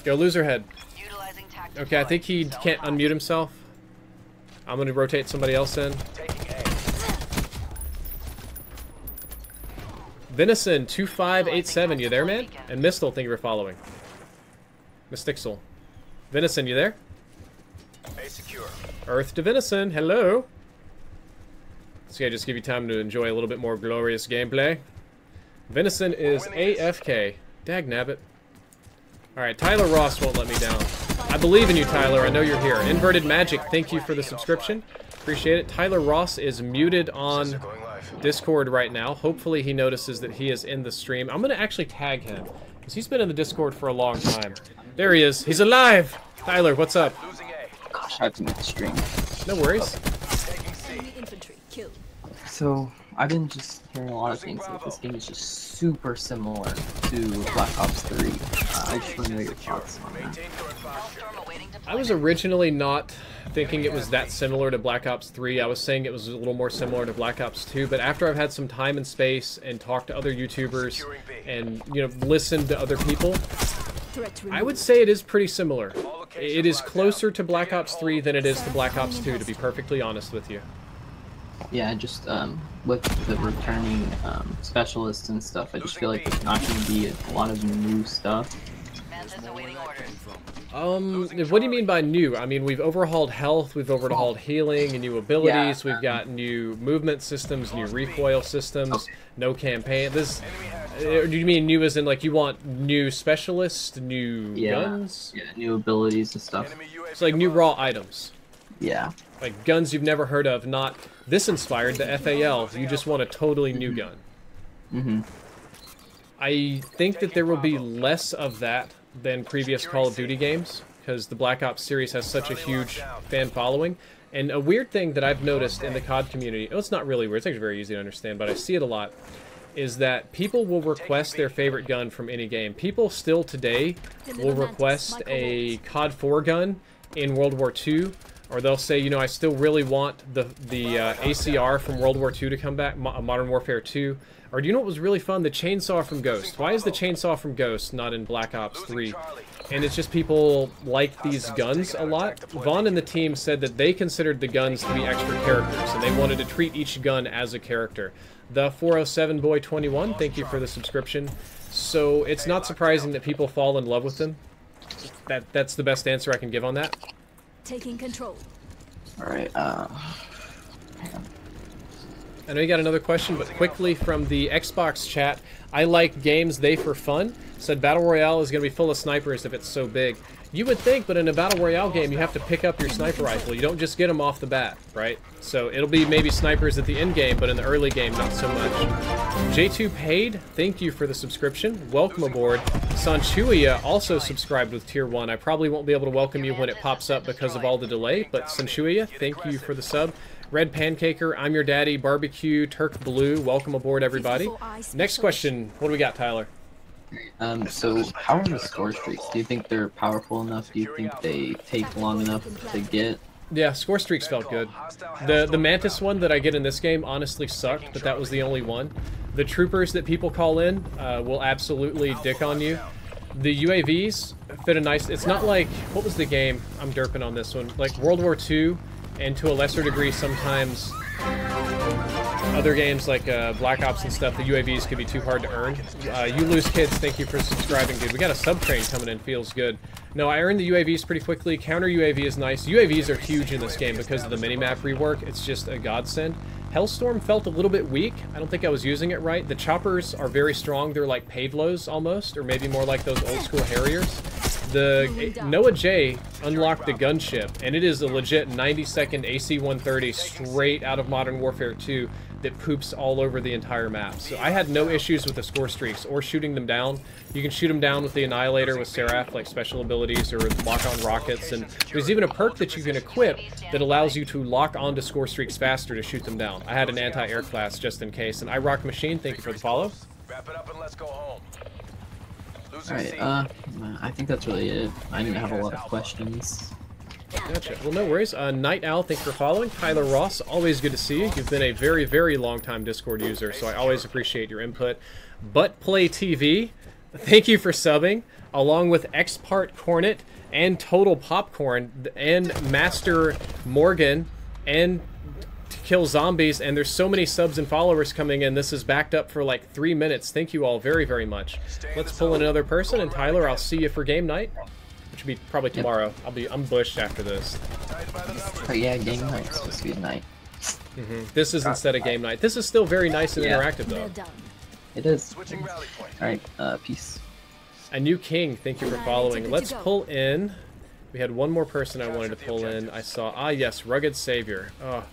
Go, Loserhead. Okay, I think he can't unmute himself. I'm going to rotate somebody else in. Venison 2587, you there, man? And Mistle, thank you for following. Mystixel. Venison, you there? Earth to Venison, hello. So yeah, just give you time to enjoy a little bit more glorious gameplay. Venison is AFK. Dagnabbit. Alright, Tyler Ross won't let me down. I believe in you, Tyler. I know you're here. Inverted Magic, thank you for the subscription. Appreciate it. Tyler Ross is muted on Discord right now. Hopefully he notices that he is in the stream. I'm going to actually tag him, because he's been in the Discord for a long time. There he is. He's alive! Tyler, what's up? Gosh, I have to make the stream. No worries. So, I've been just hearing a lot of things that this game is just super similar to Black Ops 3. I just want to know your thoughts on that. I was originally not thinking it was that similar to Black Ops 3. I was saying it was a little more similar to Black Ops 2, but after I've had some time and space and talked to other YouTubers and, you know, listened to other people, I would say it is pretty similar. It is closer to Black Ops 3 than it is to Black Ops 2, to be perfectly honest with you. Yeah, just with the returning specialists and stuff, I just feel like there's not going to be a lot of new stuff. What do you mean by new? I mean, we've overhauled health, we've overhauled healing, and new abilities, we've got new movement systems, new recoil systems, no campaign. This, do you mean new as in, like, you want new specialists, new guns? Yeah, new abilities and stuff. It's like new raw items. Yeah. Like guns you've never heard of, not this inspired the FAL, you just want a totally new gun. Mm-hmm. I think that there will be less of that than previous Call of Duty games, because the Black Ops series has such a huge fan following. And a weird thing that I've noticed in the COD community, it's not really weird, it's actually very easy to understand, but I see it a lot, is that people will request their favorite gun from any game. People still today will request a COD 4 gun in World War II, or they'll say, you know, I still really want the ACR from World War II to come back, Modern Warfare 2. Or do you know what was really fun? The chainsaw from Ghost. Why is the chainsaw from Ghost not in Black Ops 3? And it's just people like these guns a lot. Vaughn and the team said that they considered the guns to be extra characters, and they wanted to treat each gun as a character. The 407 Boy 21, thank you for the subscription. So it's not surprising that people fall in love with them. That's the best answer I can give on that. Taking control. All right. I know you got another question, but quickly from the Xbox chat, I like games they for fun. Said Battle Royale is going to be full of snipers if it's so big. You would think, but in a Battle Royale game, you have to pick up your sniper rifle. You don't just get them off the bat, right? So it'll be maybe snipers at the end game, but in the early game, not so much. J2 Paid, thank you for the subscription. Welcome aboard. Sanchuia also subscribed with Tier 1. I probably won't be able to welcome you when it pops up because of all the delay, but Sanchuia, thank you for the sub. Red Pancaker, I'm your daddy, Barbecue, Turk Blue, welcome aboard everybody. Next question, what do we got, Tyler? So how are the score streaks? Do you think they're powerful enough? Do you think they take long enough to get? Yeah, score streaks felt good. The Mantis one that I get in this game honestly sucked, but that was the only one. The troopers that people call in will absolutely dick on you. The UAVs fit a nice... It's not like... What was the game? I'm derping on this one. Like World War II, and to a lesser degree sometimes other games like Black Ops and stuff, the UAVs could be too hard to earn. You Lose Kids, thank you for subscribing, dude. We got a sub-train coming in, feels good. No, I earned the UAVs pretty quickly. Counter UAV is nice. UAVs are huge in this game because of the minimap rework. It's just a godsend. Hellstorm felt a little bit weak. I don't think I was using it right. The choppers are very strong. They're like Pavlos almost, or maybe more like those old school Harriers. The Noah J unlocked the gunship, and it is a legit 90-second AC-130 straight out of Modern Warfare 2 that poops all over the entire map. So I had no issues with the score streaks or shooting them down. You can shoot them down with the Annihilator with Seraph, like special abilities, or lock on rockets, and there's even a perk that you can equip that allows you to lock onto score streaks faster to shoot them down. I had an anti-air class just in case. And iRock Machine, thank you for the follow. Wrap it up and let's go home. Alright, I think that's really it. I didn't have a lot of questions. Gotcha. Well, no worries. Night Owl, thanks for following. Tyler Ross, always good to see you. You've been a very, very long-time Discord user, so I always appreciate your input. But Play TV, thank you for subbing, along with Xpart Cornet and Total Popcorn and Master Morgan and Kill Zombies, and there's so many subs and followers coming in. This is backed up for like 3 minutes. Thank you all very, very much. Let's pull in another person, and Tyler, I'll see you for game night, which will be probably tomorrow. I'm bushed after this. Oh yeah, game night's supposed to be at night. This is instead of game night. This is still very nice and interactive though. It is. Alright, peace. A New King, thank you for following. Let's pull in. We had one more person I wanted to pull in. I saw, yes, Rugged Savior. Oh,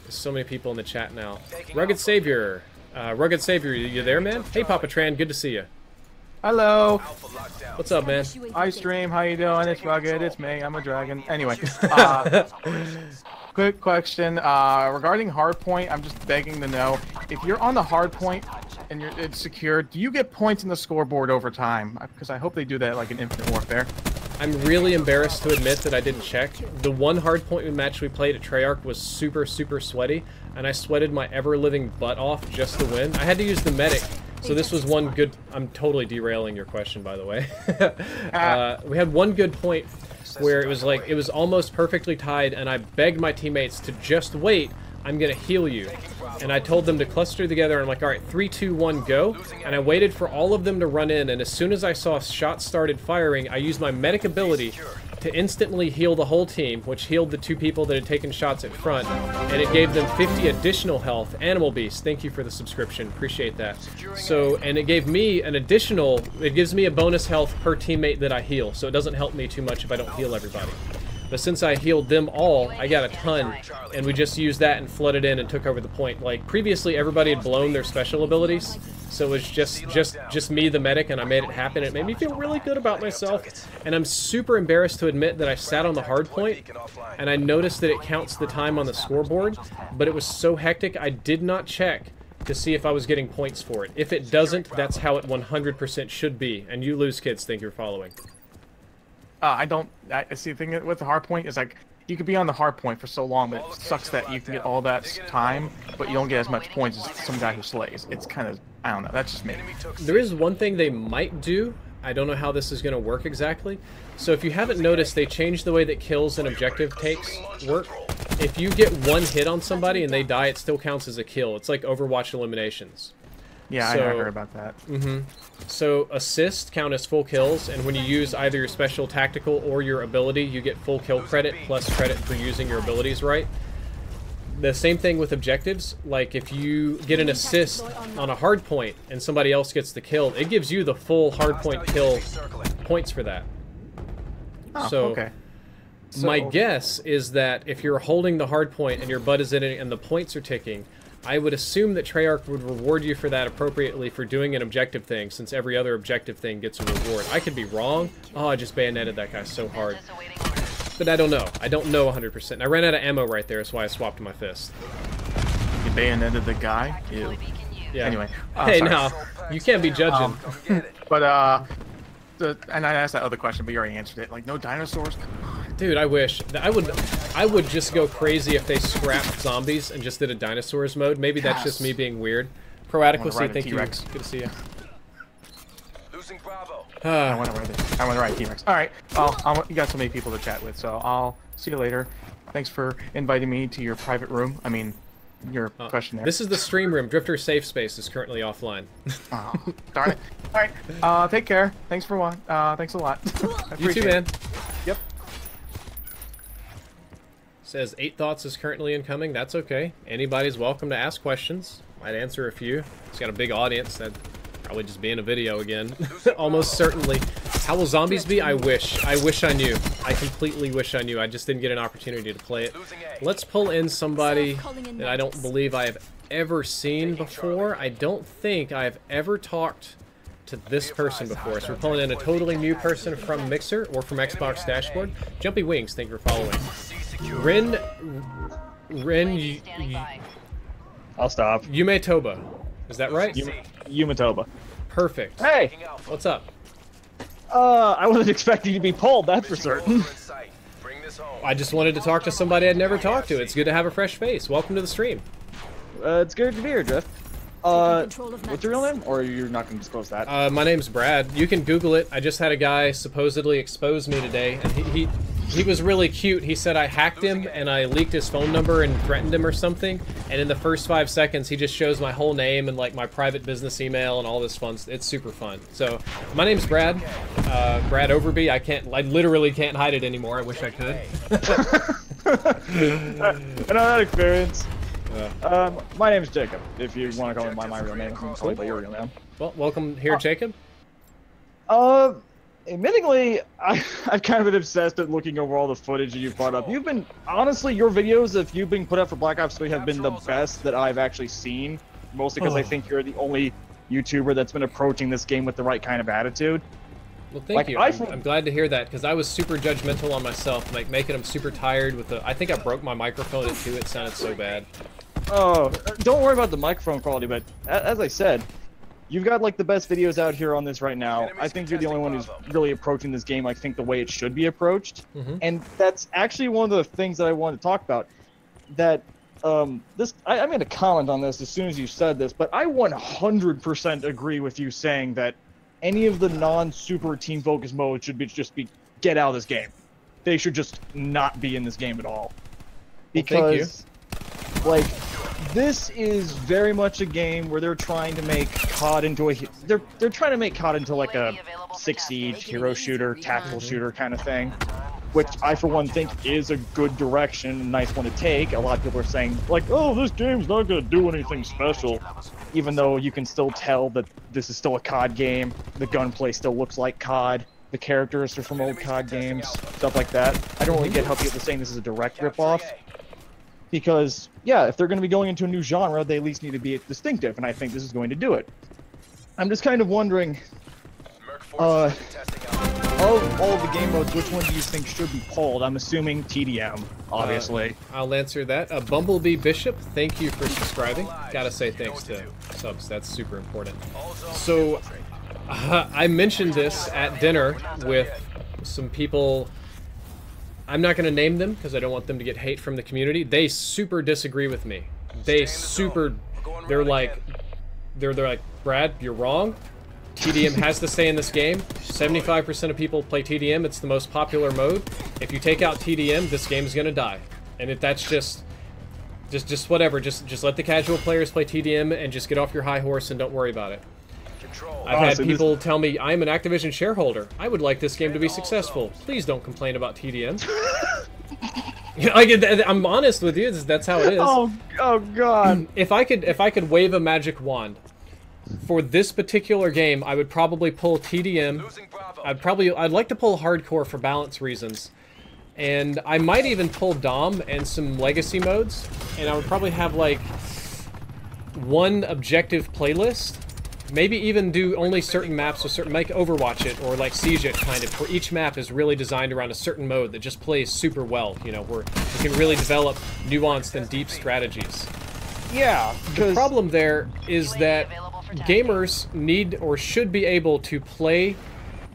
there's so many people in the chat now. Rugged Savior. Rugged Savior, you there, man? Hey, Papa Tran, good to see you. Hello. What's up, man? Hi, stream. How you doing? It's Rugged. It's me. I'm a dragon. Anyway, quick question regarding hardpoint. I'm just begging to know if you're on the hardpoint and it's secure. Do you get points in the scoreboard over time? Because I hope they do that like in Infinite Warfare. I'm really embarrassed to admit that I didn't check. The one hardpoint match we played at Treyarch was super, super sweaty, and I sweated my ever-living butt off just to win. I had to use the medic. So this was one good... I'm totally derailing your question, by the way. We had one good point where it was like, it was almost perfectly tied, and I begged my teammates to just wait. I'm gonna heal you. And I told them to cluster together, and I'm like, all right, 3, 2, 1, go. And I waited for all of them to run in, and as soon as I saw shots started firing, I used my medic ability to instantly heal the whole team, which healed the 2 people that had taken shots at front, and it gave them 50 additional health. Animal Beast, thank you for the subscription, appreciate that. So, and it gave me an additional, it gives me a bonus health per teammate that I heal, so it doesn't help me too much if I don't heal everybody. But since I healed them all, I got a ton, and we just used that and flooded in and took over the point. Like, previously everybody had blown their special abilities, so it was just me, the medic, and I made it happen. It made me feel really good about myself, and I'm super embarrassed to admit that I sat on the hard point, and I noticed that it counts the time on the scoreboard, but it was so hectic I did not check to see if I was getting points for it. If it doesn't, that's how it 100% should be, and you lose kids think you're following. I see the thing with the hard point is like you could be on the hard point for so long, but it sucks that you can get all that time, but you don't get as much points as some guy who slays. It's kind of, I don't know, that's just me. There is one thing they might do. I don't know how this is going to work exactly. So if you haven't noticed, they changed the way that kills and objective takes work. If you get 1 hit on somebody and they die, it still counts as a kill. It's like Overwatch eliminations. Yeah, I heard about that. So assists count as full kills, and when you use either your special tactical or your ability, you get full kill credit plus credit for using your abilities right. The same thing with objectives. Like if you get an assist on a hard point and somebody else gets the kill, it gives you the full hard point kill points for that. Oh, so okay. My guess is that if you're holding the hard point and your butt is in it and the points are ticking, I would assume that Treyarch would reward you for that appropriately for doing an objective thing, since every other objective thing gets a reward. I could be wrong. Oh, I just bayoneted that guy so hard. But I don't know. I don't know 100%. And I ran out of ammo right there, that's why I swapped my fist. You bayoneted the guy? Ew. Yeah. Anyway. Hey, no. You can't be judging. But, and I asked that other question, but you already answered it. Like, no dinosaurs? Come on. Dude, I wish. I would just go crazy if they scrapped zombies and just did a dinosaurs mode. Maybe that's just me being weird. Pro Adequacy, thank you. Good to see you. Losing Bravo. I want to ride T-Rex. Alright, well, you got so many people to chat with, so I'll see you later. Thanks for inviting me to your private room. I mean, your questionnaire. This is the stream room. Drifter's safe space is currently offline. Oh, darn it. Alright, take care. Thanks for watching. Thanks a lot. You too, man. Yep. Says 8 Thoughts is currently incoming. That's okay. Anybody's welcome to ask questions. Might answer a few. It's got a big audience. That'd probably just be in a video again. Almost certainly. How will zombies be? I wish. I wish I knew. I completely wish I knew. I just didn't get an opportunity to play it. Let's pull in somebody that I don't believe I have ever seen before. I don't think I have ever talked to this person before. So we're pulling in a totally new person from Mixer or from Xbox Dashboard. Jumpy Wings, thank you for following. Ren, I'll stop. Yumetoba. Is that right? Yumetoba. Perfect. Hey! What's up? I wasn't expecting you to be pulled, that's for certain. I just wanted to talk to somebody I'd never talked to. It's good to have a fresh face. Welcome to the stream. It's good to be here, Drift. What's your real name? Or you're not going to disclose that? My name's Brad. You can Google it. I just had a guy supposedly expose me today, and he was really cute. He said I hacked him and I leaked his phone number and threatened him or something. And in the first 5 seconds, he just shows my whole name and like my private business email and all this fun. It's super fun. So my name's Brad. Brad Overby. I literally can't hide it anymore. I wish I could. I know that experience. My name's Jacob. If you want to call me my real name, you can call me by your real name. Well, welcome here, Jacob. Admittingly, I've kind of been obsessed at looking over all the footage that you've brought up. You've been, honestly, your videos, if you've been put up for Black Ops 3, have been the best that I've actually seen. Mostly because I think you're the only YouTuber that's been approaching this game with the right kind of attitude. Well, thank you. I'm glad to hear that, because I was super judgmental on myself, like making them super tired with the... I think I broke my microphone at 2, it sounded so bad. Oh, don't worry about the microphone quality, but as I said, you've got like the best videos out here on this right now. I think you're the only one who's really approaching this game, I think, the way it should be approached. And that's actually one of the things that I wanted to talk about. That I made a comment on this as soon as you said this, but I 100% agree with you saying that any of the non-super team focus modes should just be get out of this game. They should just not be in this game at all. Because Like, this is very much a game where they're trying to make COD into a they're trying to make COD into like a 6 Siege hero shooter, tactical shooter kind of thing, which I for one think is a good direction, a nice one to take. A lot of people are saying like, oh, this game's not gonna do anything special, even though you can still tell that this is still a COD game. The gunplay still looks like COD. The characters are from old COD games, stuff like that. I don't really get how people are saying this is a direct ripoff. Because, yeah, if they're going to be going into a new genre, they at least need to be distinctive, and I think this is going to do it. I'm just kind of wondering, of all the game modes, which one do you think should be pulled? I'm assuming TDM, obviously. I'll answer that. Bumblebee Bishop, thank you for subscribing. Gotta say thanks to subs, that's super important. So, I mentioned this at dinner with some people. I'm not going to name them because I don't want them to get hate from the community. They super disagree with me. They're like, Brad, you're wrong. TDM has to stay in this game. 75% of people play TDM. It's the most popular mode. If you take out TDM, this game's going to die. And if that's just whatever. Just let the casual players play TDM and just get off your high horse and don't worry about it. I've had people tell me, I'm an Activision shareholder. I would like this game to be successful. Please don't complain about TDM. I'm honest with you. That's how it is. Oh God! If I could wave a magic wand for this particular game, I would probably pull TDM. I'd like to pull hardcore for balance reasons, and I might even pull Dom and some legacy modes. And I would probably have like one objective playlist. Maybe even do only certain maps with certain, like Overwatch it or like Siege it kind of, where each map is really designed around a certain mode that just plays super well, you know, where you can really develop nuanced and deep strategies. Yeah, the problem there is that gamers need or should be able to play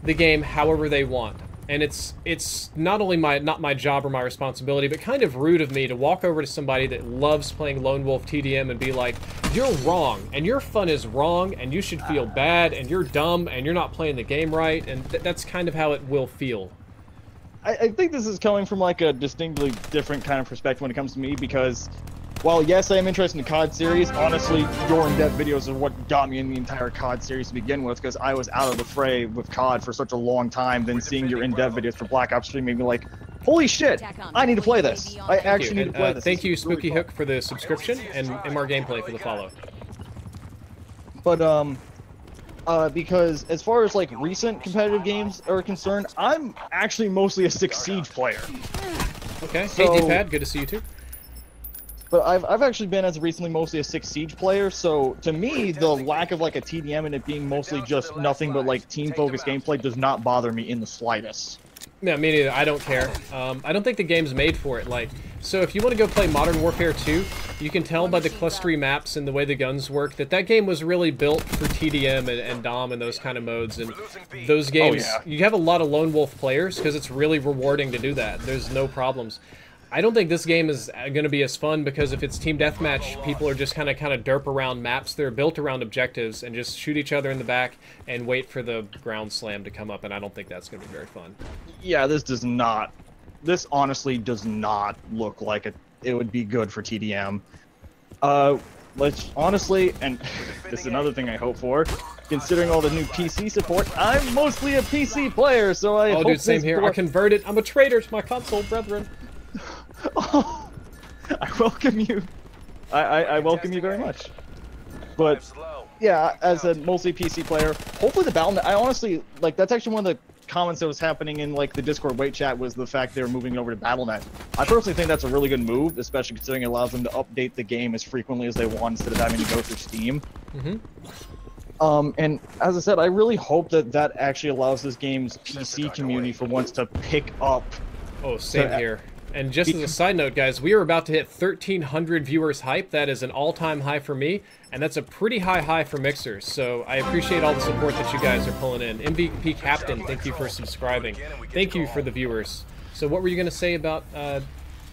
the game however they want. And it's not only not my job or my responsibility, but kind of rude of me to walk over to somebody that loves playing Lone Wolf TDM and be like, you're wrong, and your fun is wrong, and you should feel bad, and you're dumb, and you're not playing the game right, and that's kind of how it will feel. I think this is coming from like a distinctly different kind of perspective when it comes to me, because while yes, I am interested in the COD series, honestly, your in-depth videos are what got me in the entire COD series to begin with, because I was out of the fray with COD for such a long time, then seeing your in-depth videos for Black Ops 3 made me like, holy shit, I need to play this. I actually need to play this. Thank you, Spooky Hook, for the subscription, and MR Gameplay for the follow. But, because as far as like recent competitive games are concerned, I'm actually mostly a 6 Siege player. Okay, so, hey D-Pad, good to see you too. But I've actually been as recently mostly a 6 Siege player, so to me, the lack of like a TDM and it being mostly just nothing but like team-focused gameplay does not bother me in the slightest. Yeah, me neither. I don't care. I don't think the game's made for it. Like, so if you want to go play Modern Warfare 2, you can tell by the clustery maps and the way the guns work that that game was really built for TDM and Dom and those kind of modes. And those games, you have a lot of Lone Wolf players because it's really rewarding to do that. There's no problems. I don't think this game is going to be as fun because if it's team deathmatch, people are just kind of derp around maps. They're built around objectives and just shoot each other in the back and wait for the ground slam to come up, and I don't think that's going to be very fun. Yeah, this honestly does not look like it would be good for TDM. Let's honestly, and this is another thing I hope for, considering all the new PC support, I'm mostly a PC player, so I hope dude, same here. I converted. I'm a traitor to my console brethren. Oh, I welcome you. I welcome you very much. But yeah, as a mostly PC player, hopefully the Battle.net, I honestly, like, that's actually one of the comments that was happening in like the Discord wait chat was the fact they were moving over to Battle.net. I personally think that's a really good move, especially considering it allows them to update the game as frequently as they want instead of having to go through Steam. And as I said, I really hope that that actually allows this game's PC community for once to pick up. Oh, same here. And just as a side note, guys, we are about to hit 1,300 viewers hype. That is an all-time high for me, and that's a pretty high for Mixers. So I appreciate all the support that you guys are pulling in. MVP Captain, thank you for subscribing. Thank you for the viewers. So what were you going to say about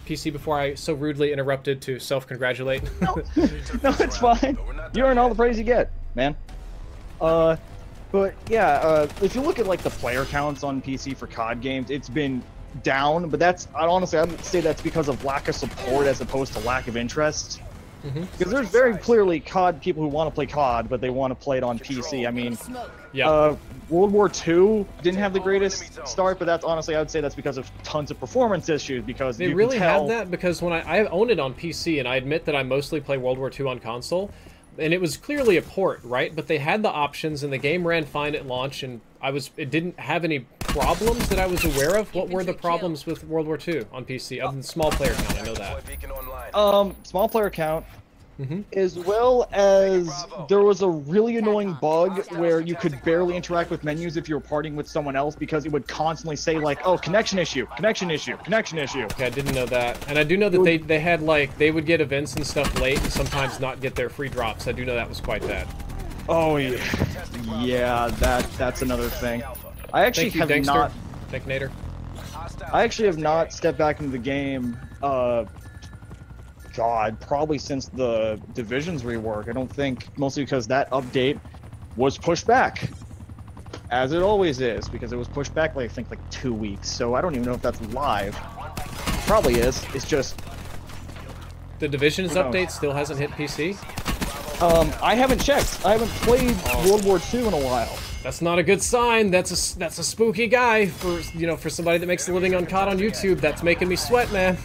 PC before I so rudely interrupted to self-congratulate? No, it's fine. You earn all the praise you get, man. But yeah, if you look at like the player counts on PC for COD games, it's been down, but that's honestly I would say that's because of lack of support as opposed to lack of interest. Because there's very clearly COD people who want to play COD, but they want to play it on PC. I mean, World War II didn't have the greatest start, but that's honestly, I would say that's because of tons of performance issues. Because they really have that. Because when I own it on PC, and I admit that I mostly play World War II on console, and it was clearly a port, right? But they had the options, and the game ran fine at launch, and it didn't have any problems that I was aware of. What were the problems with World War II on PC, other than small player count? I know that. Small player count, as well as there was a really annoying bug where you could barely interact with menus if you were partying with someone else because it would constantly say like, oh, connection issue, connection issue, connection issue. Okay, I didn't know that. And I do know that they had like, they would get events and stuff late and sometimes not get their free drops. I do know that was quite bad. Oh yeah, yeah, that's another thing. I actually have not. Technator. I actually have not stepped back into the game. God, probably since the Division's rework. I don't think, mostly because that update was pushed back, as it always is, because it was pushed back like I think like 2 weeks. So I don't even know if that's live. Probably is. It's just the Division's update still hasn't hit PC. I haven't checked. I haven't played World War II in a while. That's not a good sign. That's a spooky guy for somebody that makes a living on COD on YouTube. That's making me sweat, man.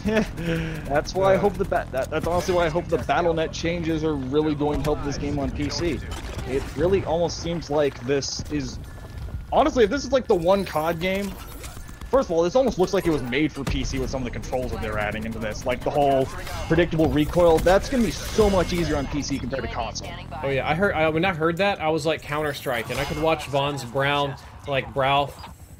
That's why I hope that's honestly why I hope the BattleNet changes are really going to help this game on PC. It really almost seems like this is honestly, if this is like the one COD game. First of all, this almost looks like it was made for PC with some of the controls that they're adding into this. Like the whole predictable recoil, that's going to be so much easier on PC compared to console. Oh yeah, when I heard that, I was like Counter-Strike, and I could watch Vaughn's brow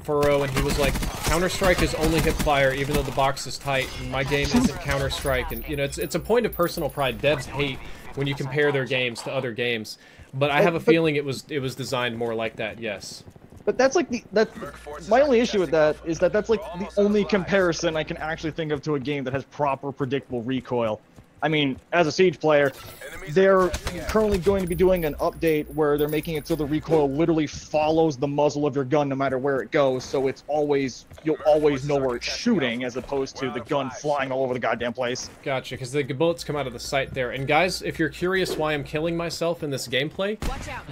furrow, and he was like, Counter-Strike is only hip fire, even though the box is tight, and my game isn't Counter-Strike. And it's a point of personal pride. Devs hate when you compare their games to other games, but I have a feeling it was designed more like that. Yes. But that's like my only issue with that is that that's like the only comparison I can actually think of to a game that has proper predictable recoil. I mean, as a Siege player, they're currently going to be doing an update where they're making it so the recoil literally follows the muzzle of your gun no matter where it goes, so you'll always know where it's shooting as opposed to the gun flying all over the goddamn place. Gotcha, because the bullets come out of the sight there. And guys, if you're curious why I'm killing myself in this gameplay,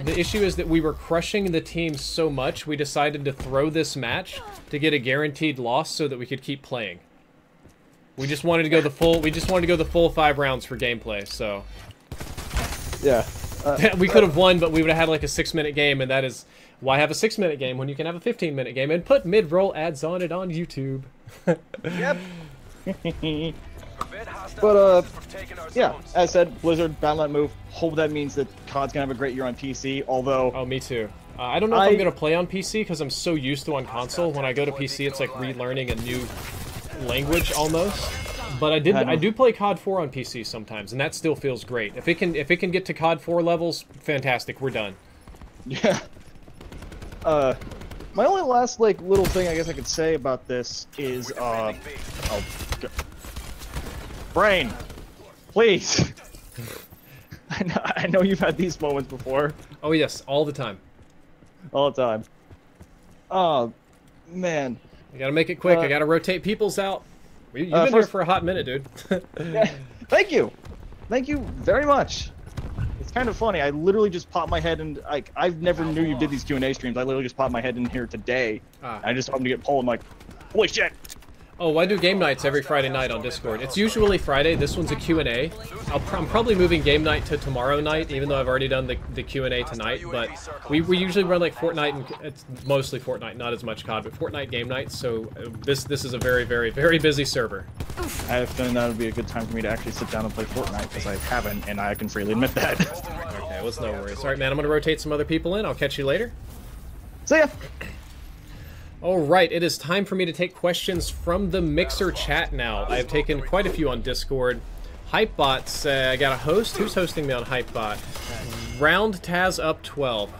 the issue is that we were crushing the team so much, we decided to throw this match to get a guaranteed loss so that we could keep playing. We just wanted to go the full 5 rounds for gameplay, so yeah. We could have won, but we would have had like a 6-minute game, and that is why have a 6-minute game when you can have a 15-minute game and put mid-roll ads on it on YouTube. Yep. But yeah, as I said, Blizzard, BattleNet move. Hope that means that COD's gonna have a great year on PC. Although, oh, me too. I don't know if I'm gonna play on PC because I'm so used to on console. When I go to PC, it's like relearning a new language almost. But I do play COD 4 on PC sometimes, and that still feels great. If it can get to COD 4 levels, fantastic. We're done. Yeah. My only last little thing I guess I could say about this is Brain, please. I know you've had these moments before. Oh yes, all the time. All the time. Oh man. You gotta make it quick. I gotta rotate peoples out. You've been here for a hot minute, dude. Yeah, thank you. Thank you very much. It's kind of funny. I literally just popped my head in. I never knew you did these Q&A streams. I literally just popped my head in here today. I just happened to get pulled. I'm like, holy shit. Oh, I do game nights every Friday night on Discord. It's usually Friday. This one's a Q&A. I'm probably moving game night to tomorrow night, even though I've already done the Q&A tonight. But we usually run like Fortnite, and it's mostly Fortnite, not as much COD, but Fortnite game nights. So this is a very, very, very busy server. I have a feeling that would be a good time for me to actually sit down and play Fortnite, because I haven't, and I can freely admit that. Okay, well, it's no worries. All right, man, I'm going to rotate some other people in. I'll catch you later. See ya! Alright, it is time for me to take questions from the Mixer chat now. I have taken quite a few on Discord. Hypebot, I got a host. Who's hosting me on Hypebot? Round Taz up 12.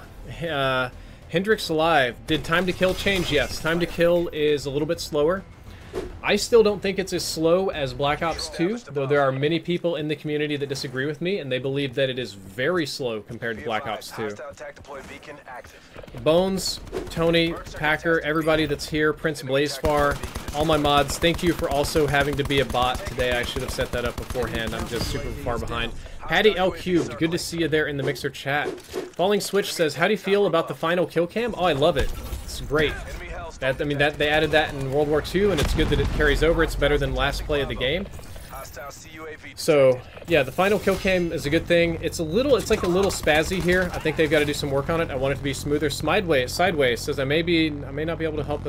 Hendrix Alive. Did Time to Kill change? Yes. Time to Kill is a little bit slower. I still don't think it's as slow as Black Ops 2, though there are many people in the community that disagree with me, and they believe that it is very slow compared to Black Ops 2. Bones, Tony, Packer, everybody that's here, Prince Blazefar, all my mods, thank you for also having to be a bot today. I should have set that up beforehand. I'm just super far behind. Patty L Cubed, good to see you there in the Mixer chat. Falling Switch says, how do you feel about the final kill cam? Oh, I love it. It's great. I mean, they added that in World War II, and it's good that it carries over. It's better than last play of the game. So, yeah, the final kill cam is a good thing. It's like a little spazzy here. I think they've got to do some work on it. I want it to be smoother. Sideways says, I may not be able to help.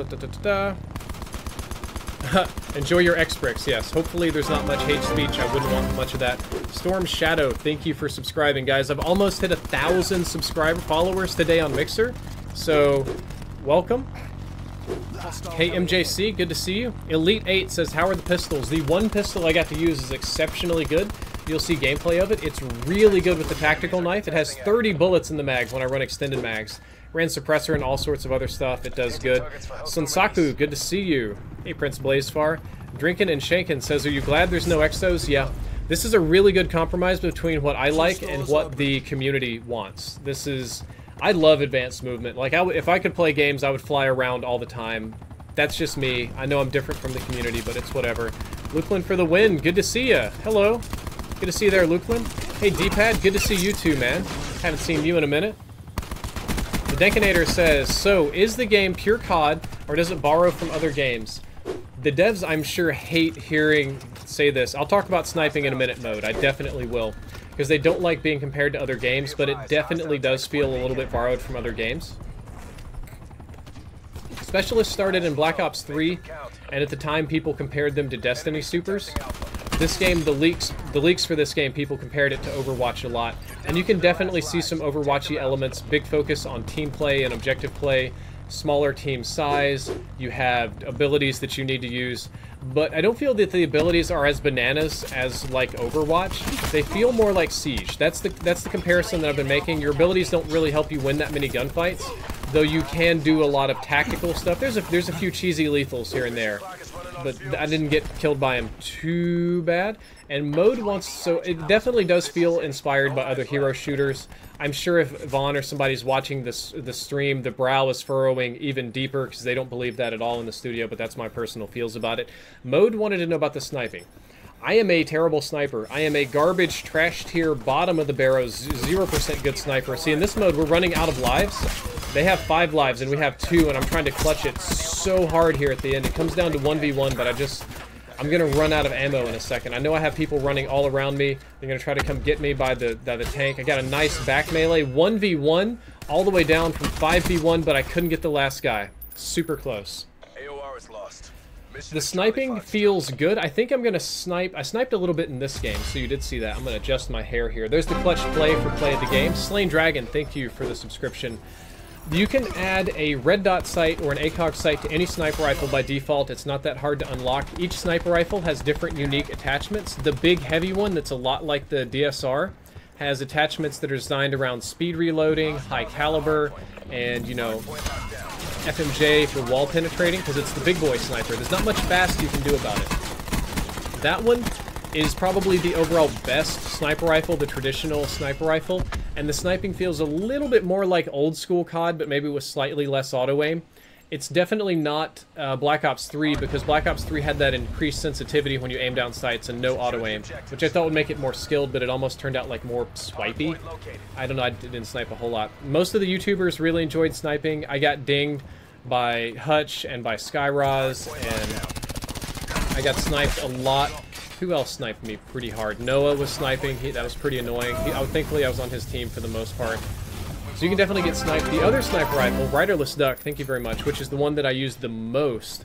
Enjoy your X-Bricks, yes. Hopefully there's not much hate speech. I wouldn't want much of that. Storm Shadow, thank you for subscribing, guys. I've almost hit 1,000 followers today on Mixer, so welcome. Hey MJC, good to see you. Elite 8 says, how are the pistols? The one pistol I got to use is exceptionally good. You'll see gameplay of it. It's really good with the tactical knife. It has 30 bullets in the mag when I run extended mags. Ran suppressor and all sorts of other stuff. It does good. Sunsaku, good to see you. Hey Prince Blazefar. Drinkin' and Shankin' says, are you glad there's no exos? Yeah. This is a really good compromise between what I like and what the community wants. I love advanced movement. Like, if I could play games, I would fly around all the time. That's just me. I know I'm different from the community, but it's whatever. Lukeland for the win. Good to see ya. Hello. Good to see you there, Lukeland. Hey, D-Pad. Good to see you too, man. Haven't seen you in a minute. The Denkinator says, so, is the game pure COD, or does it borrow from other games? The devs, I'm sure, hate hearing say this. I'll talk about sniping in a minute mode. I definitely will. Because they don't like being compared to other games, but it definitely does feel a little bit borrowed from other games. Specialist started in Black Ops 3, and at the time people compared them to Destiny Supers. This game, the leaks for this game, people compared it to Overwatch a lot. And you can definitely see some Overwatchy elements, big focus on team play and objective play, smaller team size, you have abilities that you need to use, but I don't feel that the abilities are as bananas as like Overwatch. They feel more like Siege. That's the comparison that I've been making. Your abilities don't really help you win that many gunfights, though you can do a lot of tactical stuff. There's a few cheesy lethals here and there, but I didn't get killed by him too bad. And mode wants, so it definitely does feel inspired by other hero shooters. I'm sure if Vaughn or somebody's watching the stream, the brow is furrowing even deeper because they don't believe that at all in the studio, but that's my personal feels about it. Mode wanted to know about the sniping. I am a terrible sniper. I am a garbage, trash tier, bottom of the barrels, 0% good sniper. See, in this mode, we're running out of lives. They have 5 lives and we have 2, and I'm trying to clutch it so hard here at the end. It comes down to 1v1, but I'm gonna run out of ammo in a second. I know I have people running all around me. They're gonna try to come get me by the tank. I got a nice back melee, 1v1, all the way down from 5v1, but I couldn't get the last guy. Super close. AOR is lost. The sniping feels good. I think I'm gonna snipe. I sniped a little bit in this game, so you did see that. I'm gonna adjust my hair here. There's the clutch play for play of the game. Slain Dragon, thank you for the subscription. You can add a red dot sight or an ACOG sight to any sniper rifle by default. It's not that hard to unlock. Each sniper rifle has different unique attachments. The big heavy one that's a lot like the DSR has attachments that are designed around speed reloading, high caliber, and, you know, FMJ for wall penetrating, because it's the big boy sniper. There's not much fast you can do about it. That one is probably the overall best sniper rifle, the traditional sniper rifle, and the sniping feels a little bit more like old school COD, but maybe with slightly less auto aim. It's definitely not Black Ops 3, because Black Ops 3 had that increased sensitivity when you aim down sights and no auto aim, which I thought would make it more skilled, but it almost turned out like more swipey. I don't know, I didn't snipe a whole lot. Most of the YouTubers really enjoyed sniping. I got dinged by Hutch and by Skyroz, and I got sniped a lot. Who else sniped me pretty hard? Noah was sniping. That was pretty annoying. Thankfully, I was on his team for the most part. So you can definitely get sniped. The other sniper rifle, Riderless Duck, thank you very much, which is the one that I used the most,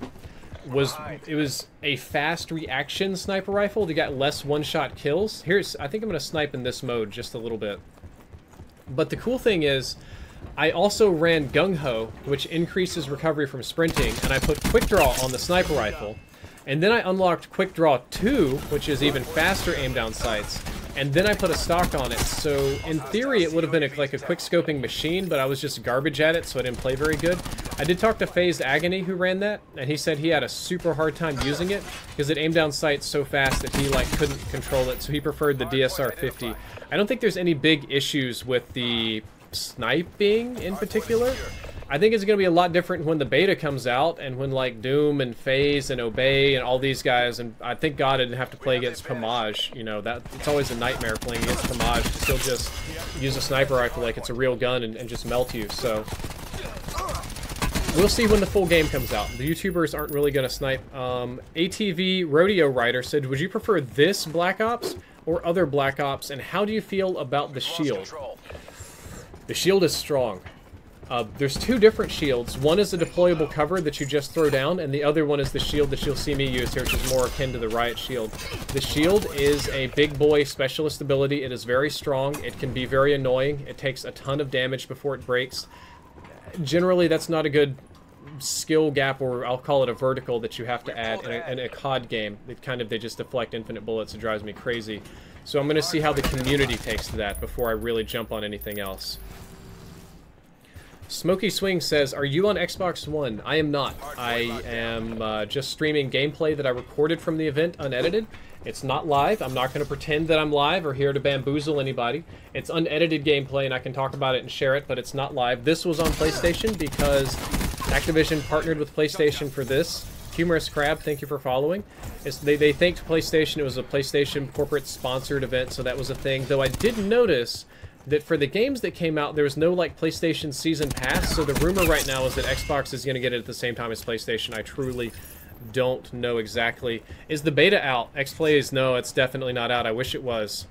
was a fast reaction sniper rifle that got less one-shot kills. I think I'm going to snipe in this mode just a little bit. But the cool thing is, I also ran Gung Ho, which increases recovery from sprinting, and I put Quick Draw on the sniper rifle. And then I unlocked Quick Draw 2, which is even faster aim down sights. and then I put a stock on it. So in theory, it would have been like a quick scoping machine, but I was just garbage at it, so I didn't play very good. I did talk to Phased Agony, who ran that, and he said he had a super hard time using it because it aimed down sights so fast that he like couldn't control it, so he preferred the DSR 50. I don't think there's any big issues with the sniping in particular. I think it's going to be a lot different when the beta comes out and when like Doom and FaZe and Obey and all these guys, and I thank God I didn't have to play against Pomage. You know, that it's always a nightmare playing against Pomage. He'll just use a sniper rifle like it's a real gun and just melt you. So we'll see when the full game comes out. The YouTubers aren't really going to snipe. ATV Rodeo Rider said, would you prefer this Black Ops or other Black Ops, and how do you feel about the shield? The shield is strong. There's two different shields. One is a deployable cover that you just throw down, and the other one is the shield that you'll see me use here, which is more akin to the Riot Shield. The shield is a big boy specialist ability. It is very strong. It can be very annoying. It takes a ton of damage before it breaks. Generally, that's not a good skill gap, or I'll call it a vertical, that you have to add in a COD game. They just deflect infinite bullets. It drives me crazy. So I'm going to see how the community takes to that before I really jump on anything else. Smokey Swing says, are you on Xbox One? I am not. I am just streaming gameplay that I recorded from the event unedited. It's not live. I'm not going to pretend that I'm live or here to bamboozle anybody. It's unedited gameplay, and I can talk about it and share it, but it's not live. This was on PlayStation because Activision partnered with PlayStation for this. Humorous Crab, thank you for following. They thanked PlayStation. It was a PlayStation corporate-sponsored event, so that was a thing. Though I did notice that for the games that came out, there was no like PlayStation Season Pass, so the rumor right now is that Xbox is going to get it at the same time as PlayStation. I truly don't know exactly. Is the beta out? X-Plays, no, it's definitely not out. I wish it was.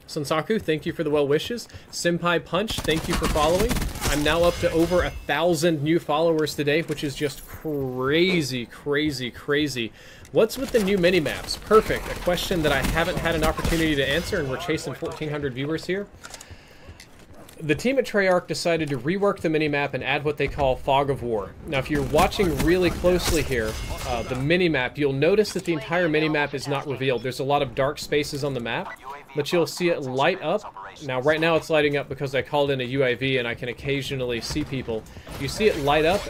Sunsaku, thank you for the well wishes. Senpai Punch, thank you for following. I'm now up to over 1,000 new followers today, which is just crazy, crazy, crazy. What's with the new mini-maps? Perfect. A question that I haven't had an opportunity to answer, and we're chasing 1,400 viewers here. The team at Treyarch decided to rework the mini-map and add what they call Fog of War. Now, if you're watching really closely here, the mini-map, you'll notice that the entire mini-map is not revealed. There's a lot of dark spaces on the map, but you'll see it light up. Now, right now it's lighting up because I called in a UAV and I can occasionally see people. You see it light up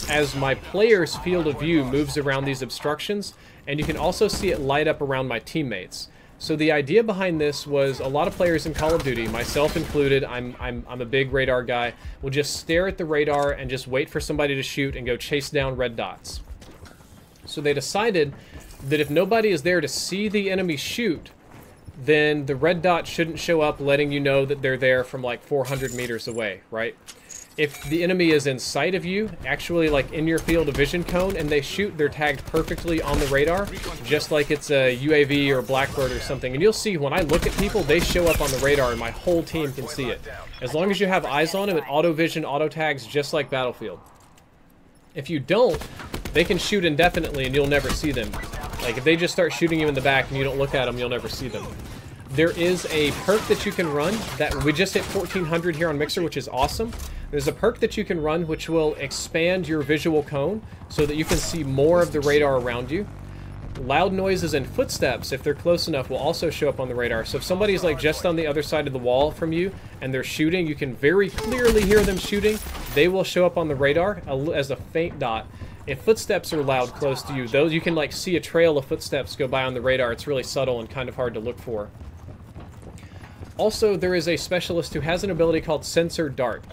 as my player's field of view moves around these obstructions, and you can also see it light up around my teammates. So the idea behind this was a lot of players in Call of Duty, myself included, I'm a big radar guy, will just stare at the radar and just wait for somebody to shoot and go chase down red dots. So they decided that if nobody is there to see the enemy shoot, then the red dot shouldn't show up letting you know that they're there from like 400 meters away, right? If the enemy is in sight of you, actually like in your field of vision cone, and they shoot, they're tagged perfectly on the radar, just like it's a UAV or a Blackbird or something. And you'll see when I look at people, they show up on the radar and my whole team can see it. As long as you have eyes on them, it auto-vision, auto-tags just like Battlefield. If you don't, they can shoot indefinitely and you'll never see them. Like if they just start shooting you in the back and you don't look at them, you'll never see them. There is a perk that you can run that we just hit 1,400 here on Mixer, which is awesome. There's a perk that you can run which will expand your visual cone so that you can see more of the radar around you. Loud noises and footsteps, if they're close enough, will also show up on the radar. So if somebody's like just on the other side of the wall from you and they're shooting, you can very clearly hear them shooting. They will show up on the radar as a faint dot. If footsteps are loud close to you, those you can like see a trail of footsteps go by on the radar. It's really subtle and kind of hard to look for. Also, there is a specialist who has an ability called Sensor Dart.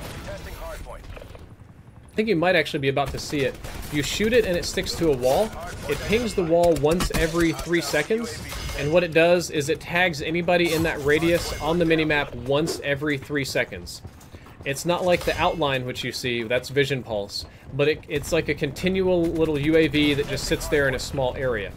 I think you might actually be about to see it. You shoot it and it sticks to a wall. It pings the wall once every 3 seconds, and what it does is it tags anybody in that radius on the minimap once every 3 seconds. It's not like the outline which you see, that's Vision Pulse, but it's like a continual little UAV that just sits there in a small area.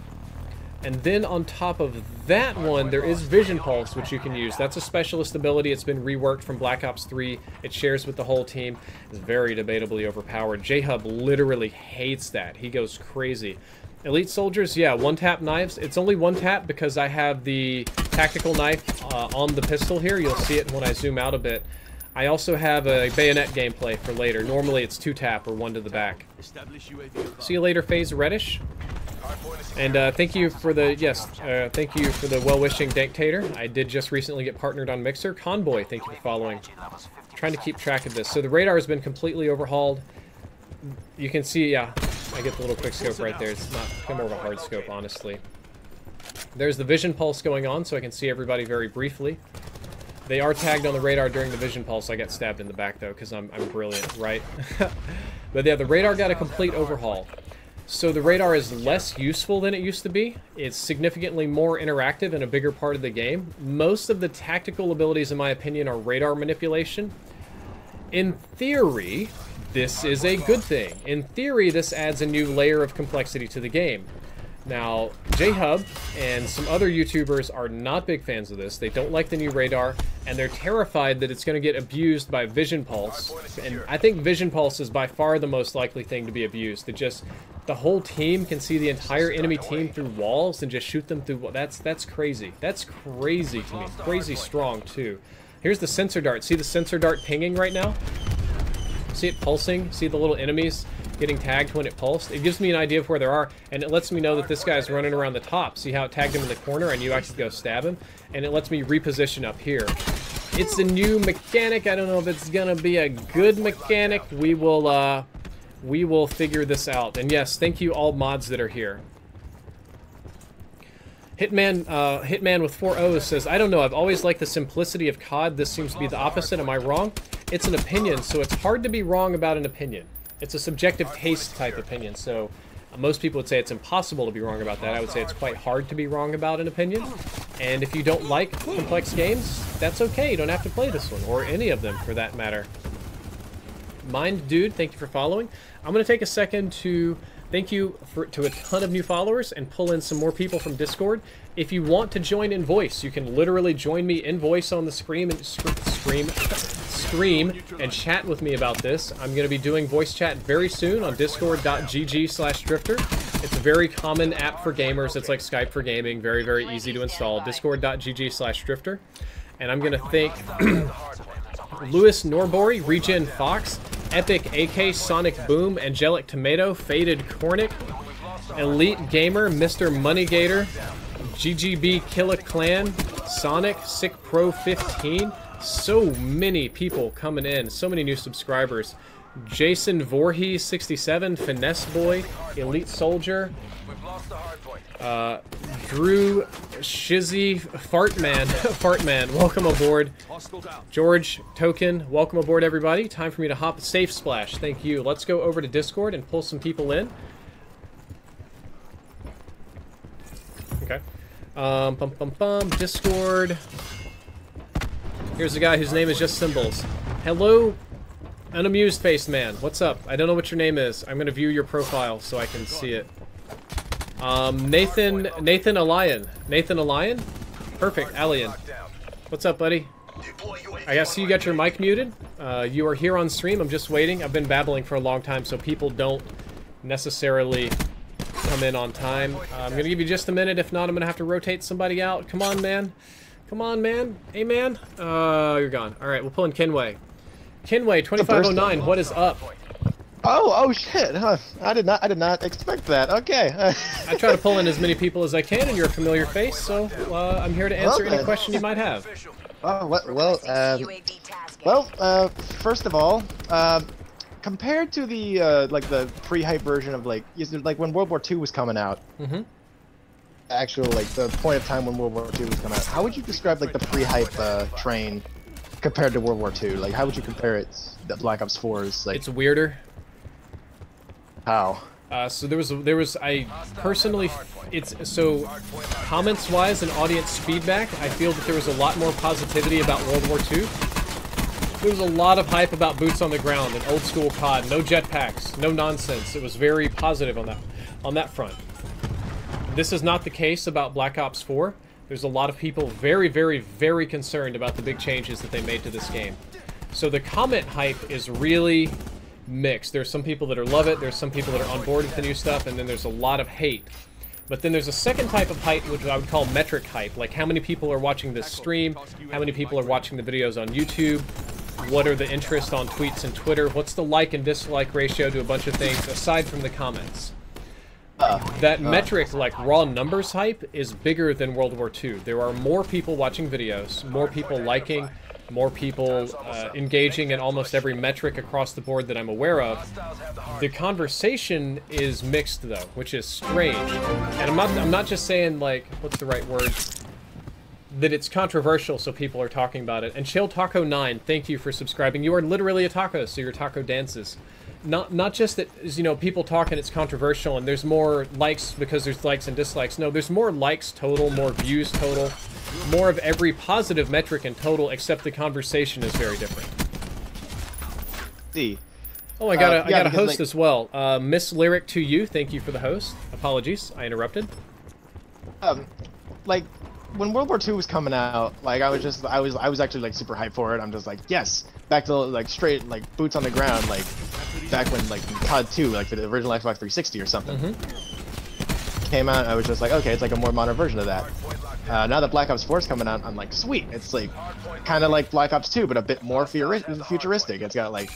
And then on top of that one, there is Vision Pulse, which you can use. That's a specialist ability. It's been reworked from Black Ops 3. It shares with the whole team. It's very debatably overpowered. J-Hub literally hates that. He goes crazy. Elite Soldiers, yeah, one-tap knives. It's only one tap because I have the tactical knife on the pistol here. You'll see it when I zoom out a bit. I also have a bayonet gameplay for later. Normally it's 2-tap or 1 to the back. See you later, FaZe Reddish. And thank you for the thank you for the well-wishing Danktator. I did just recently get partnered on Mixer. Convoy, thank you for following. Trying to keep track of this. So the radar has been completely overhauled. You can see, yeah, I get the little quick scope right there. It's not more of a hard scope, honestly. There's the vision pulse going on, so I can see everybody very briefly. They are tagged on the radar during the vision pulse. I got stabbed in the back, though, because I'm brilliant, right? But yeah, the radar got a complete overhaul. So the radar is less useful than it used to be. It's significantly more interactive and a bigger part of the game. Most of the tactical abilities, in my opinion, are radar manipulation. In theory, this is a good thing. In theory, this adds a new layer of complexity to the game. Now, J-Hub and some other YouTubers are not big fans of this. They don't like the new radar, and they're terrified that it's going to get abused by Vision Pulse. And I think Vision Pulse is by far the most likely thing to be abused. The whole team can see the entire enemy team through walls and just shoot them through. That's crazy. That's crazy to me. Crazy strong, too. Here's the sensor dart. See the sensor dart pinging right now? See it pulsing? See the little enemies getting tagged when it pulsed? It gives me an idea of where they are, and it lets me know that this guy's running around the top. See how it tagged him in the corner, and you actually go stab him? And it lets me reposition up here. It's a new mechanic. I don't know if it's gonna be a good mechanic. We will figure this out. And yes, thank you all mods that are here. Hitman with 4 O's says, I don't know, I've always liked the simplicity of COD. This seems to be the opposite. Am I wrong? It's an opinion, so it's hard to be wrong about an opinion. It's a subjective taste type opinion, so most people would say it's impossible to be wrong about that. I would say it's quite hard to be wrong about an opinion. And if you don't like complex games, that's okay. You don't have to play this one, or any of them for that matter. Mind Dude, thank you for following. I'm going to take a second to thank you to a ton of new followers and pull in some more people from Discord. If you want to join in voice, you can literally join me in voice on the stream and chat with me about this. I'm going to be doing voice chat very soon on discord.gg/drifter. It's a very common app for gamers. It's like Skype for gaming. Very, very easy to install. Discord.gg/drifter. And I'm going to thank Lewis Norbury, Regen Fox, Epic AK, Sonic Boom, Angelic Tomato, Faded Cornick, Elite Gamer, Mr. Moneygator, GGB Killa Clan, Sonic, Sick Pro 15. So many people coming in, so many new subscribers. Jason Voorhees 67, Finesse Boy, Elite Soldier, Drew Shizzy, Fartman, welcome aboard. George Token, welcome aboard everybody. Time for me to hop Safe Splash, thank you. Let's go over to Discord and pull some people in. Okay. Discord. Here's a guy whose name is just symbols. Hello, unamused faced man. What's up? I don't know what your name is. I'm gonna view your profile so I can see it. Nathan Alion. Nathan Alion? Perfect, Alion. What's up, buddy? I see you got your mic muted. You are here on stream. I'm just waiting. I've been babbling for a long time, so people don't necessarily come in on time. I'm gonna give you just a minute. If not, I'm gonna have to rotate somebody out. Come on, man. Come on, man. Hey, man. You're gone. All right, we'll pull in Kenway. Kenway, 2509. What is up? Oh shit! Huh. I did not expect that. Okay. I try to pull in as many people as I can, and you're a familiar face, so I'm here to answer any question you might have. First of all, compared to the like the pre-hype version of like when World War II was coming out. Mm-hmm. Actual like the point of time when World War II was coming out. How would you describe like the pre-hype train compared to World War II? Like how would you compare it? The Black Ops 4's like. It's weirder. How? So there was I personally, so comments wise and audience feedback, I feel that there was a lot more positivity about World War II. There was a lot of hype about boots on the ground and old school COD, no jetpacks, no nonsense. It was very positive on that front. This is not the case about Black Ops 4. There's a lot of people very, very, very concerned about the big changes that they made to this game. So the comment hype is really mixed. There's some people that love it, there's some people that are on board with the new stuff, and then there's a lot of hate. But then there's a second type of hype, which I would call metric hype, like how many people are watching this stream, how many people are watching the videos on YouTube, what are the interests on tweets and Twitter, what's the like and dislike ratio to a bunch of things aside from the comments. That metric, like raw numbers hype, is bigger than World War II. There are more people watching videos, more people liking, more people engaging in almost every metric across the board that I'm aware of. The conversation is mixed though, which is strange. And I'm not just saying like, what's the right word? That it's controversial, so people are talking about it. And Chill Taco 9, thank you for subscribing. You are literally a taco, so your taco dances. Not just that, you know, people talk and it's controversial and there's more likes because there's likes and dislikes. No, there's more likes total, more views total, more of every positive metric in total, except the conversation is very different. See. Oh, I got a host as well. Miss Lyric to you, thank you for the host. Apologies, I interrupted. Like, when World War II was coming out, like I was actually like super hyped for it. I'm just like, yes, back to like straight like boots on the ground, like back when like COD 2, like the original Xbox 360 or something came out. I was just like, okay, it's like a more modern version of that. Now that Black Ops 4 is coming out, I'm like, sweet. It's like kind of like Black Ops 2, but a bit more futuristic. It's got like,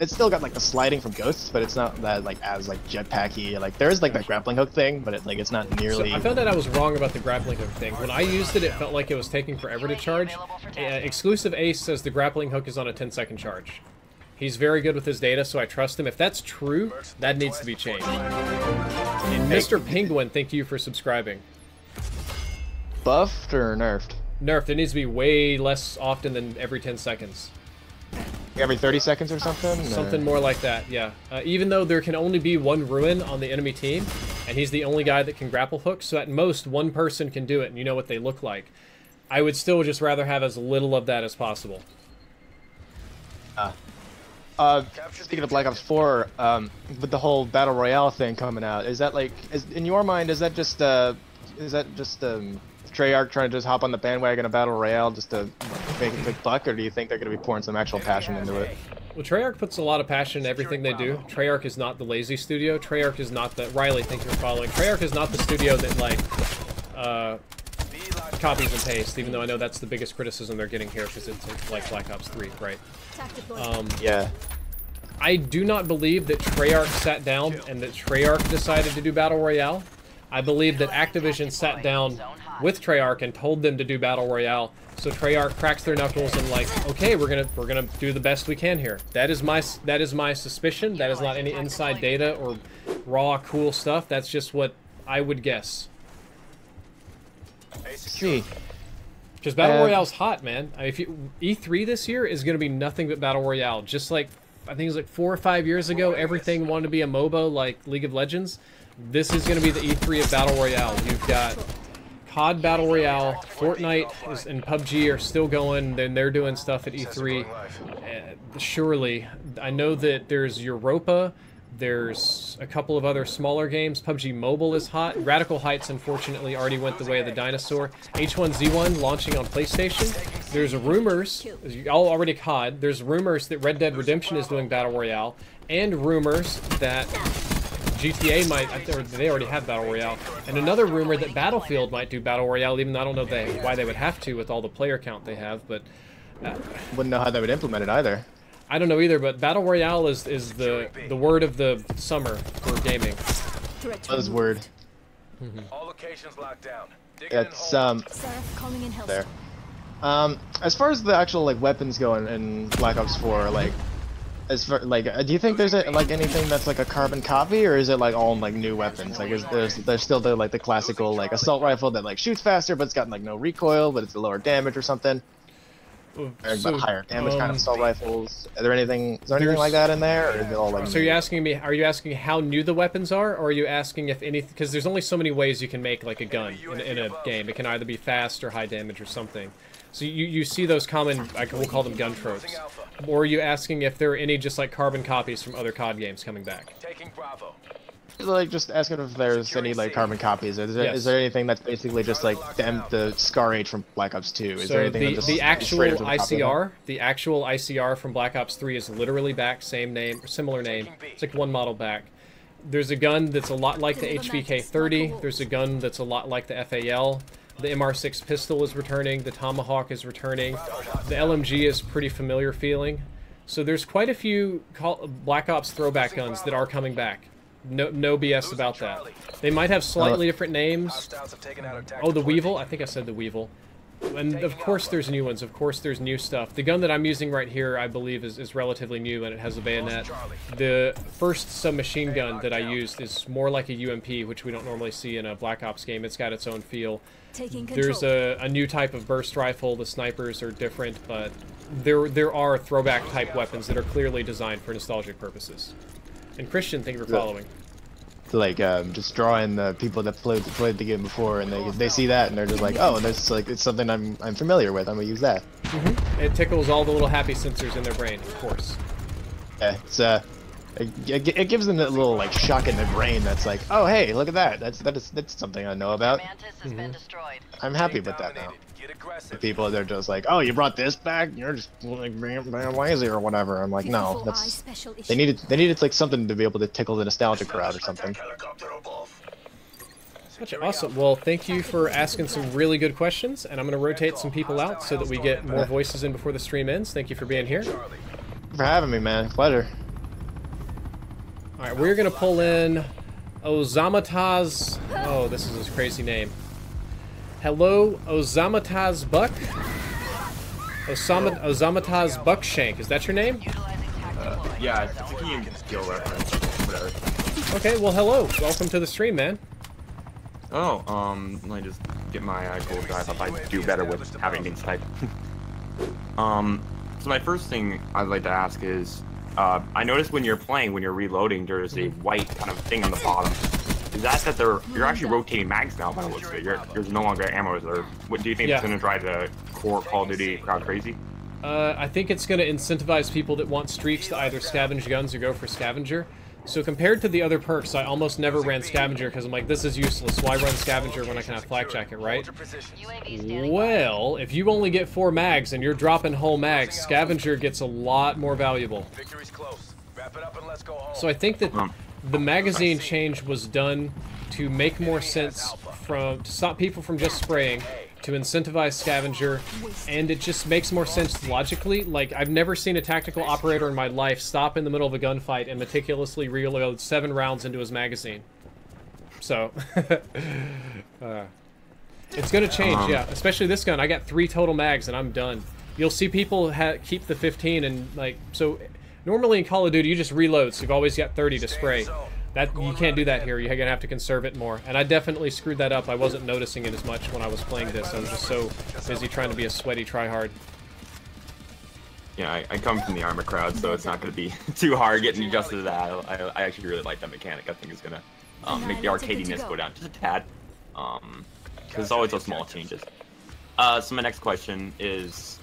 it's still got like the sliding from Ghosts, but it's not that like as like jetpacky. Like there is like that grappling hook thing, but it's not nearly. So I found out I was wrong about the grappling hook thing. When I used it, it felt like it was taking forever to charge. Exclusive Ace says the grappling hook is on a 10-second charge. He's very good with his data, so I trust him. If that's true, that needs to be changed. And Mr. Penguin, thank you for subscribing. Buffed or nerfed? Nerfed. It needs to be way less often than every 10 seconds. Every 30 seconds or something? Something more like that, yeah. Even though there can only be one Ruin on the enemy team, and he's the only guy that can grapple hook, so at most one person can do it, and you know what they look like. I would still just rather have as little of that as possible. Speaking of Black Ops 4, with the whole Battle Royale thing coming out, is that like, in your mind, is that just Treyarch trying to just hop on the bandwagon of Battle Royale just to make a quick buck, or do you think they're going to be pouring some actual passion into it? Well, Treyarch puts a lot of passion in everything they do. Treyarch is not the lazy studio. Treyarch is not the... Riley, thank you for following. Treyarch is not the studio that, like, copies and pastes, even though I know that's the biggest criticism they're getting here, because it's like Black Ops 3, right? Yeah. I do not believe that Treyarch sat down and that Treyarch decided to do Battle Royale. I believe that Activision sat down with Treyarch and told them to do Battle Royale, so Treyarch cracks their knuckles and like, okay, we're gonna do the best we can here. That is my suspicion. That is not any inside data or raw cool stuff. That's just what I would guess. See, because Battle Royale's hot, man. I mean, E3 this year is gonna be nothing but Battle Royale. Just like I think it was like 4 or 5 years ago, everything wanted to be a MOBA like League of Legends. This is gonna be the E3 of Battle Royale. You've got COD Battle Royale, Fortnite and PUBG are still going, then they're doing stuff at E3. Surely, I know that there's Europa, there's a couple of other smaller games. PUBG Mobile is hot. Radical Heights, unfortunately, already went the way of the dinosaur. H1Z1 launching on PlayStation. There's rumors, y'all already COD, there's rumors that Red Dead Redemption is doing Battle Royale, and rumors that GTA might, or they already have Battle Royale, and another rumor that Battlefield might do Battle Royale, even though I don't know why they would have to with all the player count they have, but... wouldn't know how they would implement it either. I don't know either, but Battle Royale is the word of the summer for gaming. Buzzword. All locations locked down. It's there. As far as the actual like weapons go in Black Ops 4, like as far like, do you think there's like anything that's like a carbon copy, or is it like all like new weapons? Like, there's still the like the classical like assault rifle that like shoots faster, but it's got like no recoil, but it's a lower damage or something. So, higher damage kind of assault rifles. Is there anything like that in there, or is it all like? So you're asking me? Are you asking how new the weapons are, or are you asking if anything? Because there's only so many ways you can make like a gun in a game. It can either be fast or high damage or something. So you see those common, we'll call them gun tropes. Or are you asking if there are any just like carbon copies from other COD games coming back? Taking Bravo. Like just asking if there's any like carbon copies. Is there anything that's basically just like the Scar Age from Black Ops 2? Is there anything the actual ICR, the actual ICR from Black Ops 3 is literally back, same name, similar name. It's like one model back. There's a gun that's a lot like the HVK-30. There's a gun that's a lot like the FAL. The MR6 pistol is returning. The Tomahawk is returning. The LMG is pretty familiar feeling. So there's quite a few Black Ops throwback guns that are coming back. No BS about that. They might have slightly different names. Oh, the Weevil? I think I said the Weevil. And of course there's new ones. Of course there's new stuff. The gun that I'm using right here, I believe, is relatively new, and it has a bayonet. The first submachine gun that I used is more like a UMP, which we don't normally see in a Black Ops game. It's got its own feel. There's a new type of burst rifle. The snipers are different, but there are throwback type weapons that are clearly designed for nostalgic purposes. And Christian, thank you for following. Like just drawing the people that played the game before, and they see that and they're just like, oh, that's like, it's something I'm familiar with. I'm gonna use that. It tickles all the little happy sensors in their brain, of course. Yeah, it's it gives them that little like shock in their brain. That's like, oh hey, look at that. That's something I know about. I'm happy with that now. The people, they're just like, oh, you brought this back? You're just like lazy or whatever. I'm like, no, that's they needed like something to be able to tickle the nostalgia crowd or something. Gotcha. Awesome. Well, thank you for asking some really good questions, and I'm going to rotate some people out so that we get more voices in before the stream ends. Thank you for being here. For having me, man. Pleasure. All right, we're going to pull in Ozamataz. Oh, this is his crazy name. Hello, Ozamataz Buck? Ozamataz Buckshank, is that your name? Yeah, it's a key and skill reference, whatever. Okay, well hello, welcome to the stream, man. Oh, let me just get my gold drive up. I do better with having things typed. So my first thing I'd like to ask is, I noticed when you're playing, when you're reloading, there's a white kind of thing on the bottom. Is that you're actually rotating mags now by the looks of it? There's no longer ammo reserve. What do you think it's going to drive the core Call of Duty crowd crazy? I think it's going to incentivize people that want streaks to either scavenge guns or go for scavenger. So compared to the other perks, I almost never ran scavenger because I'm like, this is useless. Why run scavenger when I can have flak jacket, right? Well, if you only get 4 mags and you're dropping whole mags, scavenger gets a lot more valuable. So I think that the magazine change was done to make more sense, to stop people from just spraying, to incentivize scavenger, and it just makes more sense logically. Like, I've never seen a tactical operator in my life stop in the middle of a gunfight and meticulously reload 7 rounds into his magazine. So, it's gonna change, yeah. Especially this gun. I got 3 total mags and I'm done. You'll see people keep the 15 and, like, so... Normally in Call of Duty, you just reload, so you've always got 30 to spray. You can't do that here. You're gonna have to conserve it more. And I definitely screwed that up. I wasn't noticing it as much when I was playing this. I was just so busy trying to be a sweaty tryhard. Yeah, I come from the armor crowd, so it's not gonna be too hard getting adjusted to that. I actually really like that mechanic. I think it's gonna make the arcadiness go down just a tad. Because it's always those small changes. So my next question is.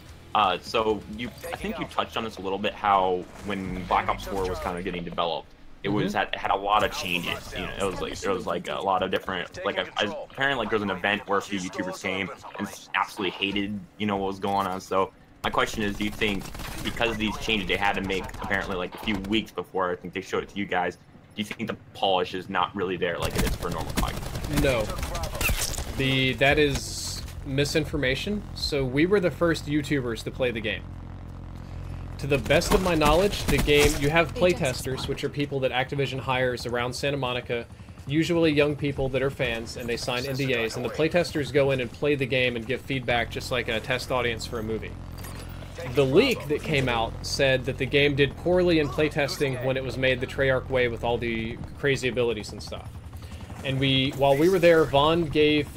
So I think you touched on this a little bit, how when Black Ops 4 was kind of getting developed, it had a lot of changes. You know, there was like a lot of different, like apparently like there was an event where a few YouTubers came and absolutely hated, you know, what was going on. So my question is, do you think because of these changes they had to make apparently like a few weeks before I think they showed it to you guys, do you think the polish is not really there like it is for normal COD? No. That is misinformation. So we were the first YouTubers to play the game. To the best of my knowledge, the game, you have playtesters, which are people that Activision hires around Santa Monica, usually young people that are fans, and they sign NDAs, and the playtesters go in and play the game and give feedback just like a test audience for a movie. The leak that came out said that the game did poorly in playtesting when it was made the Treyarch way with all the crazy abilities and stuff. And while we were there, Vaughn gave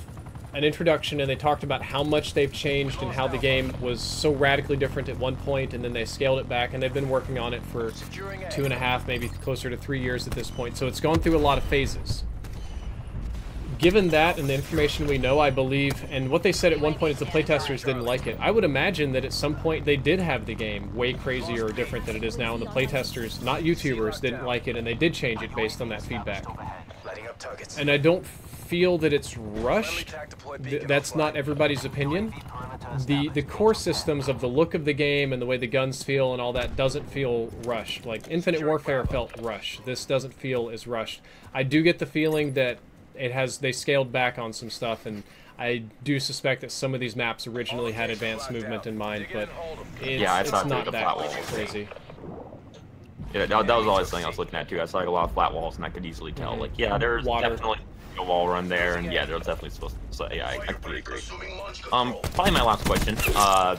an introduction and they talked about how much they've changed and how the game was so radically different at one point, and then they scaled it back, and they've been working on it for 2.5, maybe closer to 3 years at this point. So it's gone through a lot of phases. Given that and the information we know, I believe, and what they said at one point is the playtesters didn't like it. I would imagine that at some point they did have the game way crazier or different than it is now, and the playtesters, not YouTubers, didn't like it, and they did change it based on that feedback. And I don't feel that it's rushed. That's not everybody's opinion. The core systems of the look of the game and the way the guns feel and all that doesn't feel rushed. Like Infinite Warfare felt rushed. This doesn't feel as rushed. I do get the feeling that they scaled back on some stuff, and I do suspect that some of these maps originally had advanced movement in mind, but it's not that crazy. Yeah, that was always something I was looking at too. I saw like a lot of flat walls, and I could easily tell. Like, yeah, there's definitely a wall run there, and yeah, there's definitely supposed to. So yeah, I completely agree. Probably my last question. So I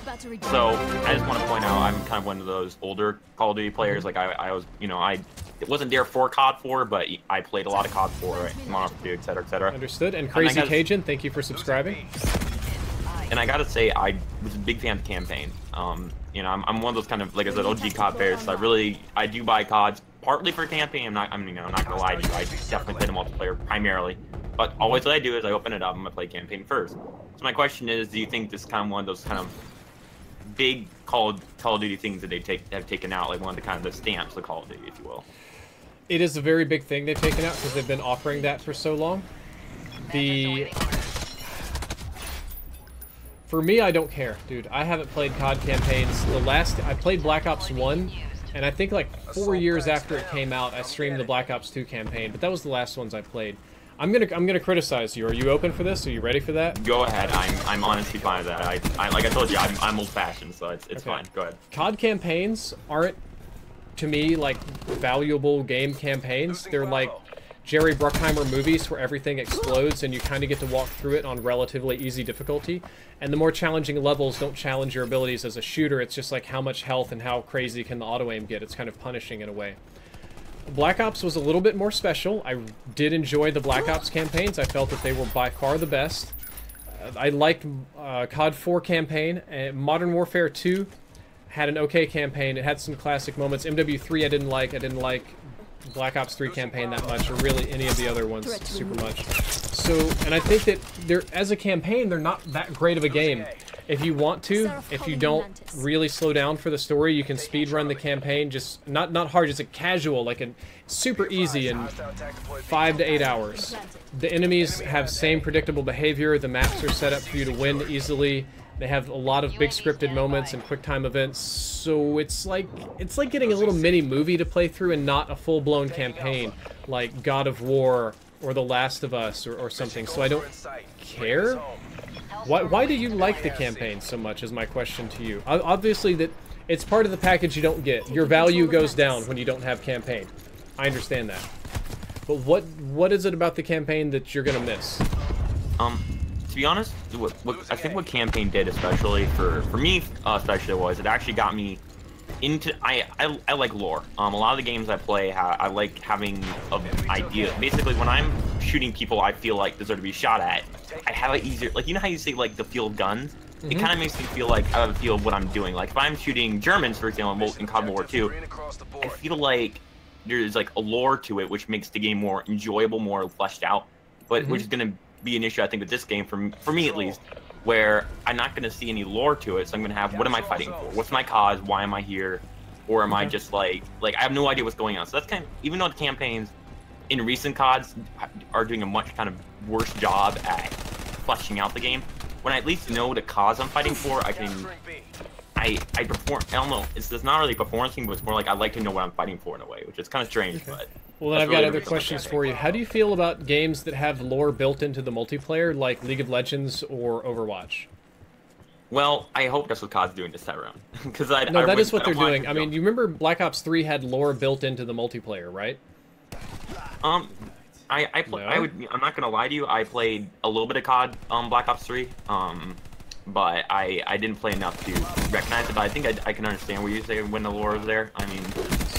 just want to point out, I'm kind of one of those older Call of Duty players. Like I was, you know, it wasn't there for COD 4, but I played a lot of COD 4, right? Modern Warfare 2, etc., etc. Understood. And Crazy Cajun, thank you for subscribing. And I gotta say, I was a big fan of the campaign. You know, I'm one of those kind of, like I said, OG COD players. So I do buy CODs partly for campaign. I'm not gonna lie to you. I definitely play the multiplayer primarily. But always what I do is I open it up and I play campaign first. So my question is, do you think this is kind of one of those kind of big Call of Duty things that have taken out, like one of the kind of the stamps of Call of Duty, if you will? It is a very big thing they've taken out because they've been offering that for so long. For me, I don't care, dude. I haven't played COD campaigns. I played Black Ops 1, and I think like 4 years after it came out, I streamed the Black Ops 2 campaign, but that was the last ones I played. I'm gonna criticize you. Are you open for this? Are you ready for that? Go ahead. I'm honestly fine with that. Like I told you, I'm old-fashioned, so it's fine. Go ahead. COD campaigns aren't, to me, like valuable game campaigns. They're like Jerry Bruckheimer movies where everything explodes and you kind of get to walk through it on relatively easy difficulty. And the more challenging levels don't challenge your abilities as a shooter. It's just like how much health and how crazy can the auto-aim get. It's kind of punishing in a way. Black Ops was a little bit more special. I did enjoy the Black Ops campaigns. I felt that they were by far the best. I liked COD 4 campaign. Modern Warfare 2 had an okay campaign. It had some classic moments. MW3 I didn't like. I didn't like Black Ops 3 campaign that much, or really any of the other ones super much. So, and I think that as a campaign, they're not that great of a game. If you want to, if you don't really slow down for the story, you can speed run the campaign, just not hard, just a casual, like a super easy in 5 to 8 hours. The enemies have same predictable behavior. The maps are set up for you to win easily. They have a lot of big scripted moments and quick time events, so it's like getting a little mini movie to play through and not a full-blown campaign like God of War or The Last of Us or something. So I don't care. Why do you like the campaign so much is my question to you. Obviously that it's part of the package you don't get. Your value goes down when you don't have campaign. I understand that. But what is it about the campaign that you're gonna miss? To be honest, I think what campaign did, especially for me, especially was it actually got me into. I like lore. A lot of the games I play, I like having an idea. Basically, when I'm shooting people I feel like deserve to be shot at, I have it easier. Like, you know how you say like the feel of guns? It kind of makes me feel like I have a feel of what I'm doing. Like if I'm shooting Germans, for example, in COD War 2, I feel like there's like a lore to it, which makes the game more enjoyable, more fleshed out. But which is gonna be an issue, I think, with this game, for me at least, where I'm not going to see any lore to it, so I'm going to have, what am I fighting for? What's my cause? Why am I here? Or am I just like I have no idea what's going on. So that's kind of, even though the campaigns in recent CODs are doing a much kind of worse job at fleshing out the game, when I at least know the cause I'm fighting for, I can, I perform, I don't know, it's not really a performance thing, but it's more like I like to know what I'm fighting for in a way, which is kind of strange, but... Well, then I've got other questions for you. How do you feel about games that have lore built into the multiplayer, like League of Legends or Overwatch? Well, I hope that's what COD's doing this time around. No, that is what they're doing. I mean, you remember Black Ops 3 had lore built into the multiplayer, right? I'm not gonna lie to you. I played a little bit of COD, Black Ops 3, but I didn't play enough to recognize it. But I think I can understand what you say when the lore was there. I mean,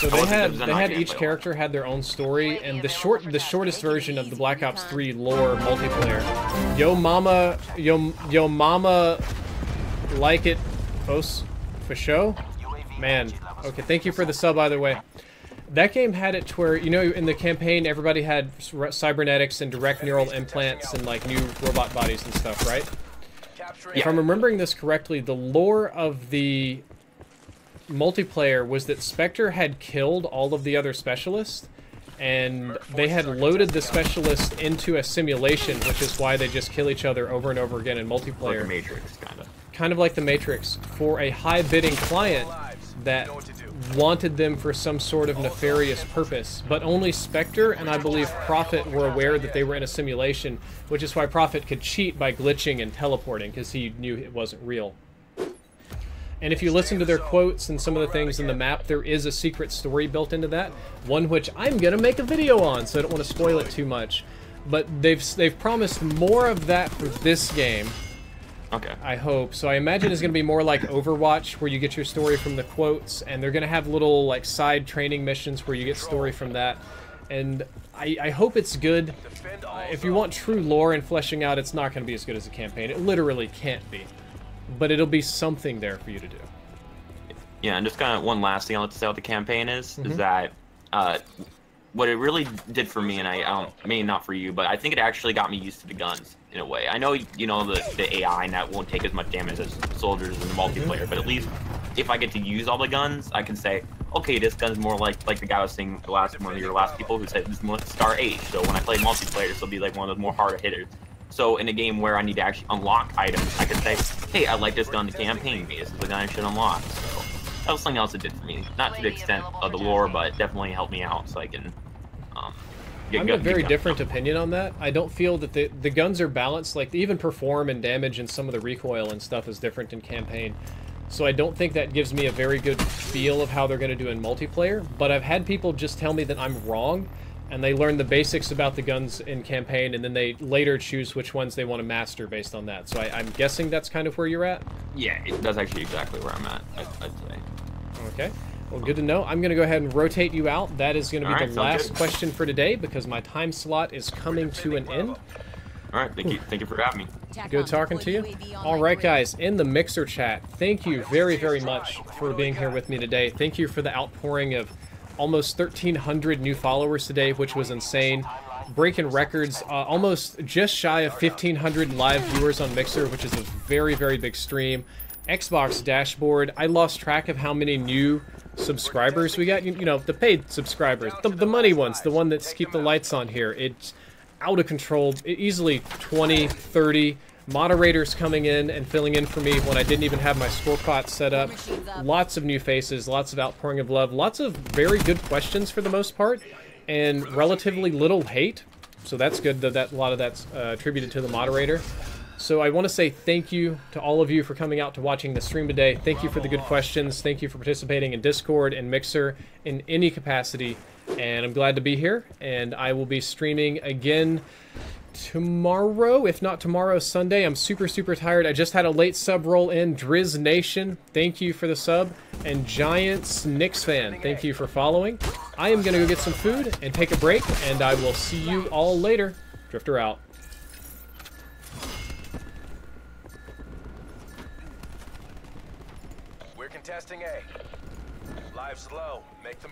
so they had each character had their own story, and the shortest version of the Black Ops 3 lore multiplayer. Yo mama, like it, Os, for show, man. Okay, thank you for the sub, either way. That game had it to where, you know, in the campaign, everybody had cybernetics and direct neural implants and like new robot bodies and stuff, right? If I'm remembering this correctly, the lore of the multiplayer was that Spectre had killed all of the other specialists, and they had loaded the specialists into a simulation, which is why they just kill each other over and over again in multiplayer. Like the Matrix, kind of. Kind of like the Matrix, for a high-bidding client that wanted them for some sort of nefarious purpose. But only Spectre and I believe Prophet were aware that they were in a simulation, which is why Prophet could cheat by glitching and teleporting, because he knew it wasn't real. And if you listen to their quotes and some of the things in the map, there is a secret story built into that, one which I'm gonna make a video on, so I don't want to spoil it too much. But they've promised more of that for this game. Okay. I hope. So I imagine it's going to be more like Overwatch, where you get your story from the quotes, and they're going to have little like side training missions where you get story from that. And I hope it's good. If you want true lore and fleshing out, it's not going to be as good as a campaign. It literally can't be. But it'll be something there for you to do. Yeah, and just kind of one last thing I'll have to say about the campaign is that what it really did for me, and I maybe not for you, but I think it actually got me used to the guns in a way. I know, you know, the AI and that won't take as much damage as soldiers in the multiplayer, but at least if I get to use all the guns, I can say, okay, this gun's more like the guy was saying, one of your last people who said this is more Star H. So when I play multiplayer, this will be like one of those more harder hitters. So in a game where I need to actually unlock items, I can say, hey, I like this gun to campaign me. This is the gun I should unlock. So that was something else it did for me. Not to the extent of the lore, but definitely helped me out so I can I'm a very different opinion on that. I don't feel that the guns are balanced. Like, they even perform and damage and some of the recoil and stuff is different in campaign. So I don't think that gives me a very good feel of how they're going to do in multiplayer. But I've had people just tell me that I'm wrong, and they learn the basics about the guns in campaign, and then they later choose which ones they want to master based on that. So I'm guessing that's kind of where you're at? Yeah, that's actually exactly where I'm at, I'd say. Okay. Well, good to know. I'm going to go ahead and rotate you out. That is going to be the last question for today because my time slot is coming to an end. All right, thank you for having me. Good talking to you. All right, guys, in the Mixer chat, thank you very, very much for being here with me today. Thank you for the outpouring of almost 1,300 new followers today, which was insane. Breaking records, almost just shy of 1,500 live viewers on Mixer, which is a very, very big stream. Xbox dashboard, I lost track of how many new subscribers we got. You know, the paid subscribers, the money ones, the one that's keep the lights on here. It's out of control. Easily 20, 30 moderators coming in and filling in for me when I didn't even have my scorecard set up. Lots of new faces, lots of outpouring of love, lots of very good questions for the most part, and relatively little hate. So that's good that a lot of that's attributed to the moderator. So I want to say thank you to all of you for coming out to watching the stream today. Thank you for the good questions. Thank you for participating in Discord and Mixer in any capacity. And I'm glad to be here. And I will be streaming again tomorrow, if not tomorrow, Sunday. I'm super, super tired. I just had a late sub roll in. Driz Nation, thank you for the sub. And Giants Knicks fan, thank you for following. I am going to go get some food and take a break. And I will see you all later. Drifter out. We're contesting A. Live's low. Make them